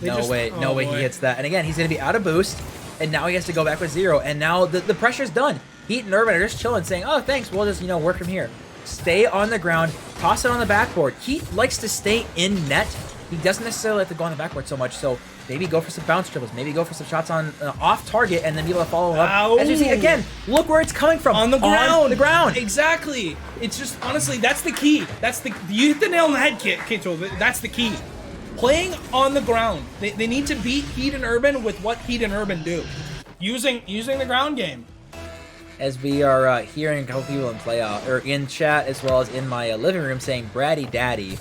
No way he hits that. And again, he's going to be out of boost, and now he has to go back with 0. And now the pressure's done. Heat and Urban are just chilling, saying, oh, thanks, we'll just, work from here. Stay on the ground, toss it on the backboard. Heat likes to stay in net. He doesn't necessarily like to go on the backboard so much, so maybe go for some bounce dribbles, maybe go for some shots on off target, and then be able to follow up. Ow. As you see, again, look where it's coming from. On the ground. On the ground. Exactly. It's just, honestly, that's the key. You hit the nail on the head, Kato. That's the key. Playing on the ground. They need to beat Heat and Urban with what Heat and Urban do. Using the ground game. As we are hearing a couple people in chat as well as in my living room saying Bratty Daddy.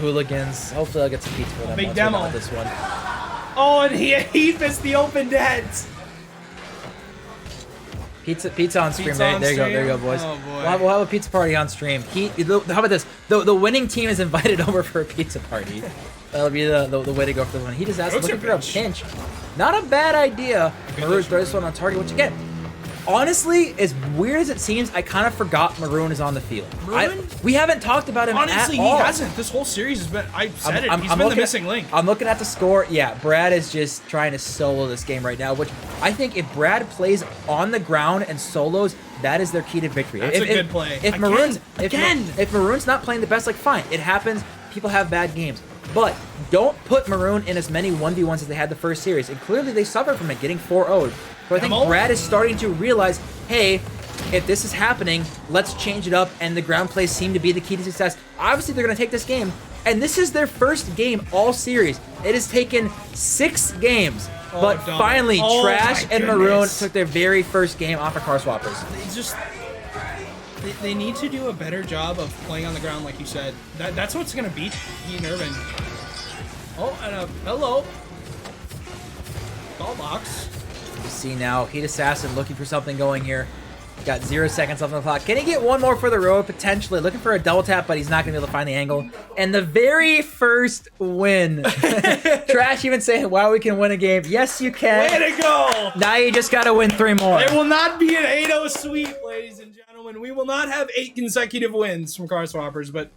Hooligans. Hopefully I'll get some pizza for them. Big demo. This one. Oh, and he missed the open nets. Pizza on stream. Pizza There you go, boys. Oh, boy. We'll have a pizza party on stream. How about this? The winning team is invited over for a pizza party. That'll be the way to go for this one. He just asked looking for a pinch. Not a bad idea. Maroon throws this one on target, which again, honestly, as weird as it seems, I kind of forgot Maroon is on the field. We haven't talked about him honestly, at all. He hasn't. This whole series has been, he's been the missing link. I'm looking at the score. Yeah, Brad is just trying to solo this game right now, which I think if Brad plays on the ground and solos, that is their key to victory. That's a good play. If Maroon's not playing the best, like fine, it happens. People have bad games. But don't put Maroon in as many 1v1s as they had the first series. And clearly they suffered from it, getting 4-0'd. So I think Brad is starting to realize, hey, if this is happening, let's change it up. And the ground plays seem to be the key to success. Obviously, they're going to take this game. And this is their first game all series. It has taken 6 games. But finally, Trash and Maroon took their very first game off of car swappers. They need to do a better job of playing on the ground, like you said. That's what's going to beat Heat and Urban. Oh, and hello. Ball box. You see now, Heatassassin looking for something going here. Got 0 seconds left on the clock. Can he get one more for the road? Potentially. Looking for a double tap, but he's not going to be able to find the angle. And the very first win. Trash even saying, wow, we can win a game. Yes, you can. Way to go! Now you just got to win 3 more. It will not be an 8-0 sweep, ladies and gentlemen. We will not have 8 consecutive wins from Car Swappers, but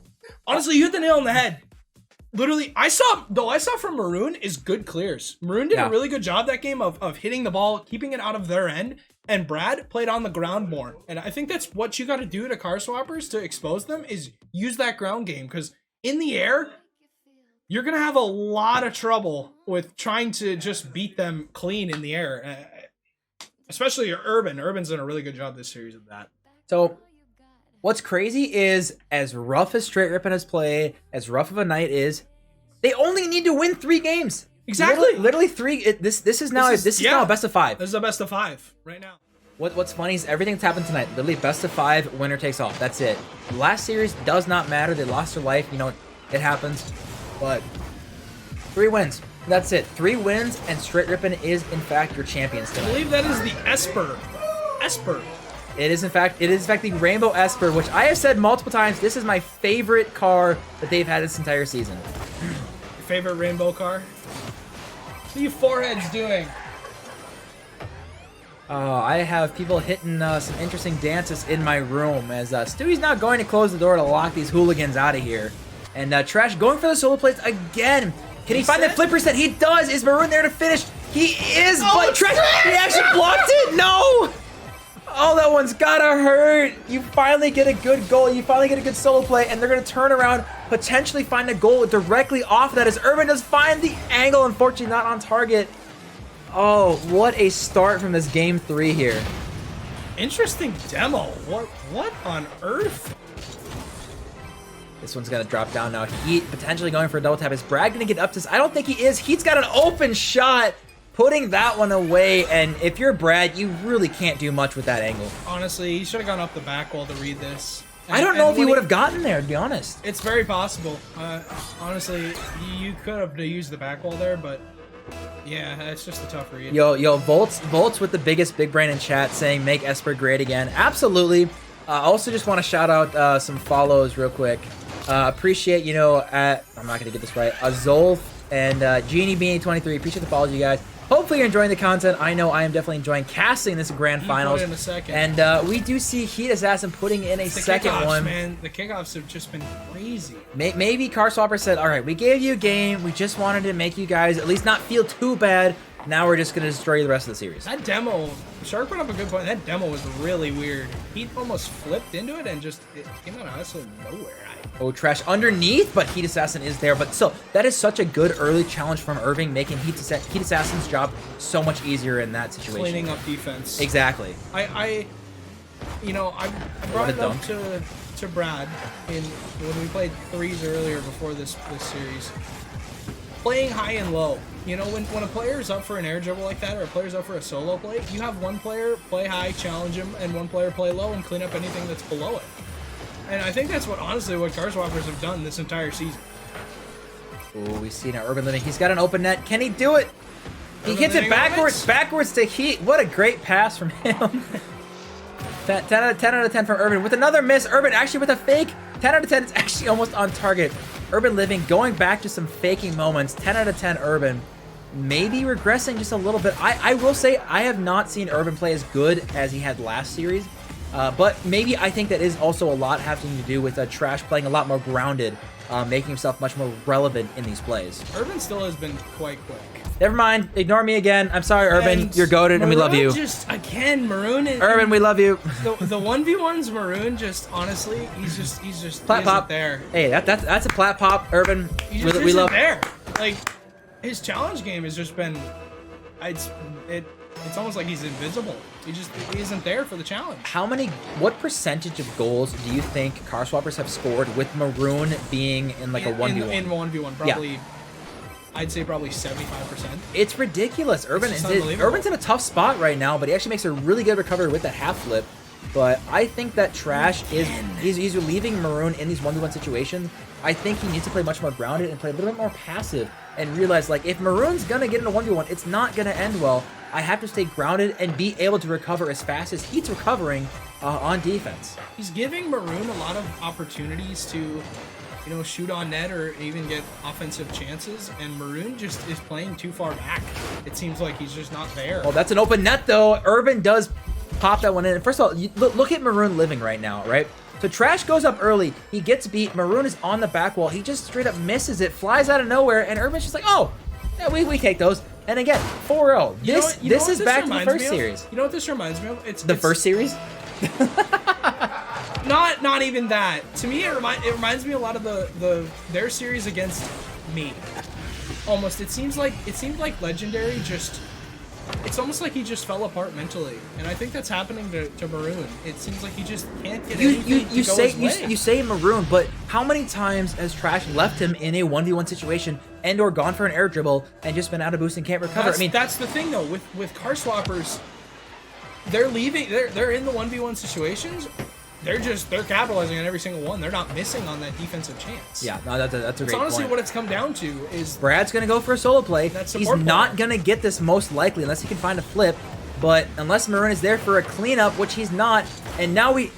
honestly, you hit the nail on the head. Literally, I saw from Maroon is good clears. Maroon did a really good job that game of hitting the ball, keeping it out of their end, and Brad played on the ground more. And I think that's what you got to do to Car Swappers to expose them is use that ground game, because in the air, you're going to have a lot of trouble with trying to just beat them clean in the air. Especially Urban. Urban's done a really good job this series of that. So what's crazy is, as rough as Str8 Rippin has played, as rough of a night is, they only need to win 3 games. Exactly. Literally 3. This is now a best of 5. This is a best of 5 right now. What's funny is everything that's happened tonight. Literally best of 5, winner takes all. That's it. Last series does not matter. They lost their life. You know, it happens. But 3 wins. That's it. 3 wins, and Str8 Rippin is in fact your champions tonight. I believe that is the Esper. Esper. It is in fact the Rainbow Esper, which I have said multiple times. This is my favorite car that they've had this entire season. Your favorite rainbow car? What are you foreheads doing? I have people hitting some interesting dances in my room as Stewie's not going to close the door to lock these hooligans out of here. And Trash going for the solo plates again. Can he find the flipper set? He does. Is Maroon there to finish? He is, but Trash, he actually blocked it. No. Oh, that one's gotta hurt. You finally get a good goal. You finally get a good solo play, and they're gonna turn around, potentially find a goal directly off of that as Urban does find the angle. Unfortunately, not on target. Oh, what a start from this game 3 here. Interesting demo. What on earth? This one's gonna drop down now. Heat potentially going for a double tap. Is Brad gonna get up to this? I don't think he is. Heat's got an open shot. Putting that one away, and if you're Brad, you really can't do much with that angle. Honestly, he should have gone up the back wall to read this. I don't know if he would have gotten there, to be honest. It's very possible. Honestly, you could have used the back wall there, but yeah, it's just a tough read. Yo, Volts with the biggest big brain in chat saying make Esper great again. Absolutely. I also just want to shout out some follows real quick. Appreciate, I'm not going to get this right, Azolf and Genie Beanie 23. Appreciate the follows, you guys. Hopefully you're enjoying the content. I know I am definitely enjoying casting this grand finals. In a second. And we do see Heatassassin putting in a second one. Man, the kickoffs have just been crazy. Maybe Car Swapper said, all right, we gave you a game. We just wanted to make you guys at least not feel too bad. Now we're just going to destroy the rest of the series. That demo, Shark brought up a good point. That demo was really weird. He almost flipped into it and it came out of absolutely nowhere. Oh, Trash underneath, but Heatassassin is there. But still, that is such a good early challenge from Irving, making Heatassassin's job so much easier in that situation. Cleaning up defense. Exactly. I brought it up to Brad when we played 3s earlier before this series. Playing high and low. When a player is up for an air dribble like that, or a player's up for a solo play, you have one player play high, challenge him, and one player play low and clean up anything that's below it. And I think that's what Car Swappers have done this entire season. Oh, we see now UrbanLiving. He's got an open net. Can he do it? He hits it backwards to Heat. What a great pass from him. 10 out of 10 from Urban with another miss. Urban actually with a fake. 10 out of 10. It's actually almost on target. UrbanLiving going back to some faking moments. 10 out of 10 Urban. Maybe regressing just a little bit. I will say I have not seen Urban play as good as he had last series. But maybe I think that is also a lot having to do with Trash playing a lot more grounded, making himself much more relevant in these plays. Urban still has been quite quick. Never mind. Ignore me again. I'm sorry, Urban. And you're goated, and we love you. Maroon. Urban, we love you. The 1v1's Maroon. Just honestly, he's just plat pop there. Hey, that's a plat pop, Urban. We love there. Like his challenge game has just been, it's almost like he's invisible. He isn't there for the challenge. What percentage of goals do you think Car Swappers have scored with Maroon being in like a 1v1? In 1v1, probably. Yeah. I'd say probably 75%. It's ridiculous. Urban's in a tough spot right now, but he actually makes a really good recovery with that half flip. But I think that Trash he's leaving Maroon in these 1v1 situations. I think he needs to play much more grounded and play a little bit more passive and realize, like, if Maroon's gonna get in a 1v1, it's not gonna end well. I have to stay grounded and be able to recover as fast as Heat's recovering on defense. He's giving Maroon a lot of opportunities to, you know, shoot on net or even get offensive chances, and Maroon just is playing too far back. It seems like he's just not there. Oh, that's an open net, though. Urban does pop that one in. And first of all, look at Maroon living right now, right? So Trash goes up early. He gets beat. Maroon is on the back wall. He just straight up misses it, flies out of nowhere, and Urban's just like, oh, yeah, we take those. And again, 4-0. This is back to the first series. You know what this reminds me of? It's first series? Not even that. To me, it reminds me a lot of their series against me. Almost. It seemed like Legendary just. It's almost like he just fell apart mentally, and I think that's happening to Maroon. It seems like he just can't get anything to go his way. You say Maroon, but how many times has Trash left him in a 1v1 situation and/or gone for an air dribble and just been out of boost and can't recover? That's the thing though. With car swappers, they're leaving. They're in the 1v1 situations. They're capitalizing on every single one. They're not missing on that defensive chance. Yeah, no, that's a great point. It's honestly what it's come down to is Brad's gonna go for a solo play. He's not gonna get this most likely unless he can find a flip. But unless Maroon is there for a cleanup, which he's not, and now wait,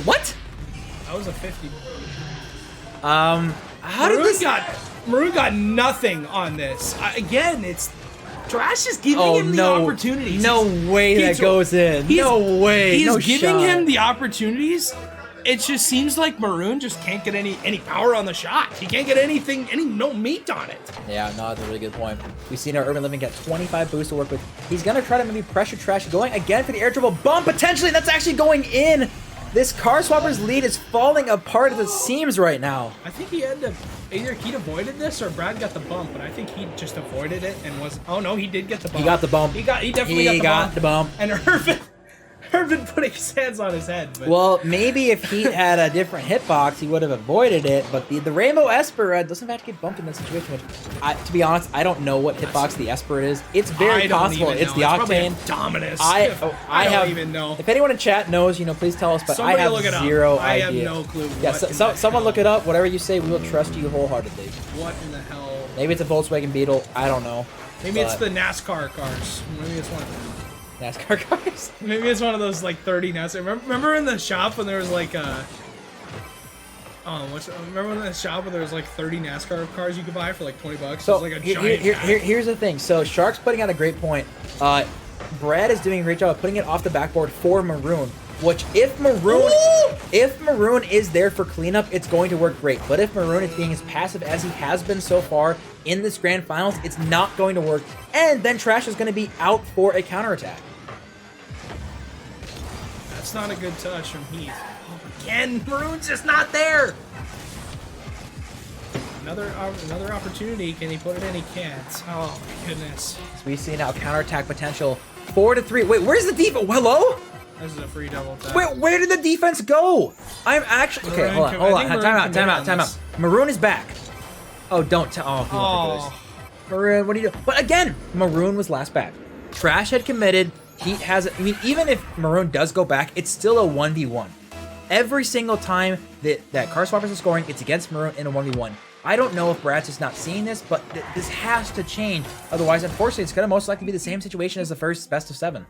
what? That was a 50. Maroon got nothing on this. Again, it's Trash is giving him the opportunities. No way that goes in. No way. He's giving him the opportunities. It just seems like Maroon just can't get any power on the shot. He can't get no meat on it. Yeah, no, that's a really good point. We've seen our UrbanLiving get 25 boosts to work with. He's gonna try to maybe pressure Trash, going again for the air dribble bump potentially. That's actually going in. This car swapper's lead is falling apart at the seams right now. I think he had to either Heat avoided this or Brad got the bump, but I think he just avoided it and was. Oh no, he did get the bump. He got the bump. He definitely got the bump. And Urban putting his hands on his head. But. Well, maybe if he had a different hitbox, he would have avoided it. But the Rainbow Esper doesn't have to get bumped in that situation. Which, to be honest, I don't know what hitbox the Esper is. It's very possible. It's the Octane. Dominus. I don't even know. If anyone in chat knows, please tell us. But Somebody I have zero idea. I have no clue. Yeah, someone look it up. Whatever you say, we will trust you wholeheartedly. What in the hell? Maybe it's a Volkswagen Beetle. I don't know. Maybe it's the NASCAR cars. Maybe it's one of them. NASCAR cars? Maybe it's one of those like 30 NASCAR. Remember in the shop when there was like remember in the shop when there was like 30 NASCAR cars you could buy for like $20? So it was like a giant here's the thing. So Shark's putting out a great point. Brad is doing a great job of putting it off the backboard for Maroon. Which if Maroon is there for cleanup, it's going to work great. But if Maroon is being as passive as he has been so far in this grand finals, it's not going to work. And then Trash is going to be out for a counterattack. That's not a good touch from Heath. Oh, again, Maroon's just not there. Another opportunity. Can he put it in? He can't. Oh my goodness. So we see now counterattack potential. 4-3. Wait, where's the defense? Hello? This is a free double tap. Wait, where did the defense go? I'm actually okay. Hold on. Time out. Maroon is back. Oh, don't tell. Oh, Maroon, what are you doing? But again, Maroon was last back. Trash had committed. Heat has. I mean, even if Maroon does go back, it's still a 1v1. Every single time that Car Swappers is scoring, it's against Maroon in a 1v1. I don't know if Brad's just not seeing this, but this has to change. Otherwise, unfortunately, it's going to most likely be the same situation as the first best of 7.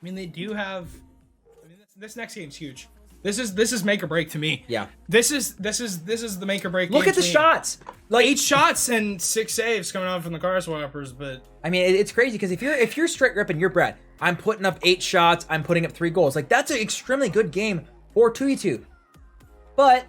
I mean, they do have. I mean, this next game's huge. This is make or break to me. Yeah. This is the make or break. Look at the shots. Like 8 shots and 6 saves coming out from the Car Swappers, but I mean, it's crazy because if you're Str8 Rippin, you're Brad. I'm putting up 8 shots. I'm putting up 3 goals. Like that's an extremely good game for 2v2. But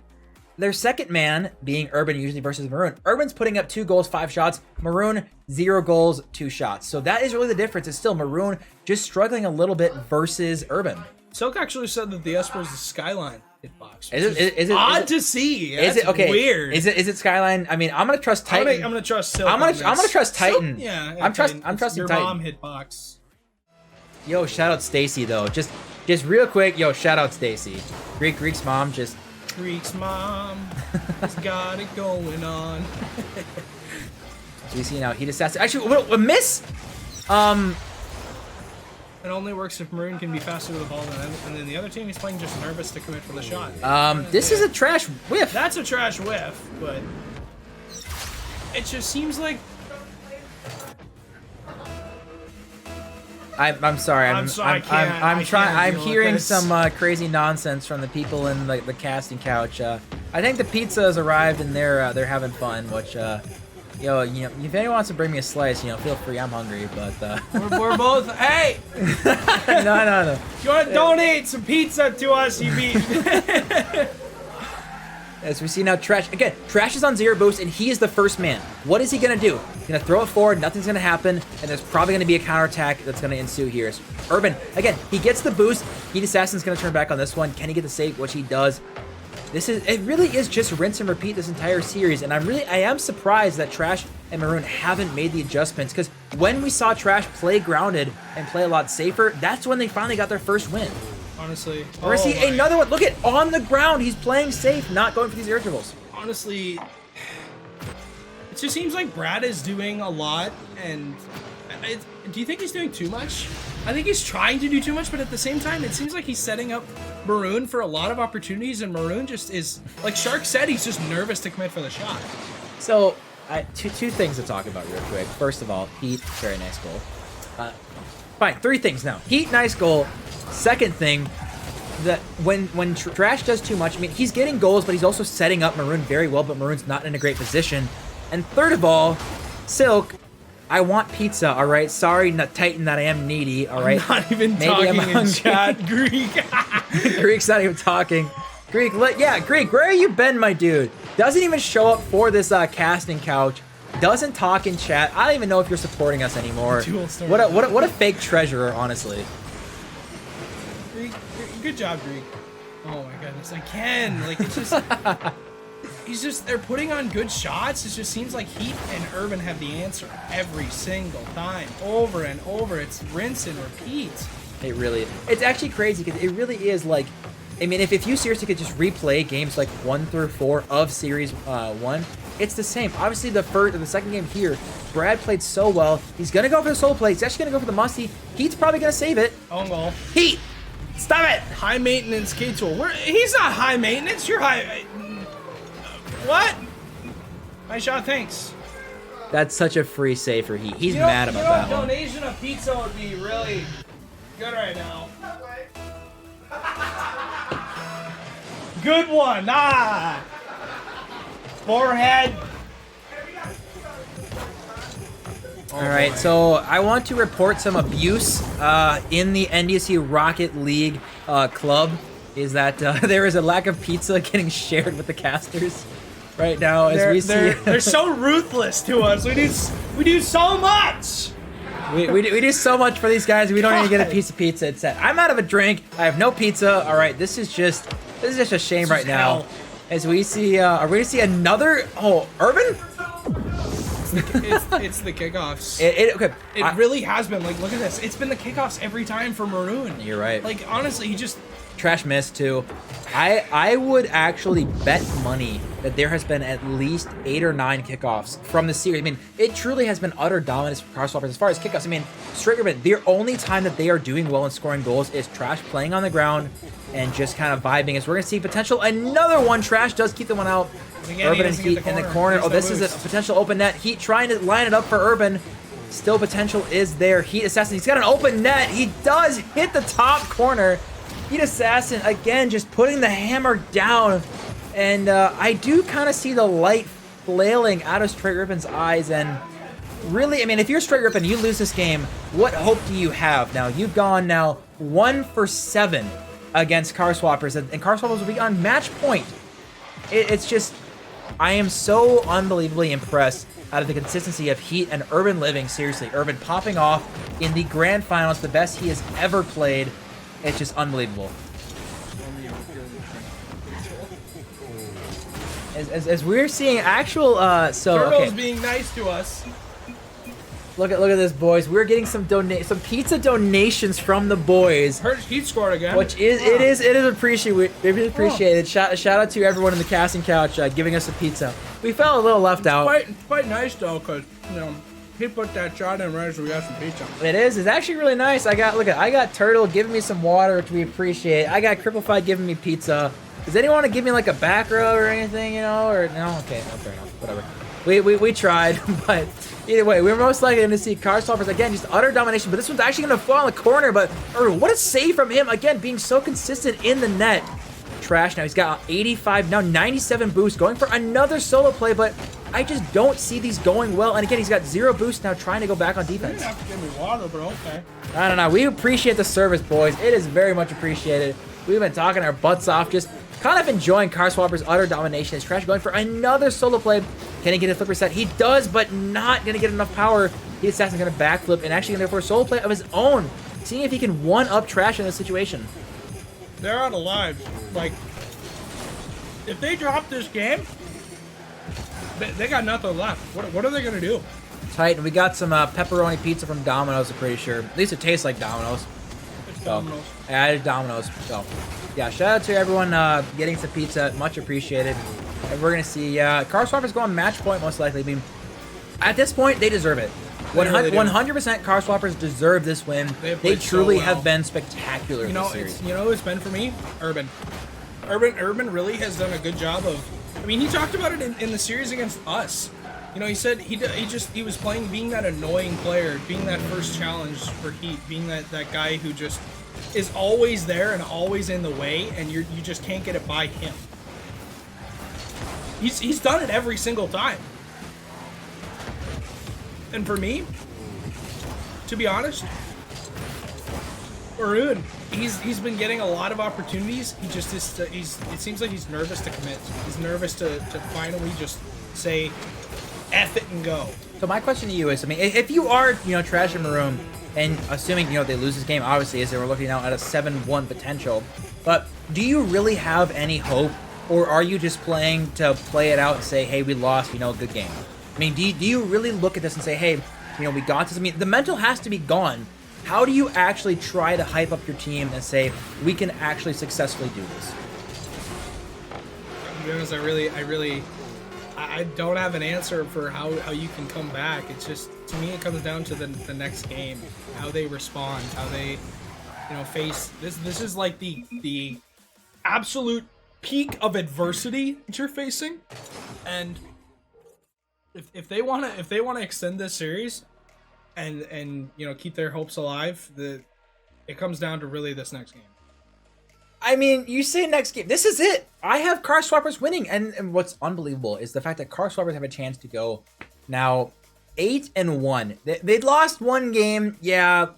their second man being Urban usually versus Maroon. Urban's putting up 2 goals, 5 shots. Maroon 0 goals, 2 shots. So that is really the difference. It's still Maroon just struggling a little bit versus Urban. Silk actually said that the Esper is the Skyline hitbox. Is it odd to see? Is it okay? Weird. Is it Skyline? I mean, I'm gonna trust Titan. I'm gonna trust Silk. I'm gonna trust Titan. Silk, yeah, I'm trusting your Titan. Mom hitbox. Yo, shout out Stacy though. Just real quick. Yo, shout out Stacy. Greek's mom just. Greek's mom has got it going on. So we see now Heatassassin. Actually, a miss. It only works if Maroon can be faster to the ball and then the other team is playing just nervous to commit for the shot. This is a trash whiff. That's a trash whiff, but it just seems like. I'm sorry. I'm hearing some crazy nonsense from the people in the casting couch. I think the pizza has arrived and they're having fun. Which, if anyone wants to bring me a slice, feel free. I'm hungry, but we're both. Hey. No. You want to donate some pizza to us? You beat. As we see now, Trash is on 0 boost, and he is the first man. What is he going to do? He's going to throw it forward, nothing's going to happen, and there's probably going to be a counterattack that's going to ensue here. So Urban, again, he gets the boost. Heatassassin's going to turn back on this one. Can he get the save? Which he does. It really is just rinse and repeat this entire series, and I am surprised that Trash and Maroon haven't made the adjustments, because when we saw Trash play grounded and play a lot safer, that's when they finally got their first win. Honestly. Or is he another one? Look at on the ground. He's playing safe, not going for these air dribbles. Honestly, it just seems like Brad is doing a lot. And do you think he's doing too much? I think he's trying to do too much, but at the same time, it seems like he's setting up Maroon for a lot of opportunities. And Maroon just is, like Shark said, he's just nervous to commit for the shot. So, two things to talk about real quick. First of all, Heat, very nice goal. Fine, 3 things now. Heat, nice goal. Second thing, that when Trash does too much, I mean, he's getting goals, but he's also setting up Maroon very well, but Maroon's not in a great position. And third of all, Silk, I want pizza, all right? Sorry, Titan, that I am needy, all right? I'm not even talking in chat, Greek. Greek's not even talking. Greek, Greek, where have you been, my dude? Doesn't even show up for this casting couch. Doesn't talk in chat. I don't even know if you're supporting us anymore. What a fake treasurer, honestly. Good job, Greek. Oh my goodness, I can. Like, it's just, they're putting on good shots. It just seems like Heat and Urban have the answer every single time, over and over. It's rinse and repeat. It's actually crazy because it really is like, I mean, if you seriously could just replay games like 1 through 4 of Series 1, it's the same. Obviously, the second game here, Brad played so well. He's going to go for the solo play. He's actually going to go for the musty. Heat's probably going to save it. Oh, goal. Heat! Stop it! High maintenance K-Tool. He's not high maintenance. You're high. What? Nice shot, thanks. That's such a free save for Heat. He's mad about that one. Donation of pizza would be really good right now. Good one. Forehead. All right, so I want to report some abuse in the NDSU Rocket League club. Is that there is a lack of pizza getting shared with the casters right now as we see. They're so ruthless to us. We do so much. We do so much for these guys. We don't even get a piece of pizza. It's I'm out of a drink. I have no pizza. All right, this is just a shame right now. As we see, are we gonna see another? Oh, Urban. It's the kickoffs. Okay. It really has been. Like, look at this. It's been the kickoffs every time for Maroon. You're right. Like, honestly, he just... Trash missed, too. I would actually bet money that there has been at least 8 or 9 kickoffs from the series. I mean, it truly has been utter dominance for Carswappers as far as kickoffs. I mean, Str8 Rippin, the only time that they are doing well and scoring goals is Trash playing on the ground and just kind of vibing. As we're going to see potential. Another one. Trash does keep the one out. Urban and Heat in the corner. Oh, this is a potential open net. Heat trying to line it up for Urban. Still potential is there. Heatassassin, he's got an open net. He does hit the top corner. Heatassassin, again, just putting the hammer down. And I do kind of see the light flailing out of Str8 Rippin's eyes. And really, I mean, if you're Str8 Rippin, you lose this game, what hope do you have? Now, you've gone now 1 for 7 against Carswappers. And Carswappers will be on match point. It's just... I am so unbelievably impressed out of the consistency of Heat and UrbanLiving. Seriously, Urban popping off in the grand finals, the best he has ever played. It's just unbelievable. As we're seeing actual, Turtle's being nice to us. Look at this, boys. We're getting some pizza donations from the boys. Heard Heat scored again. Which is it is appreciated. It is appreciated. Shout out to everyone in the casting couch giving us a pizza. We felt a little left out. Quite nice though, cause He put that shot in right as we got some pizza. It is. It's actually really nice. I got Turtle giving me some water, which we appreciate. I got Cripplified giving me pizza. Does anyone want to give me like a back row or anything, you know? Or no? Okay, no, fair enough. Whatever. We tried, but either way, we're most likely going to see Car Swappers again, just utter domination. But this one's actually going to fall in the corner. But what a save from him again, being so consistent in the net. Trash now. He's got 85 now, 97 boost, going for another solo play. But I just don't see these going well. And again, he's got 0 boost now, trying to go back on defense. You didn't have to give me water, but okay. I don't know. We appreciate the service, boys. It is very much appreciated. We've been talking our butts off, just kind of enjoying Car Swapper's utter domination. Is Trash going for another solo play? Can he get a flipper set? He does, but not going to get enough power. Heatassassin's going to backflip and actually going to go for a solo play of his own, seeing if he can one-up Trash in this situation. They're out of lives. Like, if they drop this game, they got nothing left. What are they going to do? Titan, we got some pepperoni pizza from Domino's, I'm pretty sure. At least it tastes like Domino's. It's Domino's. Yeah, it's Domino's. So, yeah, shout out to everyone getting some pizza. Much appreciated. And we're going to see Car Swapper's going match point, most likely. I mean, at this point, they deserve it. 100% Car Swappers deserve this win. They truly have been spectacular in this series. You know who it's been for me? Urban. Urban really has done a good job of... I mean, he talked about it in the series against us. You know, he said he was playing, being that annoying player, being that first challenge for Heat, being that guy who just is always there and always in the way, and you just can't get it by him. He's done it every single time. And for me, to be honest, Maroon, he's been getting a lot of opportunities. He just is. It seems like he's nervous to commit. He's nervous to finally just say, F it and go. So my question to you is, I mean, if you are, Trash and Maroon, and assuming, they lose this game, obviously, as they were looking now at a 7-1 potential, but do you really have any hope, or are you just playing to play it out and say, hey, we lost, good game? I mean, do you really look at this and say, hey, we got this? I mean, the mental has to be gone. How do you actually try to hype up your team and say, we can actually successfully do this? To be honest, I don't have an answer for how you can come back. It's just, to me, it comes down to the next game, how they respond, how they, face this. This is like the absolute peak of adversity that you're facing, and if they want to extend this series, and keep their hopes alive, it comes down to really this next game. I mean, you say next game. This is it. I have Car Swappers winning. And what's unbelievable is the fact that Car Swappers have a chance to go now 8-1. They'd lost one game. Yeah,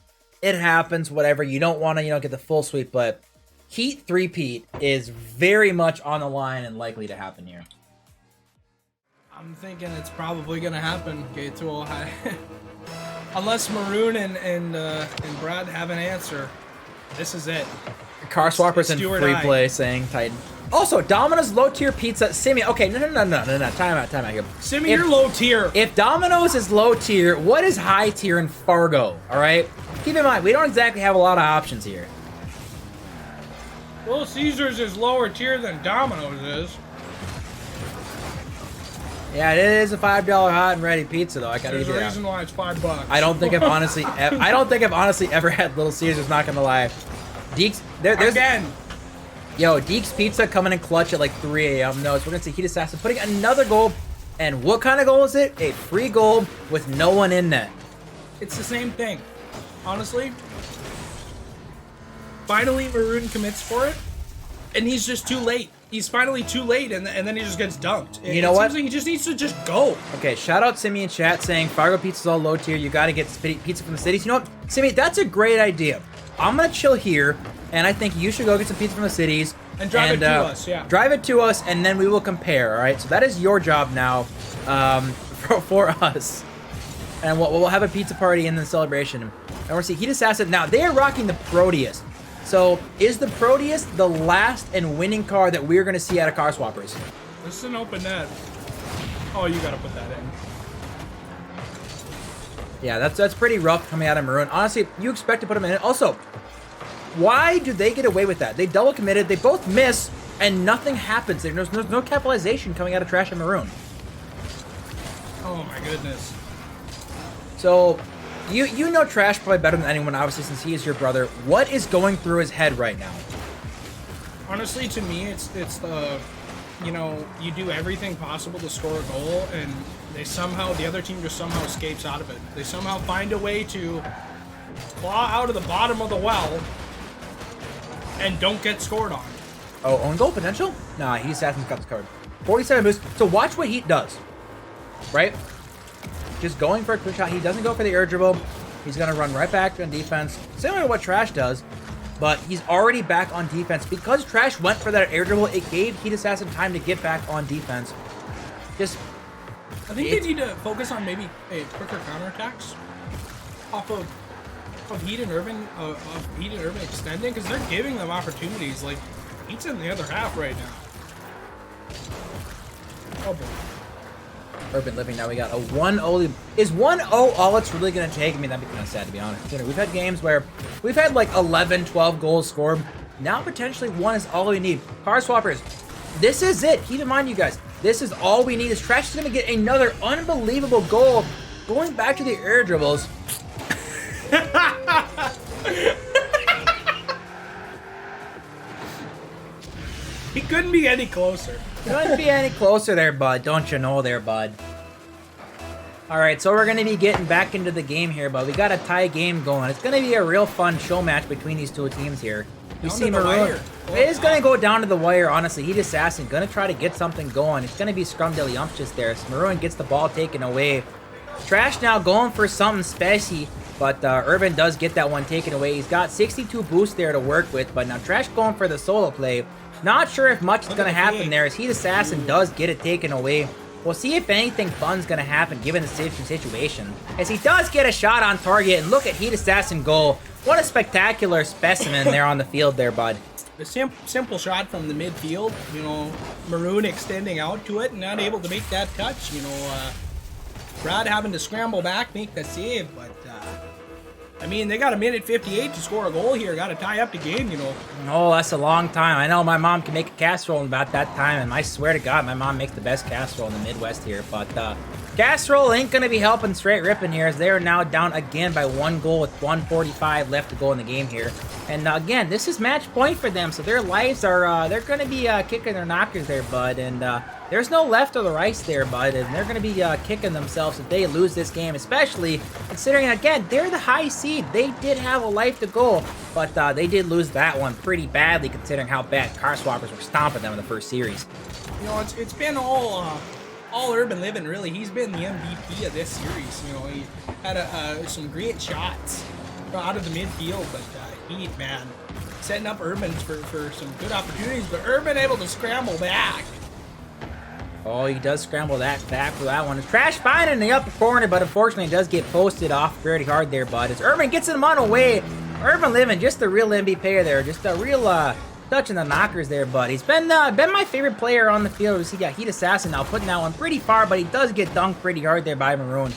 it happens. Whatever. You don't want to, get the full sweep. But Heat 3-peat is very much on the line and likely to happen here. I'm thinking it's probably going to happen, K-Tool. Unless Maroon and Brad have an answer, this is it. Car Swappers in free play saying Titan. Also, Domino's low tier pizza. Simi, okay, no. Time out here. Simi, you're low tier. If Domino's is low tier, what is high tier in Fargo? All right, keep in mind we don't exactly have a lot of options here. Little Caesars is lower tier than Domino's is. Yeah, it is a $5 hot and ready pizza though. I gotta There's a reason why it's $5. I don't think I've honestly ever had Little Caesars. Not gonna lie. Deeks, there's again. Yo, Deeks Pizza coming in clutch at like 3 a.m. No, we're gonna see Heatassassin putting another goal. And what kind of goal is it? A free goal with no one in net. It's the same thing, honestly. Finally, Maroon commits for it, and he's just too late. He's finally too late, and then he just gets dunked. You know what? Seems like he just needs to just go. Okay, shout out Simi in chat saying Fargo Pizza's all low tier. You got to get pizza from the cities. You know what, Simi? That's a great idea. I'm gonna chill here, and I think you should go get some pizza from the cities and drive it to us. Yeah, drive it to us, and then we will compare. All right. So that is your job now, for us, and we'll have a pizza party in the celebration. And we'll see Heatassassin. Now they are rocking the Proteus. So is the Proteus the last and winning card that we're gonna see out of Car Swappers? This is an open net. Oh, you gotta put that in. Yeah, that's pretty rough coming out of Maroon. Honestly, you expect to put them in it. Also, why do they get away with that? They double committed, they both miss, and nothing happens. There's no capitalization coming out of Trash and Maroon. Oh my goodness. So, you know Trash probably better than anyone, obviously, since he is your brother. What is going through his head right now? Honestly, to me, it's the, you know, you do everything possible to score a goal, and the other team just somehow escapes out of it. They somehow find a way to claw out of the bottom of the well and don't get scored on. Oh, own goal potential? Nah, he hasn't got the card. 47 boost. So watch what Heat does. Right? Just going for a quick shot. He doesn't go for the air dribble. He's going to run right back on defense. Similar to what Trash does. But he's already back on defense. Because Trash went for that air dribble, it gave Heatassassin time to get back on defense. I think they need to focus on maybe quicker counterattacks off of Heat and Urban extending, because they're giving them opportunities. Like, Heat's in the other half right now. Oh boy. UrbanLiving, now we got a 1-0. Is 1-0 all it's really going to take? I mean, that'd be kind of sad, to be honest. You know, we've had games where we've had like 11, 12 goals scored. Now potentially 1 is all we need. Car swappers, this is it. Keep in mind, you guys, this is all we need. Is Trash is going to get another unbelievable goal. Going back to the air dribbles. He couldn't be any closer. Couldn't be any closer there, bud. Don't you know there, bud? Alright, so we're going to be getting back into the game here, but we got a tie game going. It's going to be a real fun show match between these two teams here. We see Maroon. It is going to go down to the wire, honestly. Heatassassin going to try to get something going. It's going to be scrumdiddlyumptious there. So Maroon gets the ball taken away. Trash now going for something spicy, but Urban does get that one taken away. He's got 62 boosts there to work with, but now Trash going for the solo play. Not sure if much is going to happen there, as Heatassassin does get it taken away. We'll see if anything fun's going to happen given the situation. As he does get a shot on target, and look at Heatassassin goal. What a spectacular specimen there on the field there, bud. The simple shot from the midfield, you know, Maroon extending out to it and not able to make that touch, you know, Brad having to scramble back, make the save, but, I mean, they got a minute 58 to score a goal here. Got to tie up the game, you know. Oh, that's a long time. I know my mom can make a casserole in about that time, and I swear to God, my mom makes the best casserole in the Midwest here. But casserole ain't going to be helping Str8 Rippin here, as they are now down again by 1 goal with 1:45 left to go in the game here. And again, this is match point for them, so their lives are, they're going to be kicking their knockers there, bud. And there's no left or the right there, bud, and they're going to be kicking themselves if they lose this game, especially considering, again, they're the high seed. They did have a life to go, but they did lose that one pretty badly considering how bad Car Swappers were stomping them in the first series. You know, it's been all UrbanLiving, really. He's been the MVP of this series. You know, he had some great shots out of the midfield, but Heat, man, setting up Urban for some good opportunities, but Urban able to scramble back. Oh, he does scramble that back for that one. Trash fine in the upper corner, but unfortunately does get posted off pretty hard there, bud. As Urban gets him on away. UrbanLiving, just the real MVP there. Just a real touching the knockers there, bud. He's been my favorite player on the field. We see Heatassassin now putting that one pretty far, but he does get dunked pretty hard there by Maroon.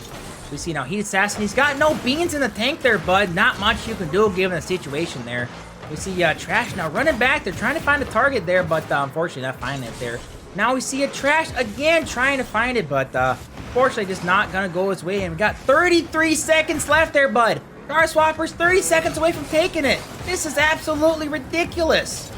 We see now Heatassassin. He's got no beans in the tank there, bud. Not much you can do given the situation there. We see Trash now running back. They're trying to find a target there, but unfortunately not finding it there. Now we see a Trash again trying to find it, but fortunately just not going to go his way. And we got 33 seconds left there, bud. Car Swappers 30 seconds away from taking it. This is absolutely ridiculous.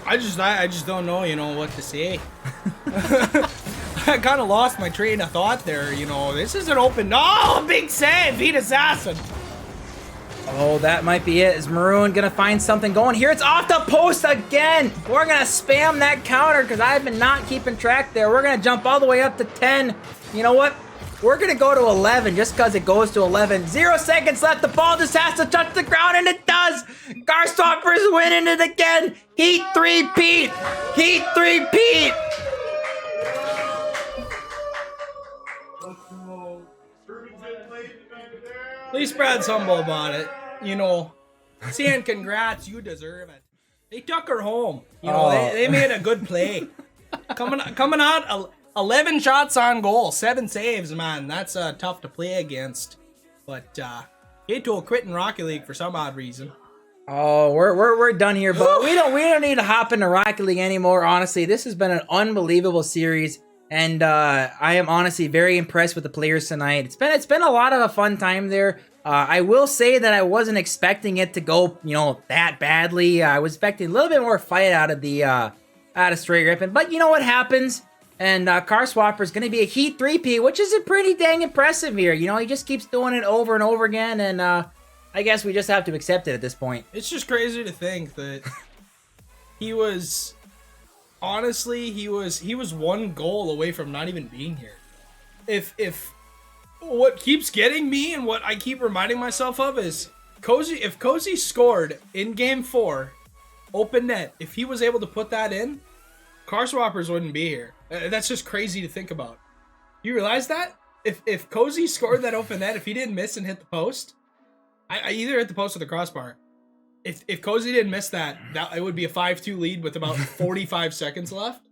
I just don't know, you know, what to say. I kind of lost my train of thought there, you know. This is an open... Oh, big save! Heatassassin! Oh, that might be it. Is Maroon going to find something going here? It's off the post again. We're going to spam that counter because I've been not keeping track there. We're going to jump all the way up to 10. You know what? We're going to go to 11 just because it goes to 11. 0 seconds left. The ball just has to touch the ground, and it does. Car Swappers winning it again. Heat 3-peat. Heat 3-peat. At least Brad's humble about it. You know, saying congrats, you deserve it. They took her home. You know, they made a good play. Coming out 11 shots on goal, 7 saves, man. That's tough to play against. But Hato quit in Rocket League for some odd reason. Oh, we're done here, but we don't need to hop into Rocket League anymore. Honestly, this has been an unbelievable series, and I am honestly very impressed with the players tonight. It's been a lot of a fun time there. I will say that I wasn't expecting it to go, that badly. I was expecting a little bit more fight out of Str8 Rippin, but you know what happens. And Car Swapper is going to be a Heat 3P, which is a pretty dang impressive here. He just keeps doing it over and over again, and I guess we just have to accept it at this point. It's just crazy to think that he was one goal away from not even being here. If what keeps getting me and what I keep reminding myself of is if Cozy scored in game 4, open net, if he was able to put that in, Car Swappers wouldn't be here. That's just crazy to think about. You realize that? If Cozy scored that open net, if he didn't miss and hit the post, I either hit the post or the crossbar. If Cozy didn't miss that it would be a 5-2 lead with about 45 seconds left.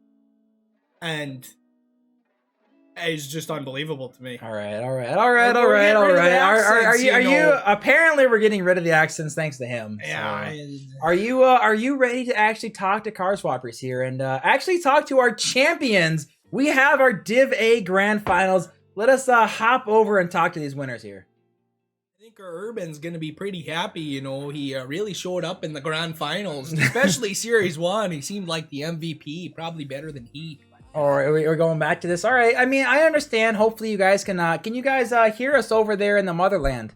And it's just unbelievable to me. All right. Are you apparently we're getting rid of the accents thanks to him. Yeah. So. Are you ready to actually talk to Car Swappers here and actually talk to our champions? We have our Div A Grand Finals. Let us hop over and talk to these winners here. I think our Urban's going to be pretty happy, he really showed up in the grand finals, especially Series 1. He seemed like the MVP, probably better than Heat. Or we're going back to this. All right, I mean, I understand. Hopefully you guys can you guys hear us over there in the motherland?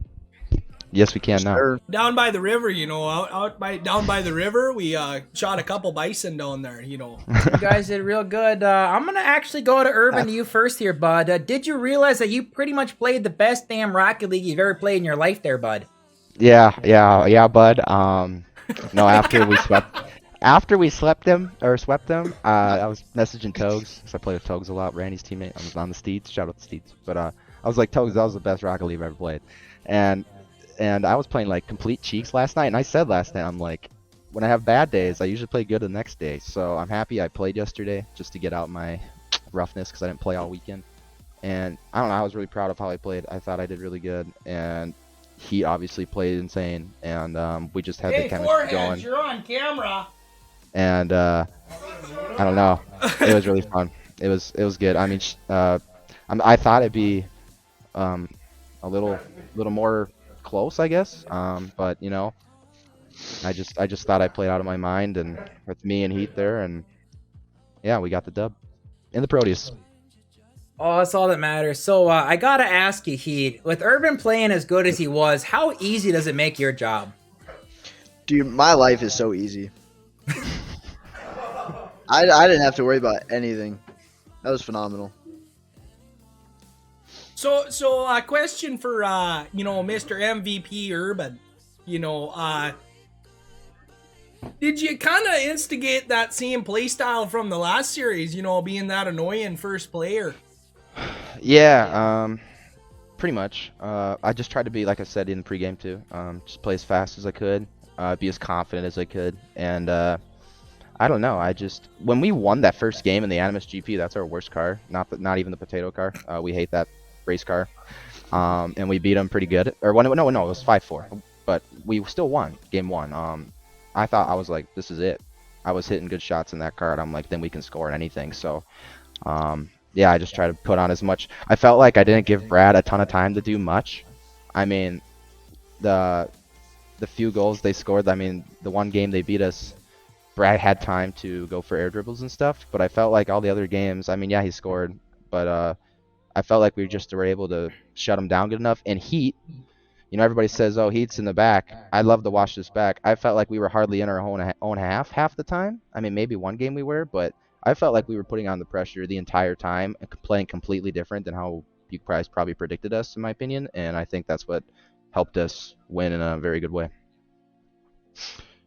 Yes, we can now. Down by the river, down by the river, we shot a couple bison down there, You guys did real good. I'm going to actually go to Urban to you first here, bud. Did you realize that you pretty much played the best damn Rocket League you've ever played in your life there, bud? Yeah, bud. No, after we swept them, I was messaging Togs, because I play with Togs a lot, Randy's teammate. I was on the Steeds, shout out the Steeds. But I was like, Togs, that was the best Rocket League I've ever played. And I was playing like complete cheeks last night, and I said last night, I'm like, when I have bad days, I usually play good the next day. So I'm happy I played yesterday just to get out my roughness, because I didn't play all weekend. And I don't know, I was really proud of how I played. I thought I did really good, and he obviously played insane, and we just had the chemistry going. You're on camera. And I don't know, it was really fun. It was good. I mean, I thought it'd be a little more close, I guess. But I just thought I played out of my mind, and with me and Heat there, and yeah, we got the dub in the Proteus. Oh, that's all that matters. So I gotta ask you, Heat, with Urban playing as good as he was, how easy does it make your job? Dude, my life is so easy. I didn't have to worry about anything. That was phenomenal. So a question for Mr. MVP Urban, did you kind of instigate that same playstyle from the last series? Being that annoying first player. Yeah, pretty much. I just tried to be, like I said in pregame too, just play as fast as I could, be as confident as I could, and I don't know. When we won that first game in the Animus GP, that's our worst car. Not even the potato car. We hate that race car, and we beat them pretty good. Or no, it was 5-4, but we still won game 1. I was like, this is it. I was hitting good shots in that car, and I'm like, then we can score at anything. So, yeah, I just tried to put on as much. I felt like I didn't give Brad a ton of time to do much. I mean, the few goals they scored. I mean, the one game they beat us, Brad had time to go for air dribbles and stuff, but I felt like all the other games, I mean, yeah, he scored, but I felt like we just were able to shut him down good enough. And Heat, everybody says, oh, Heat's in the back. I'd love to watch this back. I felt like we were hardly in our own half the time. I mean, maybe one game we were, but I felt like we were putting on the pressure the entire time and playing completely different than how you guys probably predicted us, in my opinion. And I think that's what helped us win in a very good way.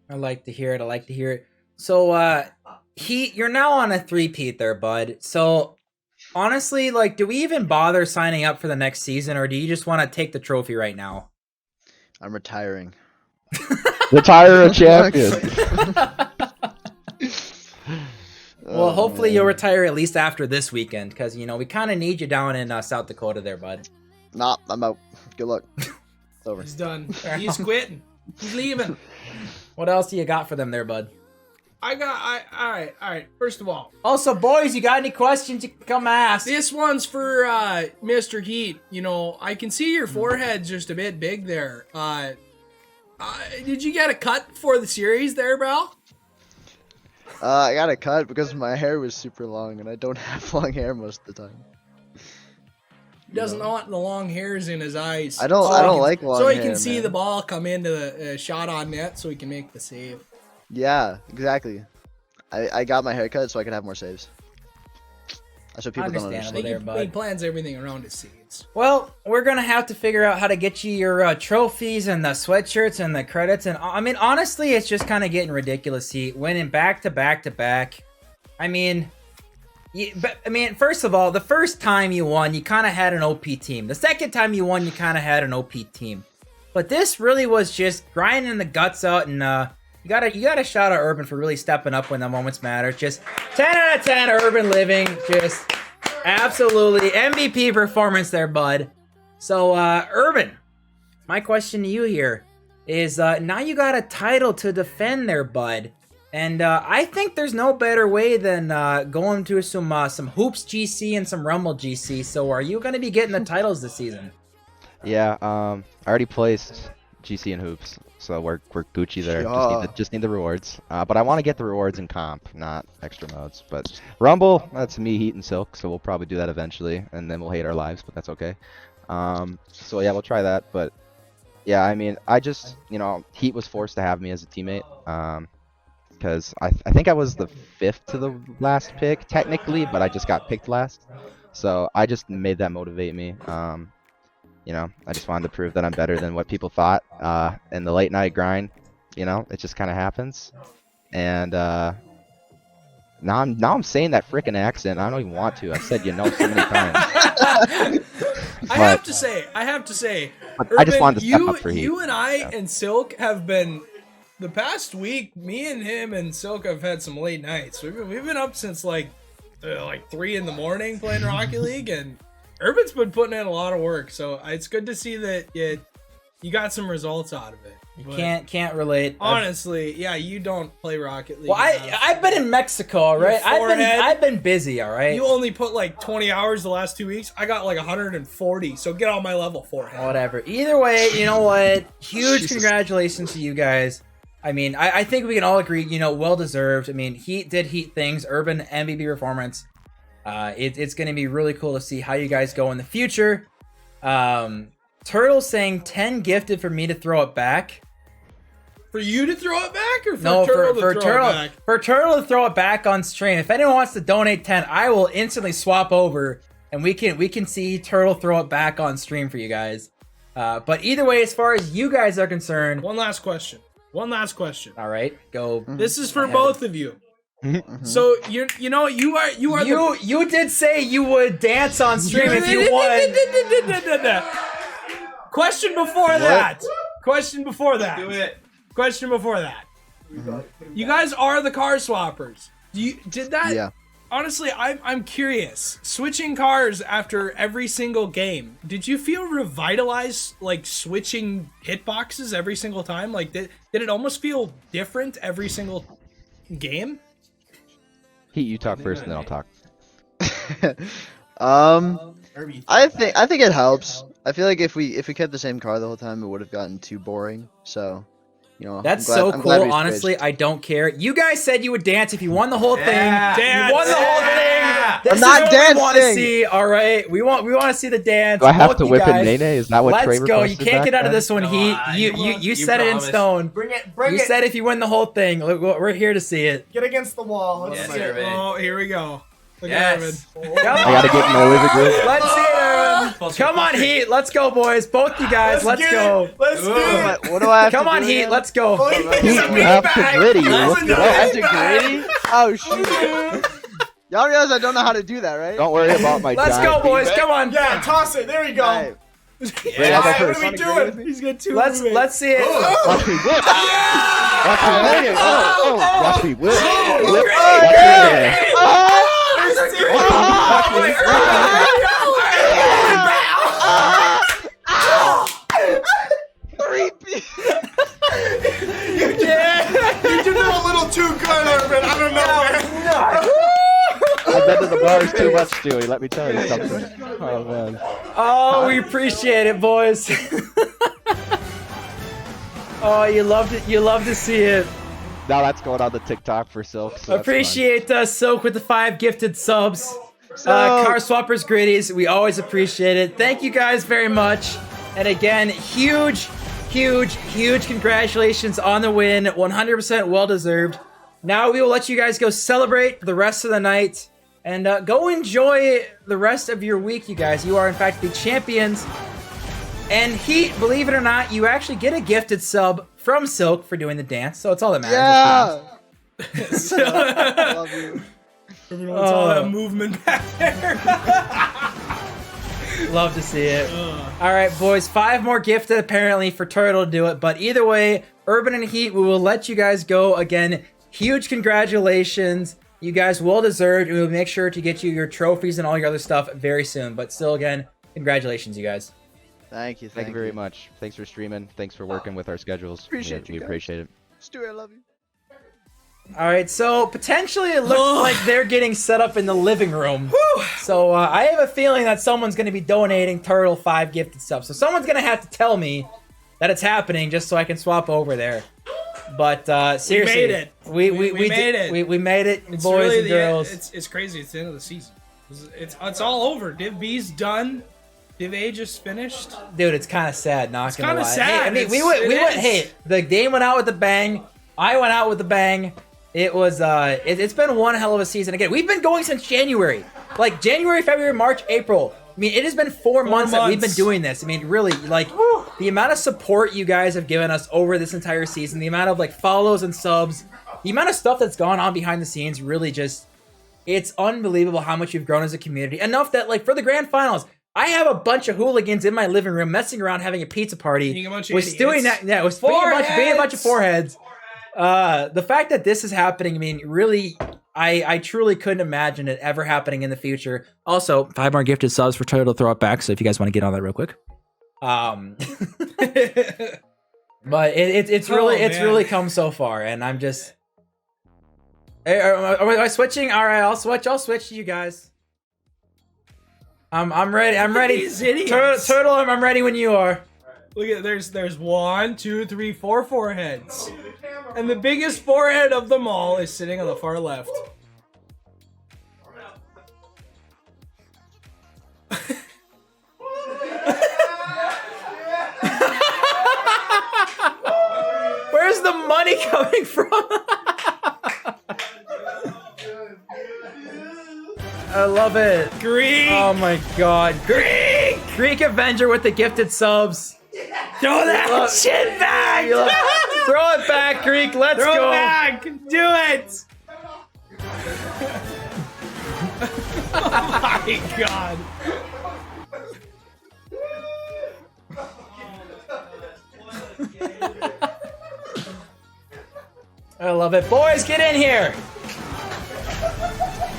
I like to hear it. So, Heat, you're now on a 3-peat there, bud. So, honestly, do we even bother signing up for the next season, or do you just want to take the trophy right now? I'm retiring. Retire a champion. Well, hopefully you'll retire at least after this weekend, because, we kind of need you down in South Dakota there, bud. Nah, I'm out. Good luck. It's over. He's done. He's quitting. He's leaving. What else do you got for them there, bud? All right. First of all. Also, boys, you got any questions, you can come ask. This one's for Mr. Heat. You know, I can see your forehead's just a bit big there. Did you get a cut for the series there, bro? I got a cut because my hair was super long, and I don't have long hair most of the time. He doesn't want the long hairs in his eyes. I don't like long hair, so he can see the ball come into the shot on net, so he can make the save. Yeah, exactly. I got my hair cut so I can have more saves. That's what people don't understand. He plans everything around his saves. Well, we're gonna have to figure out how to get you your trophies and the sweatshirts and the credits. And I mean, honestly, it's just kind of getting ridiculous. He winning back to back to back. I mean, first of all, the first time you won, you kind of had an OP team. The second time you won, you kind of had an OP team. But this really was just grinding the guts out, and you gotta shout out Urban for really stepping up when the moments matter. Just 10 out of 10 UrbanLiving. Just absolutely MVP performance there, bud. So, Urban, my question to you here is, now you got a title to defend there, bud. And I think there's no better way than going to some Hoops GC and some Rumble GC. So are you going to be getting the titles this season? Yeah, I already placed GC and Hoops, so we're Gucci there. Just need the rewards. But I want to get the rewards in comp, not extra modes. But Rumble, that's me, Heat, and Silk, so we'll probably do that eventually, and then we'll hate our lives, but that's okay. So yeah, we'll try that. But yeah, I mean, I just, Heat was forced to have me as a teammate. Because I think I was the 5th to the last pick, technically, but I just got picked last. So I just made that motivate me. I just wanted to prove that I'm better than what people thought. In the late night grind, it just kind of happens. And now I'm saying that freaking accent. I don't even want to. I've said so many times. I have to say, Urban, I just wanted to step up for Heat. You and I and Silk have been, the past week, me and him and Silk have had some late nights. We've been up since like 3 in the morning playing Rocket League, and Urban's been putting in a lot of work. So it's good to see that you got some results out of it. You can't relate. Honestly, you don't play Rocket League. Well, I've been in Mexico, all right? I've been busy, all right? You only put like 20 hours the last 2 weeks. I got like 140, so get on my level, forehead. Whatever. Either way, you know what? Huge congratulations to you guys. I mean, I think we can all agree, well deserved. I mean, Heat did Heat things. Urban MVP performance. It's going to be really cool to see how you guys go in the future. Turtle saying 10 gifted for me to throw it back. For you to throw it back, or for Turtle to throw it back on stream? If anyone wants to donate 10, I will instantly swap over, and we can see Turtle throw it back on stream for you guys. But either way, as far as you guys are concerned, one last question. All right, go. This is for both of you. So you did say you would dance on stream if you won. Question before that. Do it. Question before that. You guys are the car swappers. Did that? Yeah. Honestly, I'm curious. Switching cars after every single game, did you feel revitalized, like switching hitboxes every single time? Like, did it almost feel different every single game? Heat, you talk first, and then I'll talk. I think it helps. I feel like if we kept the same car the whole time, it would have gotten too boring. So. That's so cool. Honestly, I don't care. You guys said you would dance if you won the whole thing. You won the whole thing. This I'm not dancing. We want to see. All right, we want to see the dance. Do I have to whip in Nene? Is that what Trey Let's go. You can't get out of this one, Heat. You said it in stone. Bring it. You said if you win the whole thing. We're here to see it. Get against the wall. Let's see it. Oh, here we go. Look at Urban. I gotta get in my living room. Let's see it, Urban. Come on, Heat. Let's go, boys. Both you guys. Let's go. Let's do it. What do I have Come to on, do Heat. again? Let's go. Heat, you have to gritty. You have to gritty? Oh, shoot. Y'all realize I don't know how to do that, right? Don't worry about my Let's go, boys. Come on. Yeah, toss it. There we go. Right. Yeah, what are we doing? He's got 2. Let's see it. Watch me whip. Watch me whip. Watch me whip. Urban. I don't know, man. I've been to the bars too much, Stewie. Let me tell you something. Oh man. Oh, we appreciate it, boys. Oh, you loved it. You love to see it. Now that's going on the TikTok for Silk. So Appreciate Silk with the 5 gifted subs. Car Swappers Gritties, we always appreciate it. Thank you guys very much. And again, huge congratulations on the win. 100% well deserved. Now we will let you guys go celebrate the rest of the night and go enjoy the rest of your week, you guys. You are in fact the champions. And Heat, believe it or not, you actually get a gifted sub from Silk for doing the dance, so it's all that matters. Yeah. I love you. Everyone's all that movement back there. Love to see it. All right, boys, 5 more gifted apparently for Turtle to do it. But either way, Urban and Heat, we will let you guys go again. Huge congratulations. You guys well deserved. And we'll make sure to get you your trophies and all your other stuff very soon. But still, again, congratulations, you guys. Thank you. Thank you very much. Thanks for streaming. Thanks for working with our schedules. Appreciate we you. appreciate it. Stewie, I love you. All right, so potentially it looks like they're getting set up in the living room. So I have a feeling that someone's going to be donating Turtle 5 gifted stuff. So someone's going to have to tell me that it's happening just so I can swap over there. But seriously, we made it. We made it. We made it, It's boys really and girls. It's crazy. It's the end of the season. It's all over. Div B's done. Div A just finished. Dude, it's kind of sad. Not gonna lie. It's kind of sad. Hey, I mean, we went. Hey, the game went out with a bang. I went out with a bang. It was it's been one hell of a season. Again, we've been going since January. Like January, February, March, April. I mean, it has been 4 months that we've been doing this. I mean, really, like the amount of support you guys have given us over this entire season, the amount of like follows and subs, the amount of stuff that's gone on behind the scenes, really just, it's unbelievable how much you've grown as a community. Enough that like for the grand finals, I have a bunch of hooligans in my living room messing around having a pizza party. Being a bunch of was doing idiots. that. Yeah, it was being a bunch of foreheads. The fact that this is happening, I mean, really, I truly couldn't imagine it ever happening in the future. Also, 5 more gifted subs for Turtle to throw it back. So if you guys want to get on that real quick, but it's really come so far, and I'm just. Hey, am I switching? All right, I'll switch. I'll switch to you guys. I'm ready. I'm ready. These idiots. Turtle, I'm ready when you are. Look at there's 1, 2, 3, 4 foreheads, and the biggest forehead of them all is sitting on the far left. Where's the money coming from? I love it. Greek. Oh my god. Greek Avenger with the gifted subs. Throw that shit back. Throw it back, Greek. Let's Throw go. it back. Do it. Oh my god. I love it. Boys, get in here.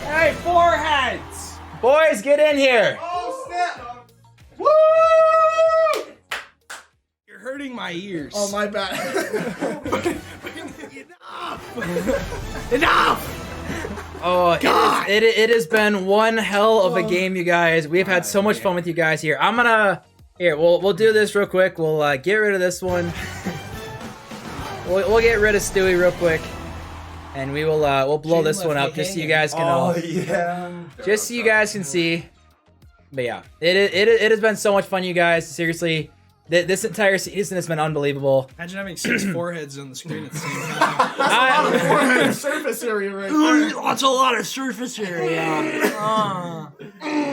Hey, foreheads. Boys, get in here. Oh, snap. Woo! You're hurting my ears. Oh, my bad. Enough! Oh, it has been one hell of a game, you guys. We've had so much fun with you guys here. I'm gonna we'll do this real quick. We'll get rid of this one. We'll get rid of Stewie real quick, and we'll blow this one up just so you guys can just so you guys can see. But yeah, it has been so much fun, you guys. Seriously. This entire season has been unbelievable. Imagine having 6 foreheads on the screen at the same time. Surface area right there. That's a lot of surface area.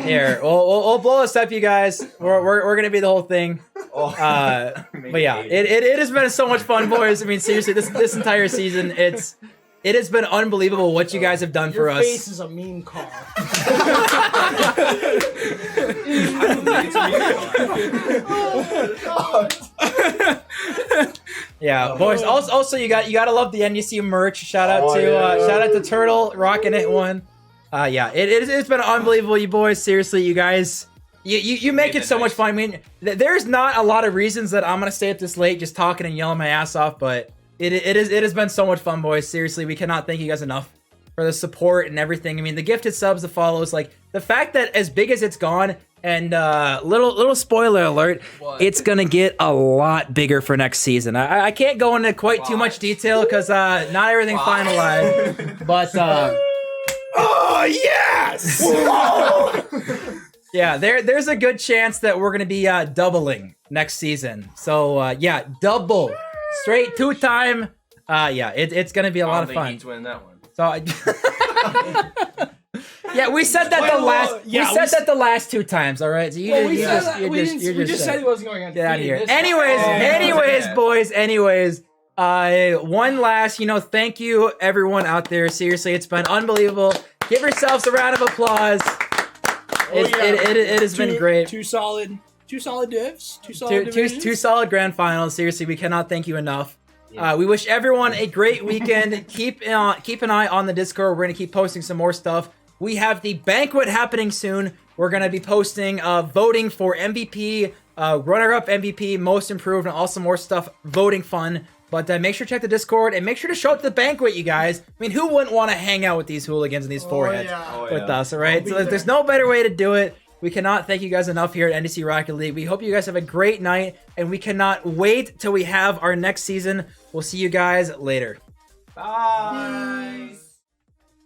Here, we'll blow this up, you guys. We're gonna be the whole thing. But yeah, it has been so much fun, boys. I mean, seriously, this entire season, it has been unbelievable what you guys have done for Your us. face is a meme car. Yeah, boys. Also, you gotta love the NDSU merch. Shout out to Turtle rocking it one. Yeah, it's been unbelievable, you boys. Seriously, you guys, you make it so much fun. I mean, there's not a lot of reasons that I'm gonna stay up this late just talking and yelling my ass off, but It has been so much fun, boys. Seriously, we cannot thank you guys enough for the support and everything. I mean, the gifted subs, the follows, like the fact that as big as it's gone, and little spoiler alert, it's gonna get a lot bigger for next season. I can't go into quite too much detail because not everything finalized, but oh yes. Yeah, there's a good chance that we're gonna be doubling next season. So yeah, double, straight 2-time. Yeah, it's gonna be a lot of fun. He's winning that one. So yeah, we said that the last 2 times. All right, so we just said he wasn't going on. Get out of here. Anyways, boys. One last, thank you everyone out there. Seriously, it's been unbelievable. Give yourselves a round of applause. It has been great. Two solid divs. Two solid grand finals. Seriously, we cannot thank you enough. We wish everyone a great weekend. Keep an eye on the Discord. We're gonna keep posting some more stuff. We have the banquet happening soon. We're gonna be posting voting for MVP, runner-up MVP, most improved, and also more stuff. Voting fun. But make sure to check the Discord and make sure to show up to the banquet, you guys. I mean, who wouldn't want to hang out with these hooligans and these foreheads with us, all right? So there's no better way to do it. We cannot thank you guys enough here at NDC Rocket League. We hope you guys have a great night, and we cannot wait till we have our next season. We'll see you guys later. Bye.